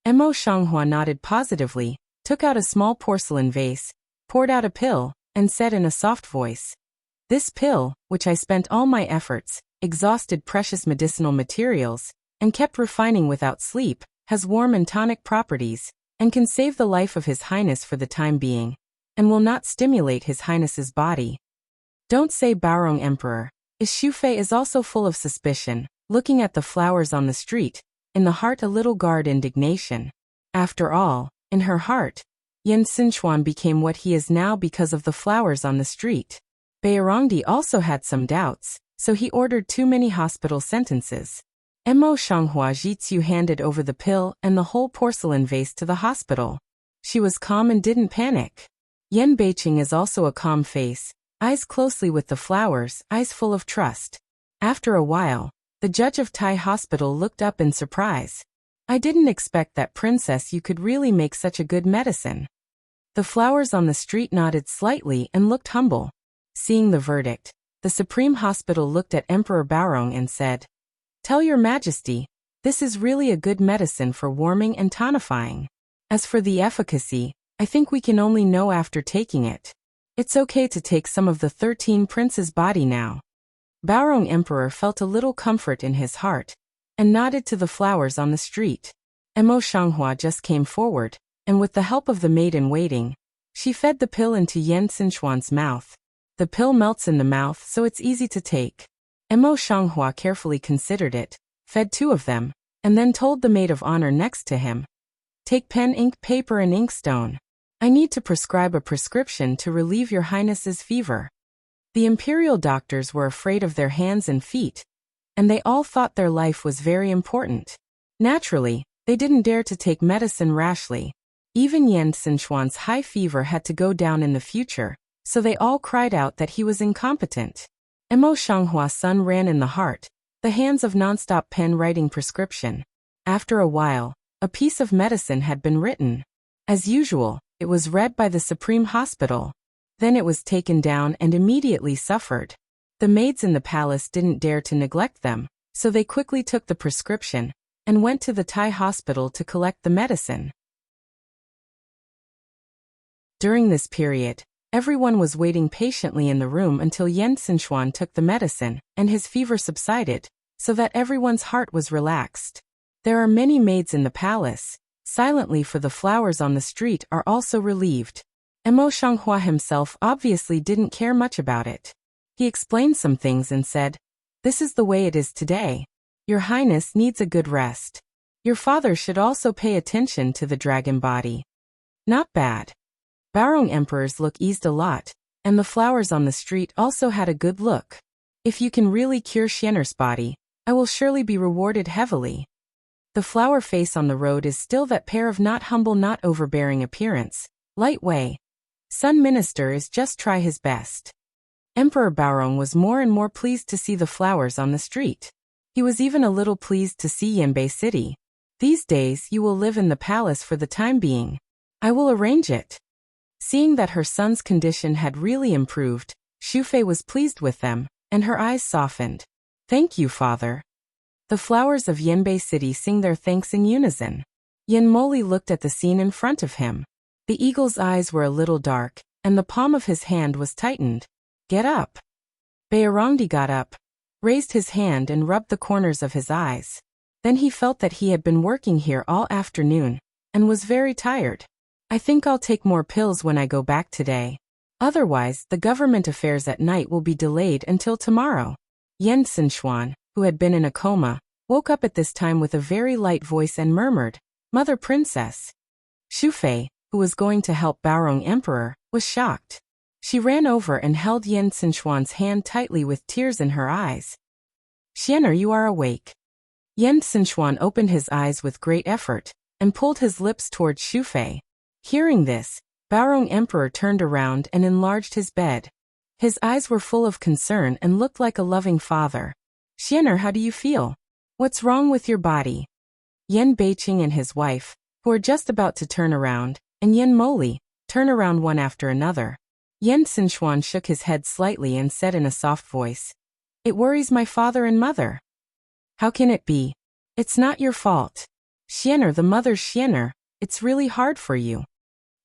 Mo Shanghua nodded positively, took out a small porcelain vase, poured out a pill, and said in a soft voice, This pill, which I spent all my efforts, exhausted precious medicinal materials, and kept refining without sleep, has warm and tonic properties, and can save the life of His Highness for the time being. and will not stimulate His Highness's body. Don't say Baorong Emperor. Shufei is also full of suspicion, looking at the flowers on the street, in the heart a little guard indignation. After all, in her heart, Yan Xinchuan became what he is now because of the flowers on the street. Beirongdi also had some doubts, so he ordered too many hospital sentences. Mo Shanghua Jitsu handed over the pill and the whole porcelain vase to the hospital. She was calm and didn't panic. Yan Beiqing is also a calm face, eyes closely with the flowers, eyes full of trust. After a while, the judge of Tai Hospital looked up in surprise. I didn't expect that, princess, you could really make such a good medicine. The flowers on the street nodded slightly and looked humble. Seeing the verdict, the Supreme Hospital looked at Emperor Baorong and said, "Tell your Majesty, this is really a good medicine for warming and tonifying. As for the efficacy, I think we can only know after taking it. It's okay to take some of the 13 princes' body now." Baorong Emperor felt a little comfort in his heart, and nodded to the flowers on the street. Mo Shanghua just came forward, and with the help of the maid-in-waiting, she fed the pill into Yan Xinchuan's mouth. The pill melts in the mouth, so it's easy to take. Mo Shanghua carefully considered it, fed 2 of them, and then told the maid of honor next to him, "Take pen, ink, paper and inkstone. I need to prescribe a prescription to relieve your highness's fever." The imperial doctors were afraid of their hands and feet, and they all thought their life was very important. Naturally, they didn't dare to take medicine rashly. Even Yan Xinchuan's high fever had to go down in the future, so they all cried out that he was incompetent. Mo Shanghua's son ran in the heart, the hands of nonstop pen writing prescription. After a while, a piece of medicine had been written. As usual, it was read by the Supreme Hospital. Then it was taken down and immediately suffered. The maids in the palace didn't dare to neglect them, so they quickly took the prescription and went to the Tai Hospital to collect the medicine. During this period, everyone was waiting patiently in the room until Yan Xinchuan took the medicine and his fever subsided, so that everyone's heart was relaxed. There are many maids in the palace, silently, for the flowers on the street are also relieved. Mo Shanghua himself obviously didn't care much about it. He explained some things and said, "This is the way it is today. Your Highness needs a good rest. Your father should also pay attention to the dragon body." Not bad. Baorong Emperor's look eased a lot, and the flowers on the street also had a good look. If you can really cure Xian'er's body, I will surely be rewarded heavily. The flower face on the road is still that pair of not humble, not overbearing appearance. Light way. Sun Minister is just try his best. Emperor Baorong was more and more pleased to see the flowers on the street. He was even a little pleased to see Yanbei City. These days you will live in the palace for the time being. I will arrange it. Seeing that her son's condition had really improved, Shufei was pleased with them, and her eyes softened. "Thank you, father." The flowers of Yanbei City sing their thanks in unison. Yan Moli looked at the scene in front of him. The eagle's eyes were a little dark, and the palm of his hand was tightened. "Get up." Beirongdi got up, raised his hand and rubbed the corners of his eyes. Then he felt that he had been working here all afternoon, and was very tired. "I think I'll take more pills when I go back today. Otherwise, the government affairs at night will be delayed until tomorrow." Yan Xinchuan, who had been in a coma, woke up at this time with a very light voice and murmured, "Mother Princess." Shufei, who was going to help Baorong Emperor, was shocked. She ran over and held Yan Xinchuan's hand tightly with tears in her eyes. "Xian'er, you are awake." Yan Xinchuan opened his eyes with great effort, and pulled his lips towards Shufei. Hearing this, Baorong Emperor turned around and enlarged his bed. His eyes were full of concern and looked like a loving father. "Xian'er, how do you feel? What's wrong with your body?" Yan Beiqing and his wife, who were just about to turn around, and Yan Moli, turn around one after another. Yan Xinchuan shook his head slightly and said in a soft voice, "It worries my father and mother." "How can it be? It's not your fault. Xian'er, the mother's Xian'er, it's really hard for you."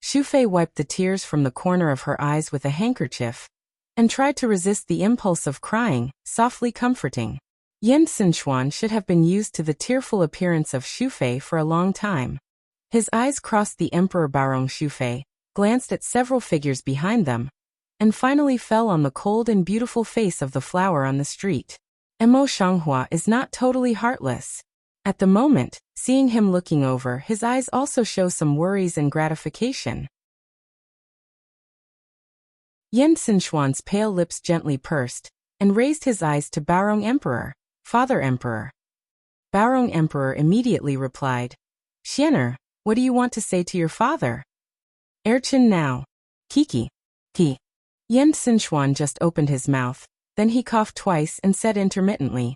Shufei wiped the tears from the corner of her eyes with a handkerchief, and tried to resist the impulse of crying, softly comforting. Yan Xinchuan should have been used to the tearful appearance of Shufei for a long time. His eyes crossed the Emperor Baorong Shufei, glanced at several figures behind them, and finally fell on the cold and beautiful face of the flower on the street. Emo Shanghua is not totally heartless. At the moment, seeing him looking over, his eyes also show some worries and gratification. Yan Xinchuan's pale lips gently pursed, and raised his eyes to Baorong Emperor. Father Emperor. Baorong Emperor immediately replied, Xianer, what do you want to say to your father? Erchin now. Kiki. Ki. Yan Xinchuan just opened his mouth, then he coughed twice and said intermittently,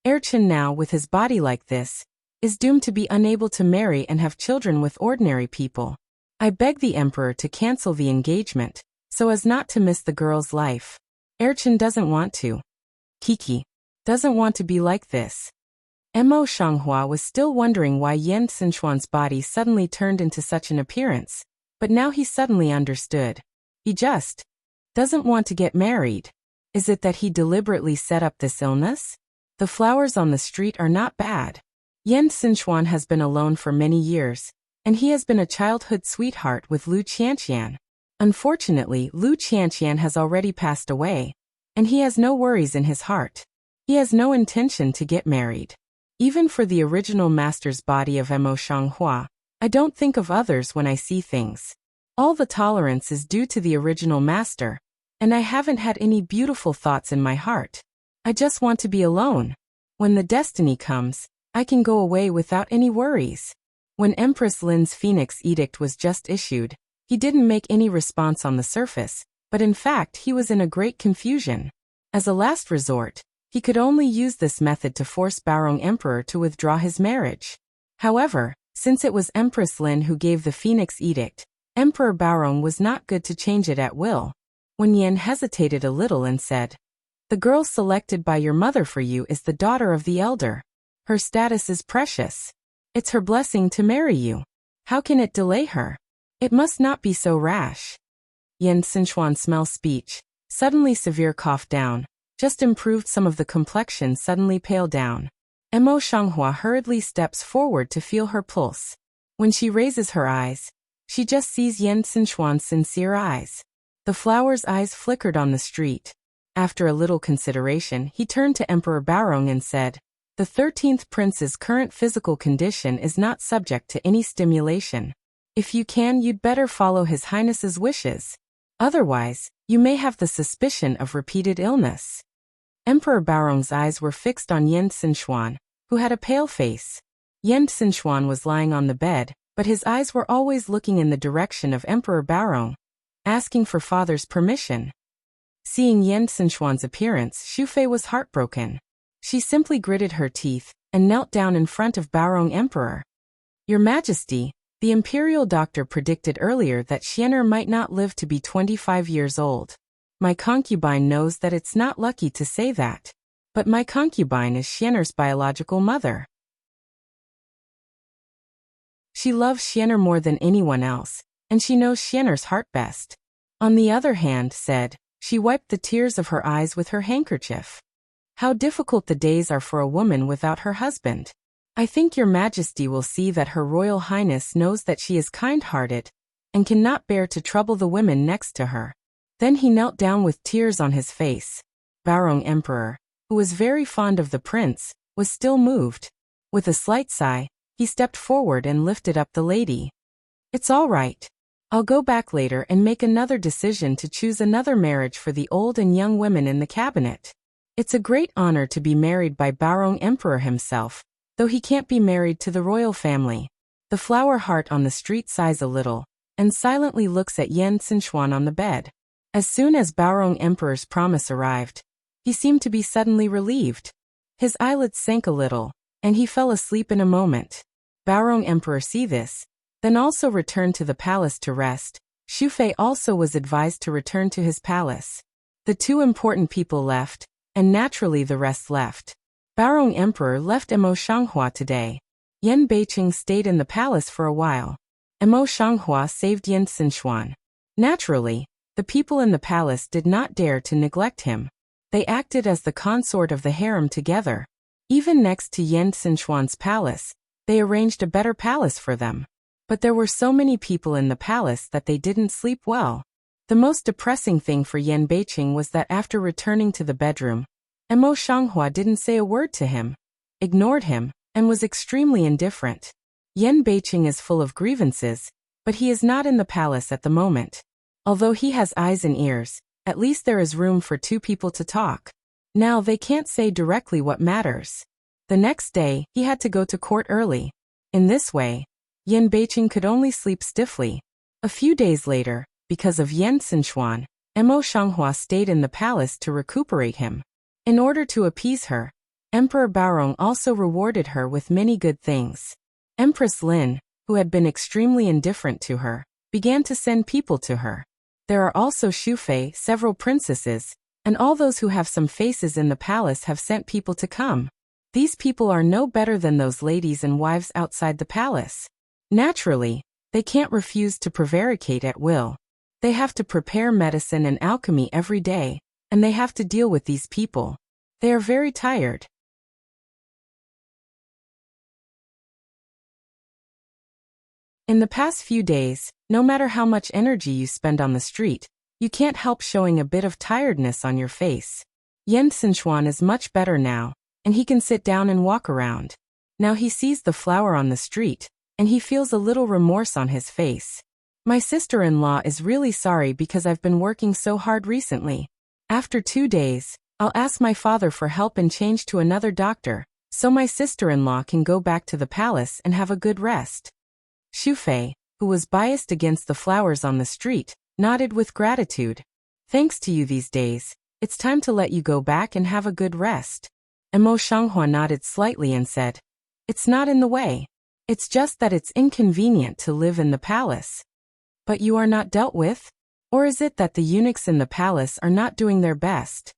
Erchin now, with his body like this, is doomed to be unable to marry and have children with ordinary people. I beg the emperor to cancel the engagement, so as not to miss the girl's life. Erchin doesn't want to. Kiki doesn't want to be like this. Emo Shanghua was still wondering why Yan Xinchuan's body suddenly turned into such an appearance, but now he suddenly understood. He just doesn't want to get married. Is it that he deliberately set up this illness? The flowers on the street are not bad. Yan Xinchuan has been alone for many years, and he has been a childhood sweetheart with Lu Qianqian. Unfortunately, Lu Qianqian has already passed away, and he has no worries in his heart. He has no intention to get married. Even for the original master's body of Emo Shanghua, I don't think of others when I see things. All the tolerance is due to the original master, and I haven't had any beautiful thoughts in my heart. I just want to be alone. When the destiny comes, I can go away without any worries. When Empress Lin's Phoenix Edict was just issued, he didn't make any response on the surface, but in fact he was in a great confusion. As a last resort, he could only use this method to force Baorong Emperor to withdraw his marriage. However, since it was Empress Lin who gave the Phoenix Edict, Emperor Baorong was not good to change it at will. When Yan hesitated a little and said, The girl selected by your mother for you is the daughter of the elder. Her status is precious. It's her blessing to marry you. How can it delay her? It must not be so rash. Yan Xinchuan smelled speech. Suddenly severe cough down. Just improved some of the complexion suddenly pale down. Emo Shanghua hurriedly steps forward to feel her pulse. When she raises her eyes, she just sees Yan Xinchuan's sincere eyes. The flower's eyes flickered on the street. After a little consideration, he turned to Emperor Baorong and said, The 13th prince's current physical condition is not subject to any stimulation. If you can, you'd better follow His Highness's wishes. Otherwise, you may have the suspicion of repeated illness. Emperor Baorong's eyes were fixed on Yan Xinchuan, who had a pale face. Yan Xinchuan was lying on the bed, but his eyes were always looking in the direction of Emperor Baorong, asking for father's permission. Seeing Yan Xinchuan's appearance, Xufei was heartbroken. She simply gritted her teeth and knelt down in front of Baorong Emperor. Your Majesty, the imperial doctor predicted earlier that Xianer might not live to be 25 years old. My concubine knows that it's not lucky to say that, but my concubine is Xianer's biological mother. She loves Xianer more than anyone else, and she knows Xianer's heart best. On the other hand, she wiped the tears of her eyes with her handkerchief. How difficult the days are for a woman without her husband. I think your Majesty will see that Her Royal Highness knows that she is kind-hearted, and cannot bear to trouble the women next to her. Then he knelt down with tears on his face. Baorong Emperor, who was very fond of the prince, was still moved. With a slight sigh, he stepped forward and lifted up the lady. It's all right. I'll go back later and make another decision to choose another marriage for the old and young women in the cabinet. It's a great honor to be married by Baorong Emperor himself, though he can't be married to the royal family. The flower heart on the street sighs a little, and silently looks at Yan Xinchuan on the bed. As soon as Baorong Emperor's promise arrived, he seemed to be suddenly relieved. His eyelids sank a little, and he fell asleep in a moment. Baorong Emperor see this, then also returned to the palace to rest. Xufei also was advised to return to his palace. The two important people left, and naturally the rest left. Baorong Emperor left Emo Shanghua today. Yan Beiqing stayed in the palace for a while. Emo Shanghua saved Yan Xinchuan. Naturally, the people in the palace did not dare to neglect him. They acted as the consort of the harem together. Even next to Yan Xinchuan's palace, they arranged a better palace for them. But there were so many people in the palace that they didn't sleep well. The most depressing thing for Yan Beiqing was that after returning to the bedroom, Mo Shanghua didn't say a word to him, ignored him, and was extremely indifferent. Yan Beiqing is full of grievances, but he is not in the palace at the moment. Although he has eyes and ears, at least there is room for two people to talk. Now they can't say directly what matters. The next day, he had to go to court early. In this way, Yan Beiqing could only sleep stiffly. A few days later, because of Yan Xinchuan, Mo Shanghua stayed in the palace to recuperate him. In order to appease her, Emperor Baorong also rewarded her with many good things. Empress Lin, who had been extremely indifferent to her, began to send people to her. There are also Shufei, several princesses, and all those who have some faces in the palace have sent people to come. These people are no better than those ladies and wives outside the palace. Naturally, they can't refuse to prevaricate at will. They have to prepare medicine and alchemy every day, and they have to deal with these people. They are very tired. In the past few days, no matter how much energy you spend on the street, you can't help showing a bit of tiredness on your face. Yan Xinchuan is much better now, and he can sit down and walk around. Now he sees the flower on the street, and he feels a little remorse on his face. My sister-in-law is really sorry because I've been working so hard recently. After 2 days, I'll ask my father for help and change to another doctor, so my sister-in-law can go back to the palace and have a good rest. Shufei, who was biased against the flowers on the street, nodded with gratitude. Thanks to you these days, it's time to let you go back and have a good rest. Mo Shanghua nodded slightly and said, It's not in the way. It's just that it's inconvenient to live in the palace. But you are not dealt with? Or is it that the eunuchs in the palace are not doing their best?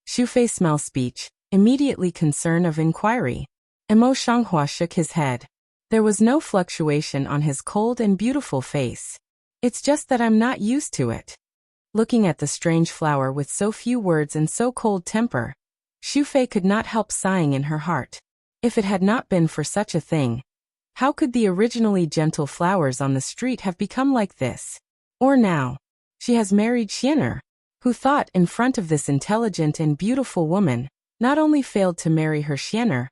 Shufei smelled speech, immediately concern of inquiry. Mo Shanghua shook his head. There was no fluctuation on his cold and beautiful face. It's just that I'm not used to it. Looking at the strange flower with so few words and so cold temper, Shufei could not help sighing in her heart. If it had not been for such a thing, how could the originally gentle flowers on the street have become like this? Or now, she has married Xianer, who thought in front of this intelligent and beautiful woman, not only failed to marry her Xianer,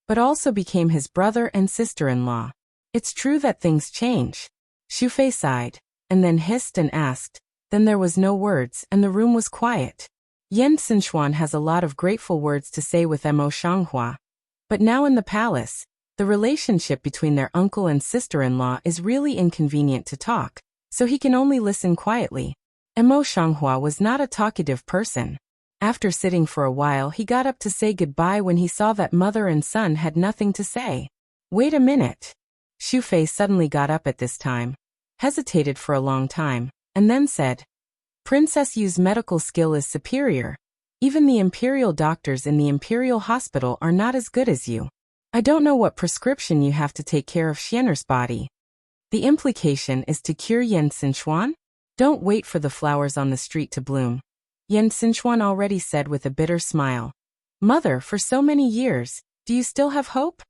but also became his brother and sister-in-law. It's true that things change. Shufei sighed, and then hissed and asked. Then there was no words and the room was quiet. Yan Xinchuan has a lot of grateful words to say with Mo Shanghua. But now in the palace, the relationship between their uncle and sister-in-law is really inconvenient to talk, so he can only listen quietly. Mo Shanghua was not a talkative person. After sitting for a while, he got up to say goodbye when he saw that mother and son had nothing to say. Wait a minute. Shufei suddenly got up at this time, hesitated for a long time, and then said, Princess Yu's medical skill is superior. Even the imperial doctors in the imperial hospital are not as good as you. I don't know what prescription you have to take care of Xianer's body. The implication is to cure Yan Xinchuan? Don't wait for the flowers on the street to bloom. Yan Xinchuan already said with a bitter smile. Mother, for so many years, do you still have hope?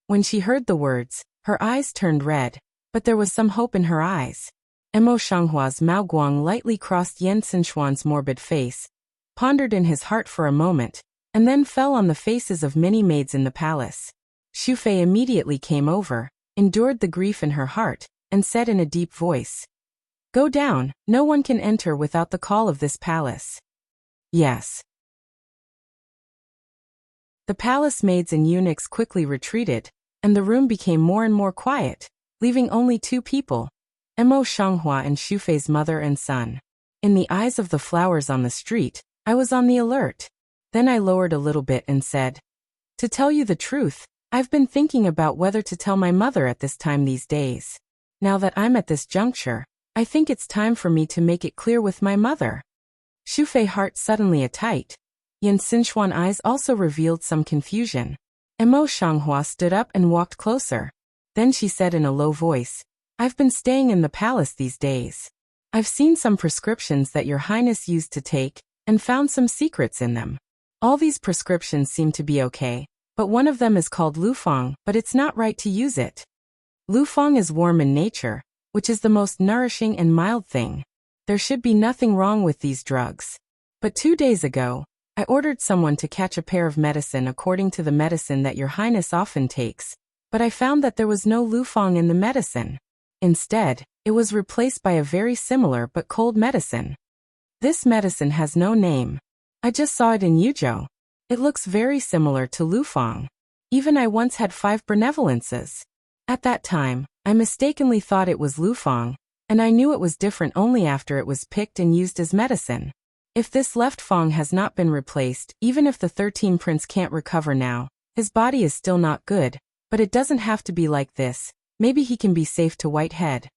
When she heard the words, her eyes turned red, but there was some hope in her eyes. Mo Shanghua's Mao Guang lightly crossed Yan Xinchuan's morbid face, pondered in his heart for a moment, and then fell on the faces of many maids in the palace. Shufei immediately came over, endured the grief in her heart, and said in a deep voice, Go down, no one can enter without the call of this palace. Yes. The palace maids and eunuchs quickly retreated, and the room became more and more quiet, leaving only two people, Mo Shanghua and Shufei's mother and son. In the eyes of the flowers on the street, I was on the alert. Then I lowered a little bit and said, To tell you the truth, I've been thinking about whether to tell my mother at this time these days. Now that I'm at this juncture, I think it's time for me to make it clear with my mother. Shufei's heart suddenly a tight. Yan Xinchuan's eyes also revealed some confusion. Mo Shanghua stood up and walked closer. Then she said in a low voice, I've been staying in the palace these days. I've seen some prescriptions that your highness used to take, and found some secrets in them. All these prescriptions seem to be okay, but one of them is called Lufang, but it's not right to use it. Lufang is warm in nature, which is the most nourishing and mild thing. There should be nothing wrong with these drugs. But 2 days ago, I ordered someone to catch a pair of medicine according to the medicine that your highness often takes, but I found that there was no Lufang in the medicine. Instead, it was replaced by a very similar but cold medicine. This medicine has no name. I just saw it in Yuzhou. It looks very similar to Lufang. Even I once had 5 benevolences. At that time, I mistakenly thought it was Lufang, and I knew it was different only after it was picked and used as medicine. If this left Fang has not been replaced, even if the 13 prince can't recover now, his body is still not good, but it doesn't have to be like this. Maybe he can be safe to Whitehead.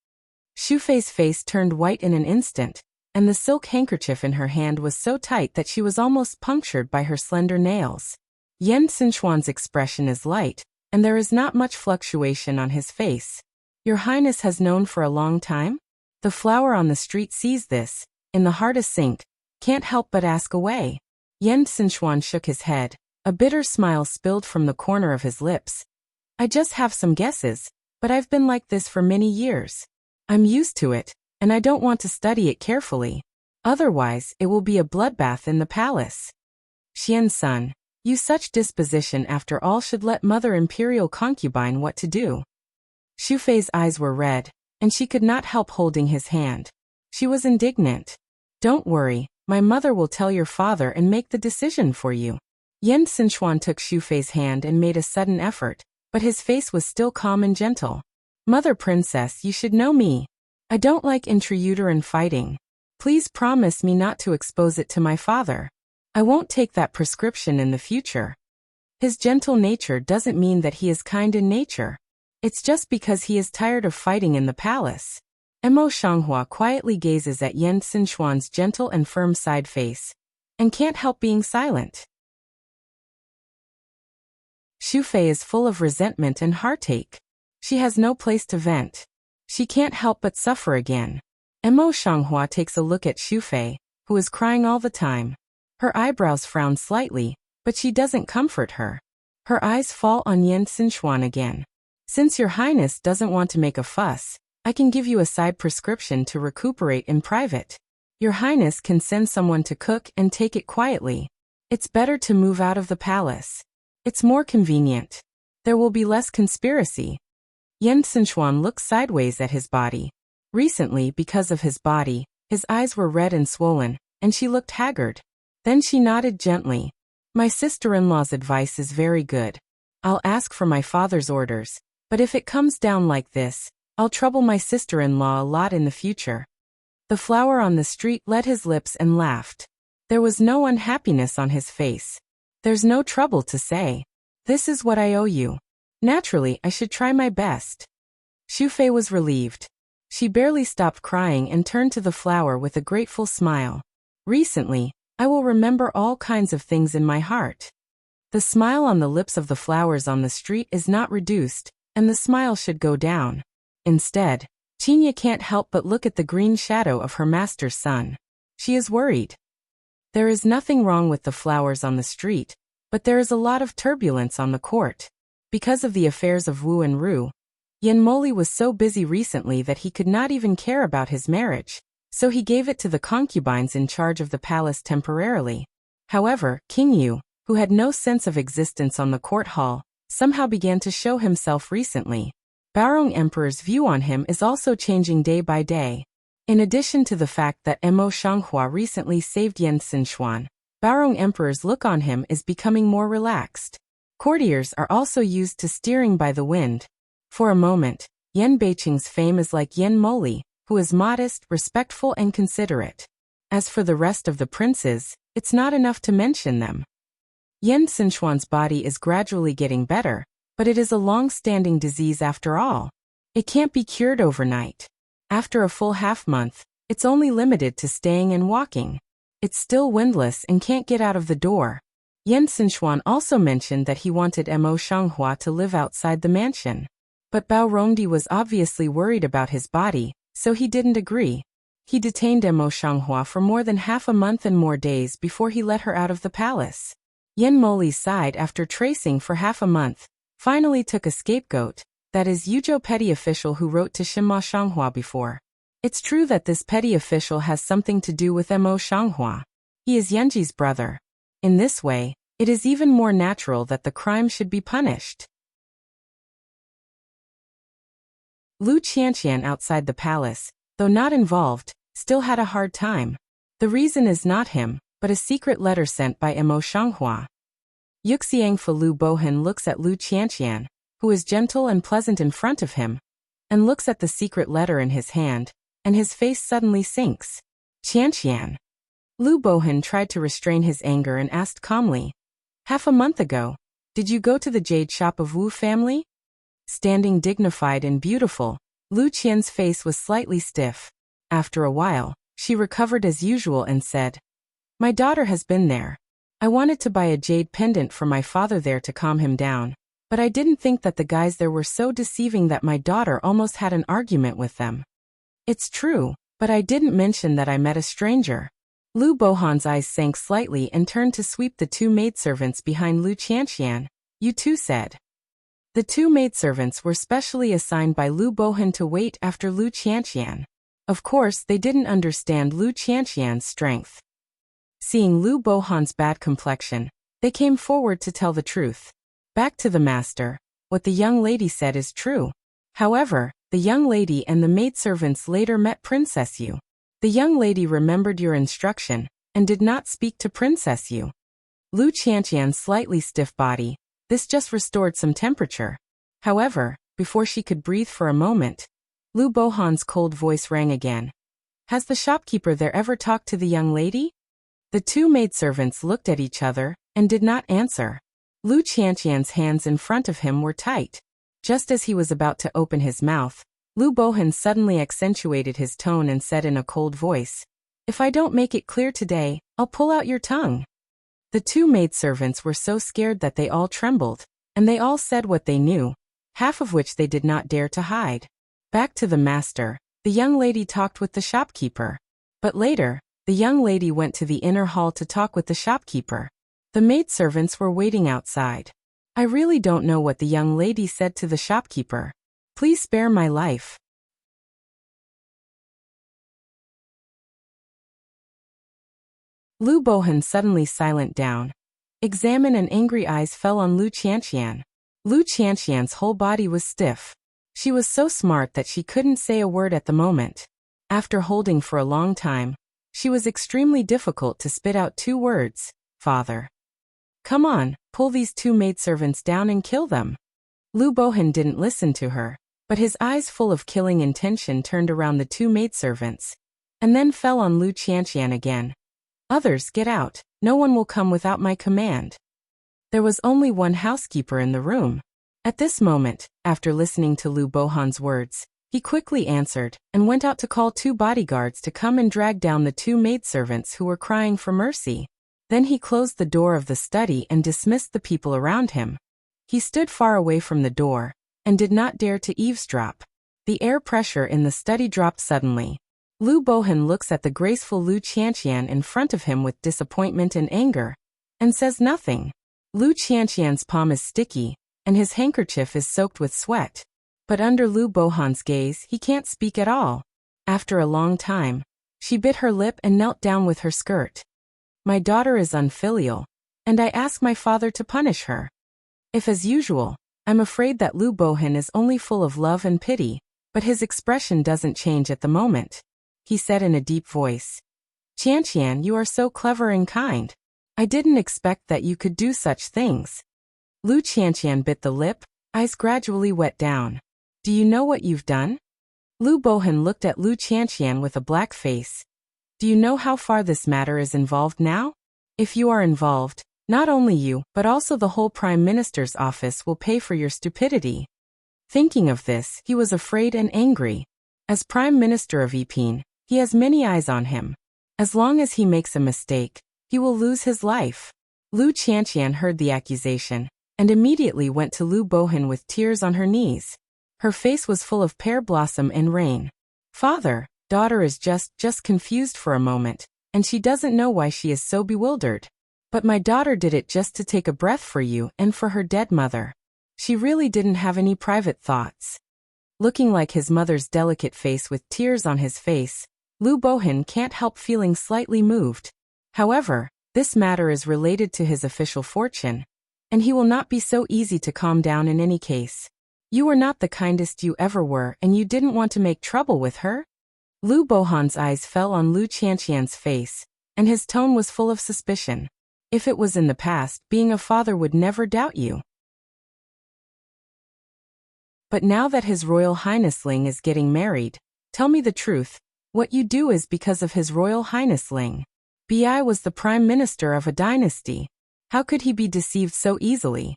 Xu Fei's face turned white in an instant, and the silk handkerchief in her hand was so tight that she was almost punctured by her slender nails. Yan Xinchuan's expression is light, and there is not much fluctuation on his face. Your Highness has known for a long time? The flower on the street sees this, in the heart a sink, can't help but ask away. Yan Xinchuan shook his head. A bitter smile spilled from the corner of his lips. I just have some guesses, but I've been like this for many years. I'm used to it, and I don't want to study it carefully. Otherwise, it will be a bloodbath in the palace. Xian's son, you such disposition after all should let mother imperial concubine what to do. Xu Fei's eyes were red, and she could not help holding his hand. She was indignant. Don't worry, my mother will tell your father and make the decision for you. Yan Xinchuan took Xu Fei's hand and made a sudden effort, but his face was still calm and gentle. Mother Princess, you should know me. I don't like intrauterine fighting. Please promise me not to expose it to my father. I won't take that prescription in the future. His gentle nature doesn't mean that he is kind in nature. It's just because he is tired of fighting in the palace. Mo Shanghua quietly gazes at Yan Xinchuan's gentle and firm side face, and can't help being silent. Xu Fei is full of resentment and heartache. She has no place to vent. She can't help but suffer again. Mo Shanghua takes a look at Xu Fei, who is crying all the time. Her eyebrows frown slightly, but she doesn't comfort her. Her eyes fall on Yan Xinchuan again. Since your highness doesn't want to make a fuss, I can give you a side prescription to recuperate in private. Your highness can send someone to cook and take it quietly. It's better to move out of the palace. It's more convenient. There will be less conspiracy. Yan Xinchuan looked sideways at his body. Recently, because of his body, his eyes were red and swollen, and she looked haggard. Then she nodded gently. My sister-in-law's advice is very good. I'll ask for my father's orders, but if it comes down like this, I'll trouble my sister-in-law a lot in the future. The flower on the street lit his lips and laughed. There was no unhappiness on his face. There's no trouble to say. This is what I owe you. Naturally, I should try my best. Xu Fei was relieved. She barely stopped crying and turned to the flower with a grateful smile. Recently, I will remember all kinds of things in my heart. The smile on the lips of the flowers on the street is not reduced, and the smile should go down. Instead, Qinya can't help but look at the green shadow of her master's son. She is worried. There is nothing wrong with the flowers on the street, but there is a lot of turbulence on the court. Because of the affairs of Wu and Ru, Yan Moli was so busy recently that he could not even care about his marriage, so he gave it to the concubines in charge of the palace temporarily. However, King Yu, who had no sense of existence on the court hall, somehow began to show himself recently. Baorong Emperor's view on him is also changing day by day. In addition to the fact that Mo Shanghua recently saved Yan Xinchuan, Baorong Emperor's look on him is becoming more relaxed. Courtiers are also used to steering by the wind. For a moment, Yan Beiqing's fame is like Yan Moli, who is modest, respectful and considerate. As for the rest of the princes, it's not enough to mention them. Yan Xinchuan's body is gradually getting better, but it is a long-standing disease after all. It can't be cured overnight. After a full half-month, it's only limited to staying and walking. It's still windless and can't get out of the door. Yan Xinchuan also mentioned that he wanted Mo Shanghua to live outside the mansion. But Bao Rongdi was obviously worried about his body, so he didn't agree. He detained Mo Shanghua for more than half a month and more days before he let her out of the palace. Yan Moli sighed after tracing for half a month, finally took a scapegoat, That is Yuzhou petty official who wrote to Shenma Shanghua before. It's true that this petty official has something to do with Mo Shanghua. He is Yanji's brother. In this way, it is even more natural that the crime should be punished. Lu Qianqian outside the palace, though not involved, still had a hard time. The reason is not him, but a secret letter sent by Mo Shanghua. Yuxiang for Lu Bohan looks at Lu Qianqian, who is gentle and pleasant in front of him, and looks at the secret letter in his hand, and his face suddenly sinks. Qianqian. Lu Bohan tried to restrain his anger and asked calmly, "Half a month ago, did you go to the jade shop of Wu family?" Standing dignified and beautiful, Lu Qian's face was slightly stiff. After a while, she recovered as usual and said, "My daughter has been there. I wanted to buy a jade pendant for my father there to calm him down. But I didn't think that the guys there were so deceiving that my daughter almost had an argument with them. It's true, but I didn't mention that I met a stranger." Lu Bohan's eyes sank slightly and turned to sweep the two maidservants behind Lu Qianqian. "You two said." The two maidservants were specially assigned by Lu Bohan to wait after Lu Qianqian. Of course, they didn't understand Lu Qianqian's strength. Seeing Lu Bohan's bad complexion, they came forward to tell the truth. Back to the master, what the young lady said is true. However, the young lady and the maidservants later met Princess Yu. The young lady remembered your instruction, and did not speak to Princess Yu. Lu Qianqian's slightly stiff body, this just restored some temperature. However, before she could breathe for a moment, Lu Bohan's cold voice rang again. "Has the shopkeeper there ever talked to the young lady?" The two maidservants looked at each other, and did not answer. Lu Qianqian's hands in front of him were tight. Just as he was about to open his mouth, Lu Bohan suddenly accentuated his tone and said in a cold voice, "If I don't make it clear today, I'll pull out your tongue." The two maidservants were so scared that they all trembled, and they all said what they knew, half of which they did not dare to hide. Back to the master, the young lady talked with the shopkeeper. But later, the young lady went to the inner hall to talk with the shopkeeper. The maidservants were waiting outside. I really don't know what the young lady said to the shopkeeper. Please spare my life. Lu Bohan suddenly silent down. Examine and angry eyes fell on Lu Qianqian. Lu Qianqian's whole body was stiff. She was so smart that she couldn't say a word at the moment. After holding for a long time, she was extremely difficult to spit out two words, "Father." "Come on, pull these two maidservants down and kill them." Lu Bohan didn't listen to her, but his eyes full of killing intention turned around the two maidservants, and then fell on Lu Qianqian again. "Others, get out. No one will come without my command." There was only one housekeeper in the room. At this moment, after listening to Lu Bohan's words, he quickly answered, and went out to call two bodyguards to come and drag down the two maidservants who were crying for mercy. Then he closed the door of the study and dismissed the people around him. He stood far away from the door, and did not dare to eavesdrop. The air pressure in the study dropped suddenly. Lu Bohan looks at the graceful Lu Qianqian in front of him with disappointment and anger, and says nothing. Lu Qianqian's palm is sticky, and his handkerchief is soaked with sweat. But under Lu Bohan's gaze he can't speak at all. After a long time, she bit her lip and knelt down with her skirt. "My daughter is unfilial, and I ask my father to punish her." If as usual, I'm afraid that Lu Bohan is only full of love and pity, but his expression doesn't change at the moment. He said in a deep voice, "Qianqian, you are so clever and kind. I didn't expect that you could do such things." Lu Qianqian bit the lip, eyes gradually wet down. "Do you know what you've done?" Lu Bohan looked at Lu Qianqian with a black face. "Do you know how far this matter is involved now? If you are involved, not only you, but also the whole Prime Minister's office will pay for your stupidity." Thinking of this, he was afraid and angry. As Prime Minister of Yipin, he has many eyes on him. As long as he makes a mistake, he will lose his life. Lu Qianqian heard the accusation, and immediately went to Lu Bohan with tears on her knees. Her face was full of pear blossom and rain. "Father, daughter is just confused for a moment, and she doesn't know why she is so bewildered. But my daughter did it just to take a breath for you and for her dead mother. She really didn't have any private thoughts. Looking like his mother's delicate face with tears on his face, Lu Bohan can't help feeling slightly moved. However, this matter is related to his official fortune, and he will not be so easy to calm down in any case. You were not the kindest you ever were, and you didn't want to make trouble with her? Lu Bohan's eyes fell on Lu Qianqian's face, and his tone was full of suspicion. If it was in the past, being a father would never doubt you. But now that His Royal Highness Ling is getting married, tell me the truth, what you do is because of His Royal Highness Ling. Bi was the prime minister of a dynasty. How could he be deceived so easily?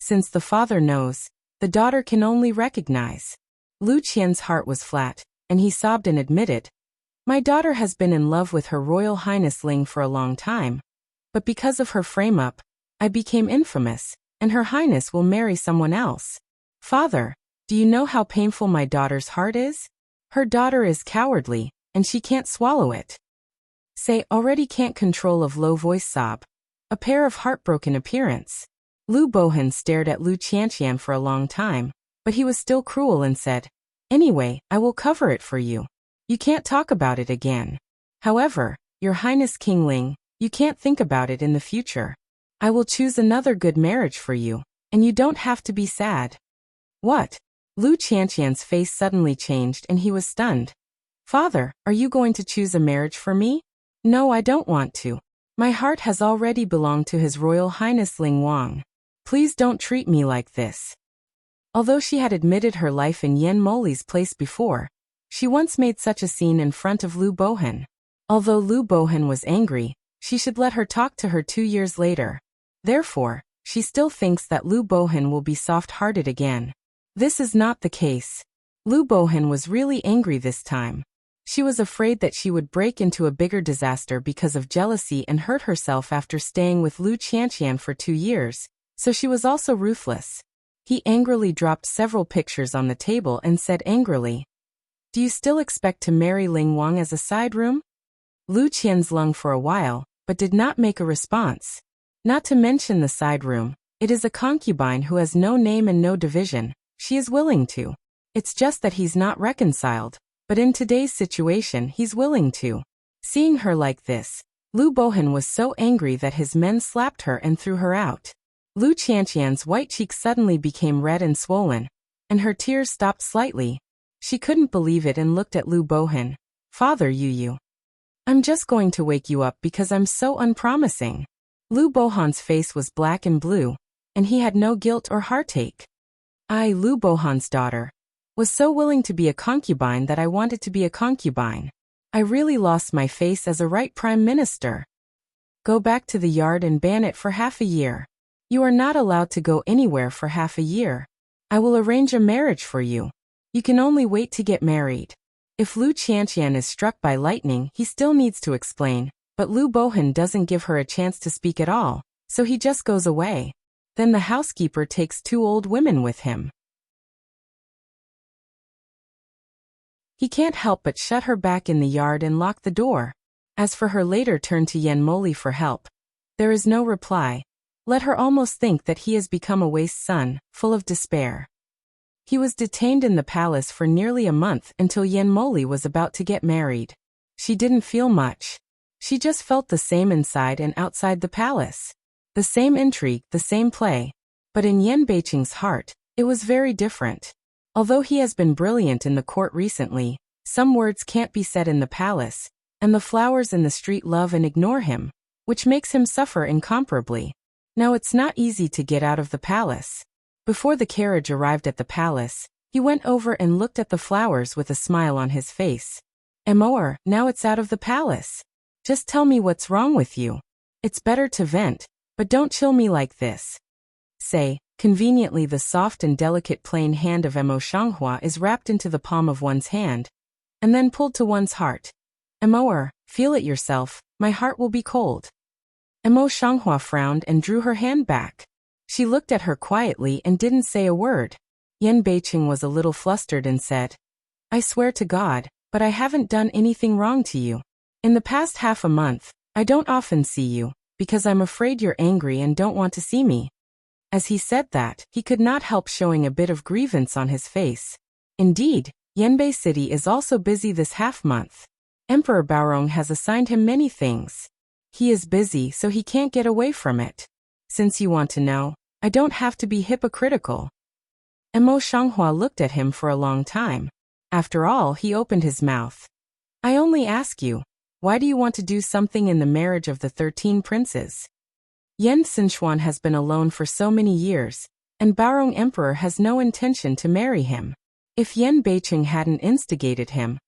Since the father knows, the daughter can only recognize. Lu Qian's heart was flat, and he sobbed and admitted, "My daughter has been in love with Her Royal Highness Ling for a long time. But because of her frame-up, I became infamous, and Her Highness will marry someone else. Father, do you know how painful my daughter's heart is? Her daughter is cowardly, and she can't swallow it." Say already can't control of low voice sob. A pair of heartbroken appearance. Lu Bohan stared at Lu Qianqian for a long time, but he was still cruel and said, "Anyway, I will cover it for you. You can't talk about it again. However, Your Highness King Ling, you can't think about it in the future. I will choose another good marriage for you, and you don't have to be sad." What? Lu Qianqian's face suddenly changed and he was stunned. "Father, are you going to choose a marriage for me?" "No, I don't want to. My heart has already belonged to His Royal Highness Ling Wang. Please don't treat me like this." Although she had admitted her life in Yan Moli's place before, she once made such a scene in front of Lu Bohan. Although Lu Bohan was angry, she should let her talk to her 2 years later. Therefore, she still thinks that Lu Bohan will be soft-hearted again. This is not the case. Lu Bohan was really angry this time. She was afraid that she would break into a bigger disaster because of jealousy and hurt herself after staying with Lu Qianqian for 2 years, so she was also ruthless. He angrily dropped several pictures on the table and said angrily, "Do you still expect to marry Ling Wang as a side room?" Lu Qian's lung for a while, but did not make a response. Not to mention the side room, it is a concubine who has no name and no division. She is willing to. It's just that he's not reconciled. But in today's situation, he's willing to. Seeing her like this, Lu Bohan was so angry that his men slapped her and threw her out. Lu Qianqian's white cheeks suddenly became red and swollen, and her tears stopped slightly. She couldn't believe it and looked at Lu Bohan. "Father Yu, I'm just going to wake you up because I'm so unpromising." Lu Bohan's face was black and blue, and he had no guilt or heartache. "I, Lu Bohan's daughter, was so willing to be a concubine that I wanted to be a concubine. I really lost my face as a right prime minister. Go back to the yard and ban it for half a year. You are not allowed to go anywhere for half a year. I will arrange a marriage for you. You can only wait to get married." If Lu Qianqian is struck by lightning, he still needs to explain, but Lu Bohan doesn't give her a chance to speak at all, so he just goes away. Then the housekeeper takes 2 old women with him. He can't help but shut her back in the yard and lock the door. As for her later turn to Yan Moli for help, there is no reply. Let her almost think that he has become a waste son, full of despair. He was detained in the palace for nearly a month until Yan Moli was about to get married. She didn't feel much. She just felt the same inside and outside the palace. The same intrigue, the same play. But in Yan Beiqing's heart, it was very different. Although he has been brilliant in the court recently, some words can't be said in the palace, and the flowers in the street love and ignore him, which makes him suffer incomparably. Now it's not easy to get out of the palace. Before the carriage arrived at the palace, he went over and looked at the flowers with a smile on his face. "Amor, now it's out of the palace. Just tell me what's wrong with you. It's better to vent, but don't chill me like this." Say, conveniently the soft and delicate plain hand of Emo Shanghua is wrapped into the palm of one's hand, and then pulled to one's heart. "Amor, feel it yourself, my heart will be cold." Emo Shanghua frowned and drew her hand back. She looked at her quietly and didn't say a word. Yan Beiqing was a little flustered and said, "I swear to God, but I haven't done anything wrong to you. In the past half a month, I don't often see you, because I'm afraid you're angry and don't want to see me." As he said that, he could not help showing a bit of grievance on his face. Indeed, Yanbei City is also busy this half-month. Emperor Baorong has assigned him many things. He is busy so he can't get away from it. Since you want to know, I don't have to be hypocritical. Mo Shanghua looked at him for a long time. After all, he opened his mouth. I only ask you, why do you want to do something in the marriage of the 13 princes? Yan Xinchuan has been alone for so many years, and Baorong Emperor has no intention to marry him. If Yan Beiqing hadn't instigated him,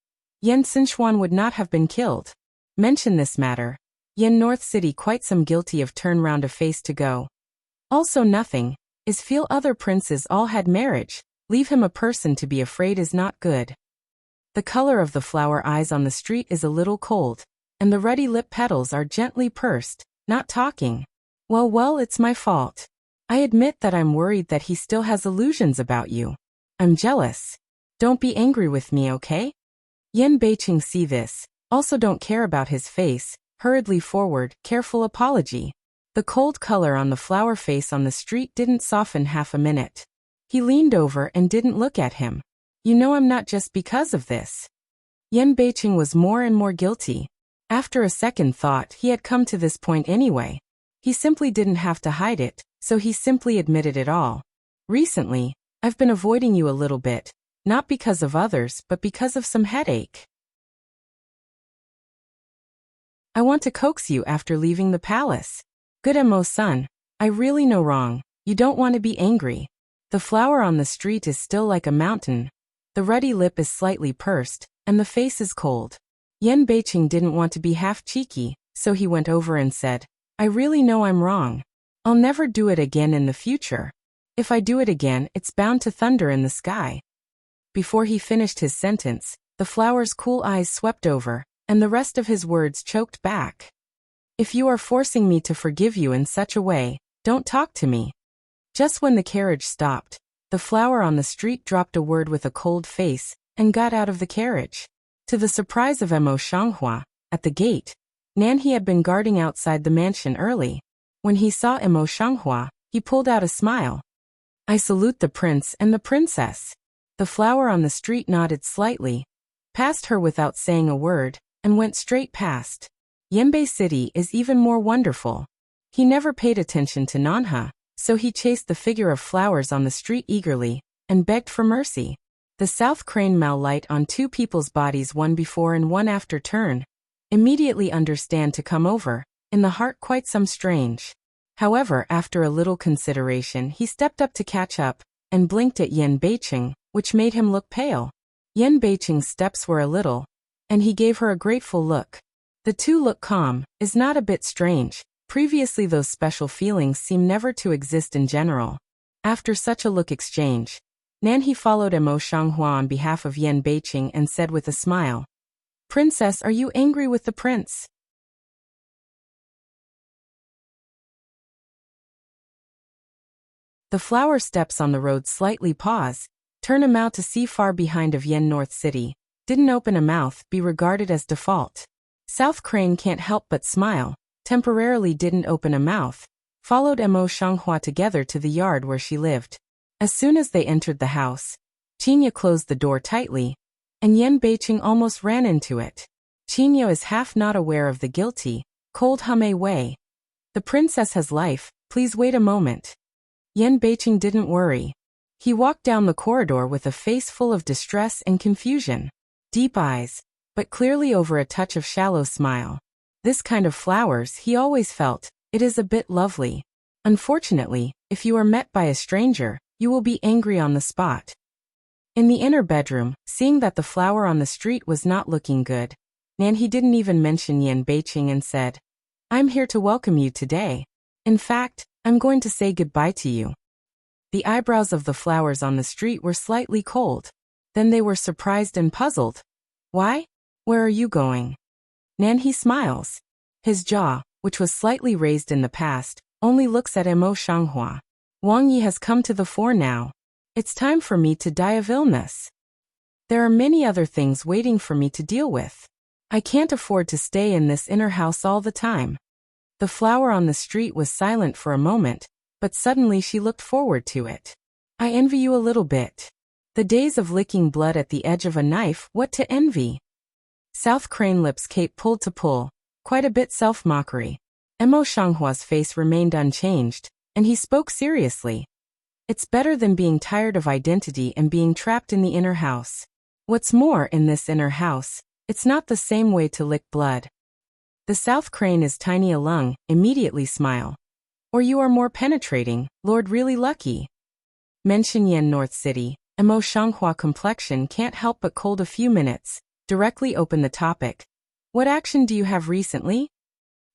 Yan Xinchuan would not have been killed. Mention this matter. Yan North City quite some guilty of turn round a face to go. Also nothing, is feel other princes all had marriage, leave him a person to be afraid is not good. The color of the flower eyes on the street is a little cold, and the ruddy lip petals are gently pursed, not talking. Well, it's my fault. I admit that I'm worried that he still has illusions about you. I'm jealous. Don't be angry with me, okay? Yan Beiqing see this, also don't care about his face, hurriedly forward, careful apology. The cold color on the flower face on the street didn't soften half a minute. He leaned over and didn't look at him. You know I'm not just because of this. Yan Beiqing was more and more guilty. After a second thought, he had come to this point anyway. He simply didn't have to hide it, so he simply admitted it all. Recently, I've been avoiding you a little bit, not because of others but because of some headache. I want to coax you after leaving the palace. Good Mo-san, I really know wrong, you don't want to be angry. The flower on the street is still like a mountain. The ruddy lip is slightly pursed, and the face is cold. Yan Beiqing didn't want to be half cheeky, so he went over and said, I really know I'm wrong. I'll never do it again in the future. If I do it again, it's bound to thunder in the sky. Before he finished his sentence, the flower's cool eyes swept over, and the rest of his words choked back. If you are forcing me to forgive you in such a way, don't talk to me. Just when the carriage stopped, the flower on the street dropped a word with a cold face, and got out of the carriage. To the surprise of Mo Shanghua, at the gate, Nan he had been guarding outside the mansion early. When he saw Mo Shanghua, he pulled out a smile. I salute the prince and the princess. The flower on the street nodded slightly, passed her without saying a word, and went straight past. Yanbei City is even more wonderful. He never paid attention to Nanha, so he chased the figure of flowers on the street eagerly, and begged for mercy. The south crane Mao light on two people's bodies one before and one after turn. Immediately understand to come over, in the heart quite some strange. However, after a little consideration he stepped up to catch up, and blinked at Yan Beiqing, which made him look pale. Yan Beiqing's steps were a little, and he gave her a grateful look. The two look calm, is not a bit strange. Previously those special feelings seem never to exist in general. After such a look exchange, Nan he followed Mo Shanghua on behalf of Yan Beiqing and said with a smile, Princess, are you angry with the prince? The flower steps on the road slightly pause, turn a mouth to see far behind of Yan North City, didn't open a mouth, be regarded as default. South Crane can't help but smile, temporarily didn't open a mouth, followed Mo Shanghua together to the yard where she lived. As soon as they entered the house, Qinya closed the door tightly, and Yan Beiqing almost ran into it. Qinya is half not aware of the guilty, cold Hume way. The princess has life, please wait a moment. Yan Beiqing didn't worry. He walked down the corridor with a face full of distress and confusion. Deep eyes, but clearly over a touch of shallow smile. This kind of flowers he always felt, it is a bit lovely. Unfortunately, if you are met by a stranger, you will be angry on the spot. In the inner bedroom, seeing that the flower on the street was not looking good, Nan he didn't even mention Yan Beiqing and said, I'm here to welcome you today. In fact, I'm going to say goodbye to you. The eyebrows of the flowers on the street were slightly cold. Then they were surprised and puzzled. Why? Where are you going? Nan he smiles. His jaw, which was slightly raised in the past, only looks at Mo Shanghua. Wang Yi has come to the fore now. It's time for me to die of illness. There are many other things waiting for me to deal with. I can't afford to stay in this inner house all the time. The flower on the street was silent for a moment, but suddenly she looked forward to it. I envy you a little bit. The days of licking blood at the edge of a knife, what to envy? South Crane lips cape pulled to pull, quite a bit self-mockery. Mo Shanghua's face remained unchanged, and he spoke seriously. It's better than being tired of identity and being trapped in the inner house. What's more, in this inner house, it's not the same way to lick blood. The South Crane is tiny a lung, immediately smile. Or you are more penetrating, Lord really lucky. Mention Yen North City, Mo Shanghua complexion can't help but cold a few minutes, directly open the topic. What action do you have recently?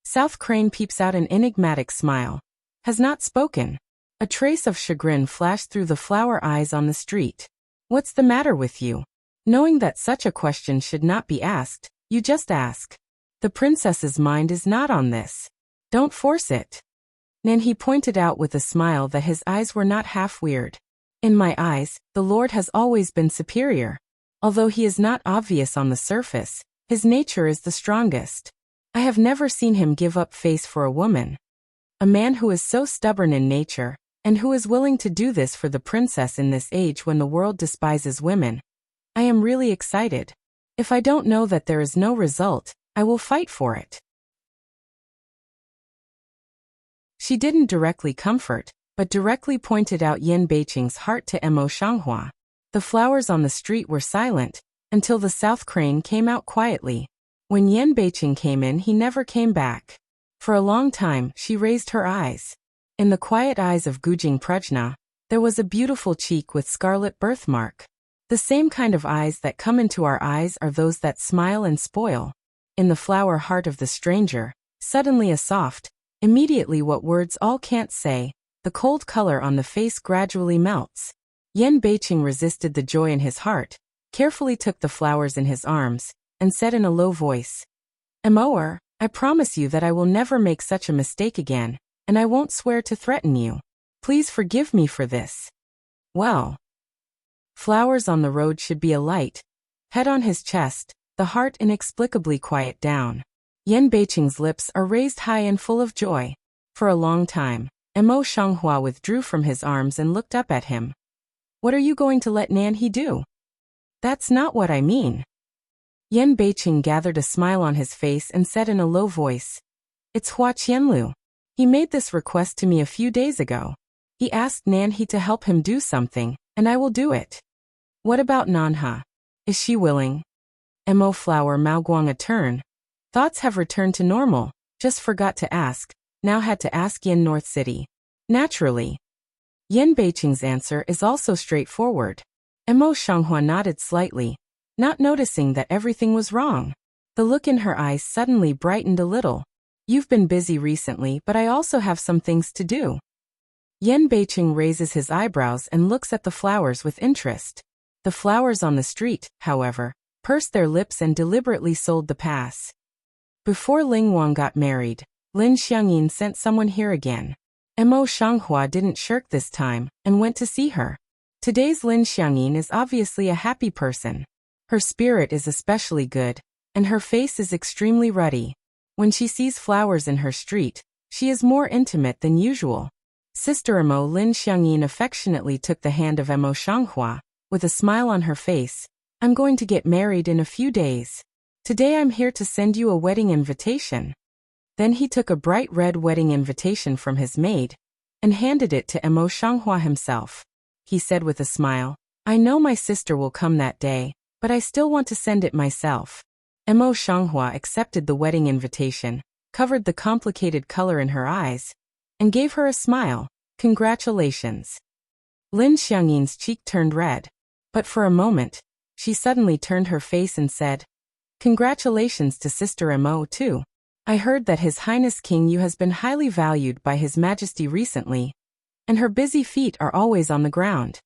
South Crane peeps out an enigmatic smile. Has not spoken. A trace of chagrin flashed through the flower eyes on the street. What's the matter with you? Knowing that such a question should not be asked, you just ask. The princess's mind is not on this. Don't force it. Then he pointed out with a smile that his eyes were not half weird. In my eyes, the Lord has always been superior. Although he is not obvious on the surface, his nature is the strongest. I have never seen him give up face for a woman. A man who is so stubborn in nature, and who is willing to do this for the princess in this age when the world despises women. I am really excited. If I don't know that there is no result, I will fight for it. She didn't directly comfort, but directly pointed out Yan Beiqing's heart to Mo Shanghua. The flowers on the street were silent, until the South Crane came out quietly. When Yan Beiqing came in, he never came back. For a long time, she raised her eyes. In the quiet eyes of Gujing Prajna, there was a beautiful cheek with scarlet birthmark. The same kind of eyes that come into our eyes are those that smile and spoil. In the flower heart of the stranger, suddenly a soft, immediately what words all can't say, the cold color on the face gradually melts. Yan Beiqing resisted the joy in his heart, carefully took the flowers in his arms, and said in a low voice, Amoer, I promise you that I will never make such a mistake again, and I won't swear to threaten you. Please forgive me for this. Well. Flowers on the road should be a light. Head on his chest, the heart inexplicably quiet down. Yan Beiqing's lips are raised high and full of joy. For a long time, Mo Shanghua withdrew from his arms and looked up at him. What are you going to let Nanhe do? That's not what I mean. Yan Beiqing gathered a smile on his face and said in a low voice, It's Hua Qianlu. He made this request to me a few days ago. He asked Nanhe to help him do something, and I will do it. What about Nanha? Is she willing? Mo Flower Maoguang a turn. Thoughts have returned to normal, just forgot to ask, now had to ask Yen North City. Naturally. Yan Beiqing's answer is also straightforward. Mo Shanghua nodded slightly, not noticing that everything was wrong. The look in her eyes suddenly brightened a little. You've been busy recently, but I also have some things to do. Yan Beiqing raises his eyebrows and looks at the flowers with interest. The flowers on the street, however, pursed their lips and deliberately sold the pass. Before Ling Wang got married, Lin Xiangyin sent someone here again. Mo Shanghua didn't shirk this time, and went to see her. Today's Lin Xiangyin is obviously a happy person. Her spirit is especially good, and her face is extremely ruddy. When she sees flowers in her street, she is more intimate than usual. Sister Mo Lin Xiangyin affectionately took the hand of Mo Shanghua, with a smile on her face. I'm going to get married in a few days. Today I'm here to send you a wedding invitation. Then he took a bright red wedding invitation from his maid, and handed it to Mo Shanghua himself. He said with a smile, I know my sister will come that day, but I still want to send it myself. Mo Shanghua accepted the wedding invitation, covered the complicated color in her eyes, and gave her a smile. Congratulations. Lin Xiangyin's cheek turned red, but for a moment, she suddenly turned her face and said, Congratulations to Sister Mo too. I heard that His Highness King Yu has been highly valued by His Majesty recently, and her busy feet are always on the ground.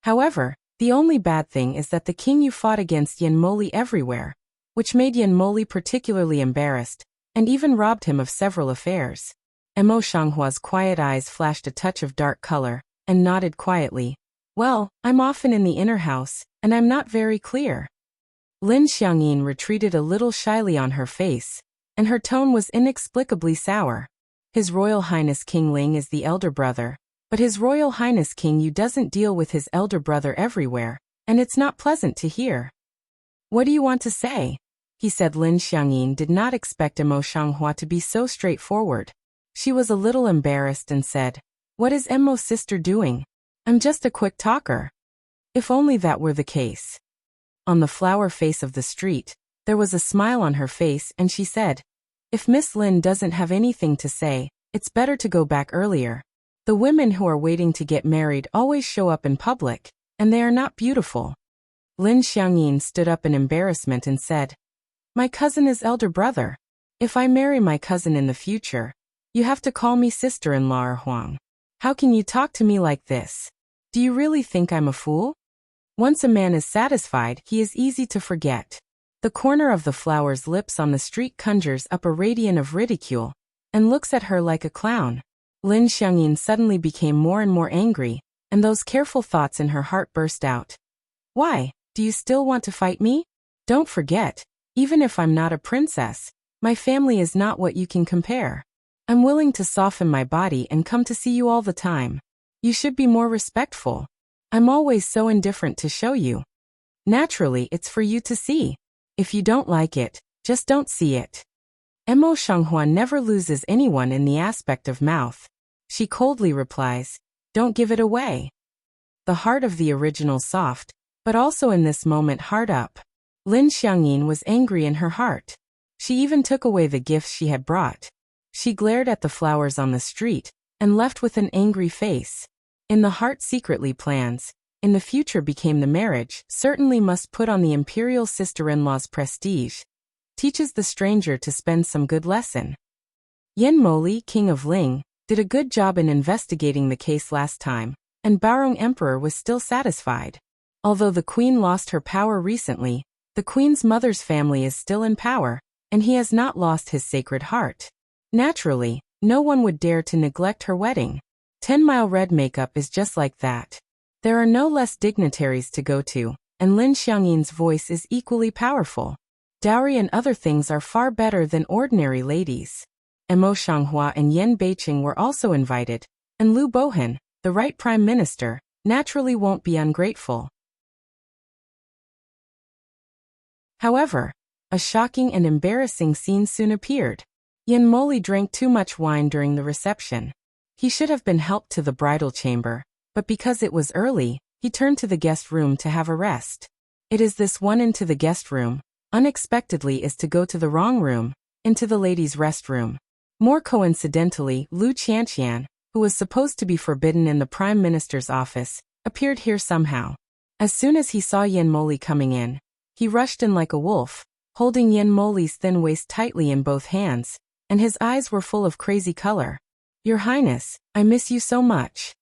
However, the only bad thing is that the King Yu fought against Yen Moli everywhere, which made Yen Moli particularly embarrassed, and even robbed him of several affairs. Mo Shanghua's quiet eyes flashed a touch of dark color, and nodded quietly. Well, I'm often in the inner house, and I'm not very clear. Lin Xiangyin retreated a little shyly on her face, and her tone was inexplicably sour. His Royal Highness King Ling is the elder brother, but His Royal Highness King Yu doesn't deal with his elder brother everywhere, and it's not pleasant to hear. What do you want to say? He said. Lin Xiangyin did not expect Mo Shanghua to be so straightforward. She was a little embarrassed and said, "What is Mo's sister doing? I'm just a quick talker." If only that were the case. On the flower face of the street, there was a smile on her face and she said, "If Miss Lin doesn't have anything to say, it's better to go back earlier. The women who are waiting to get married always show up in public, and they are not beautiful." Lin Xiangyin stood up in embarrassment and said, "My cousin is elder brother. If I marry my cousin in the future, you have to call me sister-in-law or Huang. How can you talk to me like this? Do you really think I'm a fool?" Once a man is satisfied, he is easy to forget. The corner of the flower's lips on the street conjures up a radiance of ridicule, and looks at her like a clown. Lin Xiangyin suddenly became more and more angry, and those careful thoughts in her heart burst out. "Why, do you still want to fight me? Don't forget, even if I'm not a princess, my family is not what you can compare. I'm willing to soften my body and come to see you all the time. You should be more respectful. I'm always so indifferent to show you. Naturally, it's for you to see. If you don't like it, just don't see it." Mo Shanghua never loses anyone in the aspect of mouth. She coldly replies, "Don't give it away." The heart of the original soft, but also in this moment hard up. Lin Xiangyin was angry in her heart. She even took away the gifts she had brought. She glared at the flowers on the street, and left with an angry face. In the heart secretly plans, in the future became the marriage, certainly must put on the imperial sister-in-law's prestige. Teaches the stranger to spend some good lesson. Yan Moli, king of Ling, did a good job in investigating the case last time, and Baorong Emperor was still satisfied. Although the queen lost her power recently, the queen's mother's family is still in power, and he has not lost his sacred heart. Naturally, no one would dare to neglect her wedding. 10-Mile Red makeup is just like that. There are no less dignitaries to go to, and Lin Xiangyin's voice is equally powerful. Dowry and other things are far better than ordinary ladies. Mo Shanghua and Yan Beiqing were also invited, and Liu Bohan, the right prime minister, naturally won't be ungrateful. However, a shocking and embarrassing scene soon appeared. Yan Moli drank too much wine during the reception. He should have been helped to the bridal chamber, but because it was early, he turned to the guest room to have a rest. It is this one into the guest room, unexpectedly is to go to the wrong room, into the ladies' restroom. More coincidentally, Lu Qianqian, who was supposed to be forbidden in the Prime Minister's office, appeared here somehow. As soon as he saw Yan Moli coming in, he rushed in like a wolf, holding Yan Moli's thin waist tightly in both hands, and his eyes were full of crazy color. "Your Highness, I miss you so much."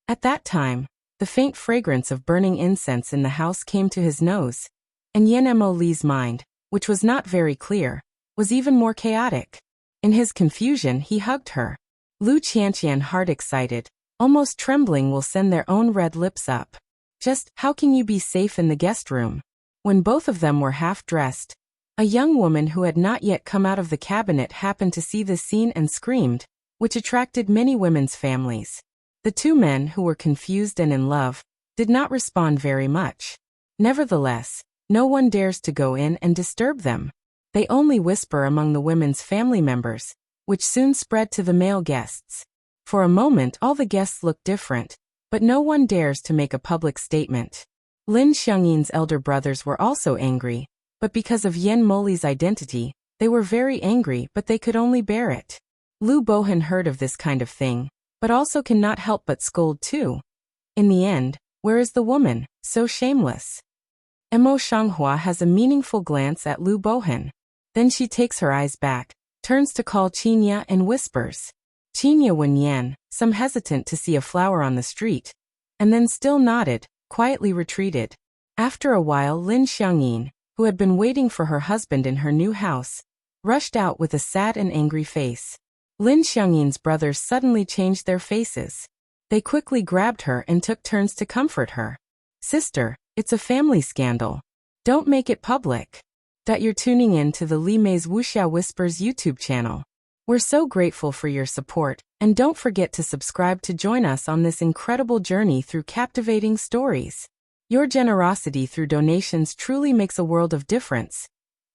At that time, the faint fragrance of burning incense in the house came to his nose, and Yan Moli's mind, which was not very clear, was even more chaotic. In his confusion, he hugged her. Lu Qianqian, heart excited, almost trembling, will send their own red lips up. "Just how can you be safe in the guest room?" When both of them were half-dressed, a young woman who had not yet come out of the cabinet happened to see this scene and screamed, which attracted many women's families. The two men, who were confused and in love, did not respond very much. Nevertheless, no one dares to go in and disturb them. They only whisper among the women's family members, which soon spread to the male guests. For a moment all the guests look different, but no one dares to make a public statement. Lin Xiangyin's elder brothers were also angry, but because of Yan Moli's identity, they were very angry, but they could only bear it. Liu Bohan heard of this kind of thing, but also cannot help but scold too. In the end, where is the woman, so shameless? Mo Shanghua has a meaningful glance at Liu Bohan. Then she takes her eyes back, turns to call Qinya and whispers. Qinya Wenyan, some hesitant to see a flower on the street, and then still nodded, quietly retreated. After a while Lin Xiangyin, who had been waiting for her husband in her new house, rushed out with a sad and angry face. Lin Xiangyin's brothers suddenly changed their faces. They quickly grabbed her and took turns to comfort her. "Sister, it's a family scandal. Don't make it public." that you're tuning in to the Li Mei's Wuxia Whispers YouTube channel. We're so grateful for your support, and don't forget to subscribe to join us on this incredible journey through captivating stories. Your generosity through donations truly makes a world of difference,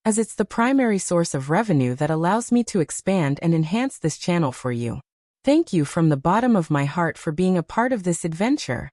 as it's the primary source of revenue that allows me to expand and enhance this channel for you. Thank you from the bottom of my heart for being a part of this adventure.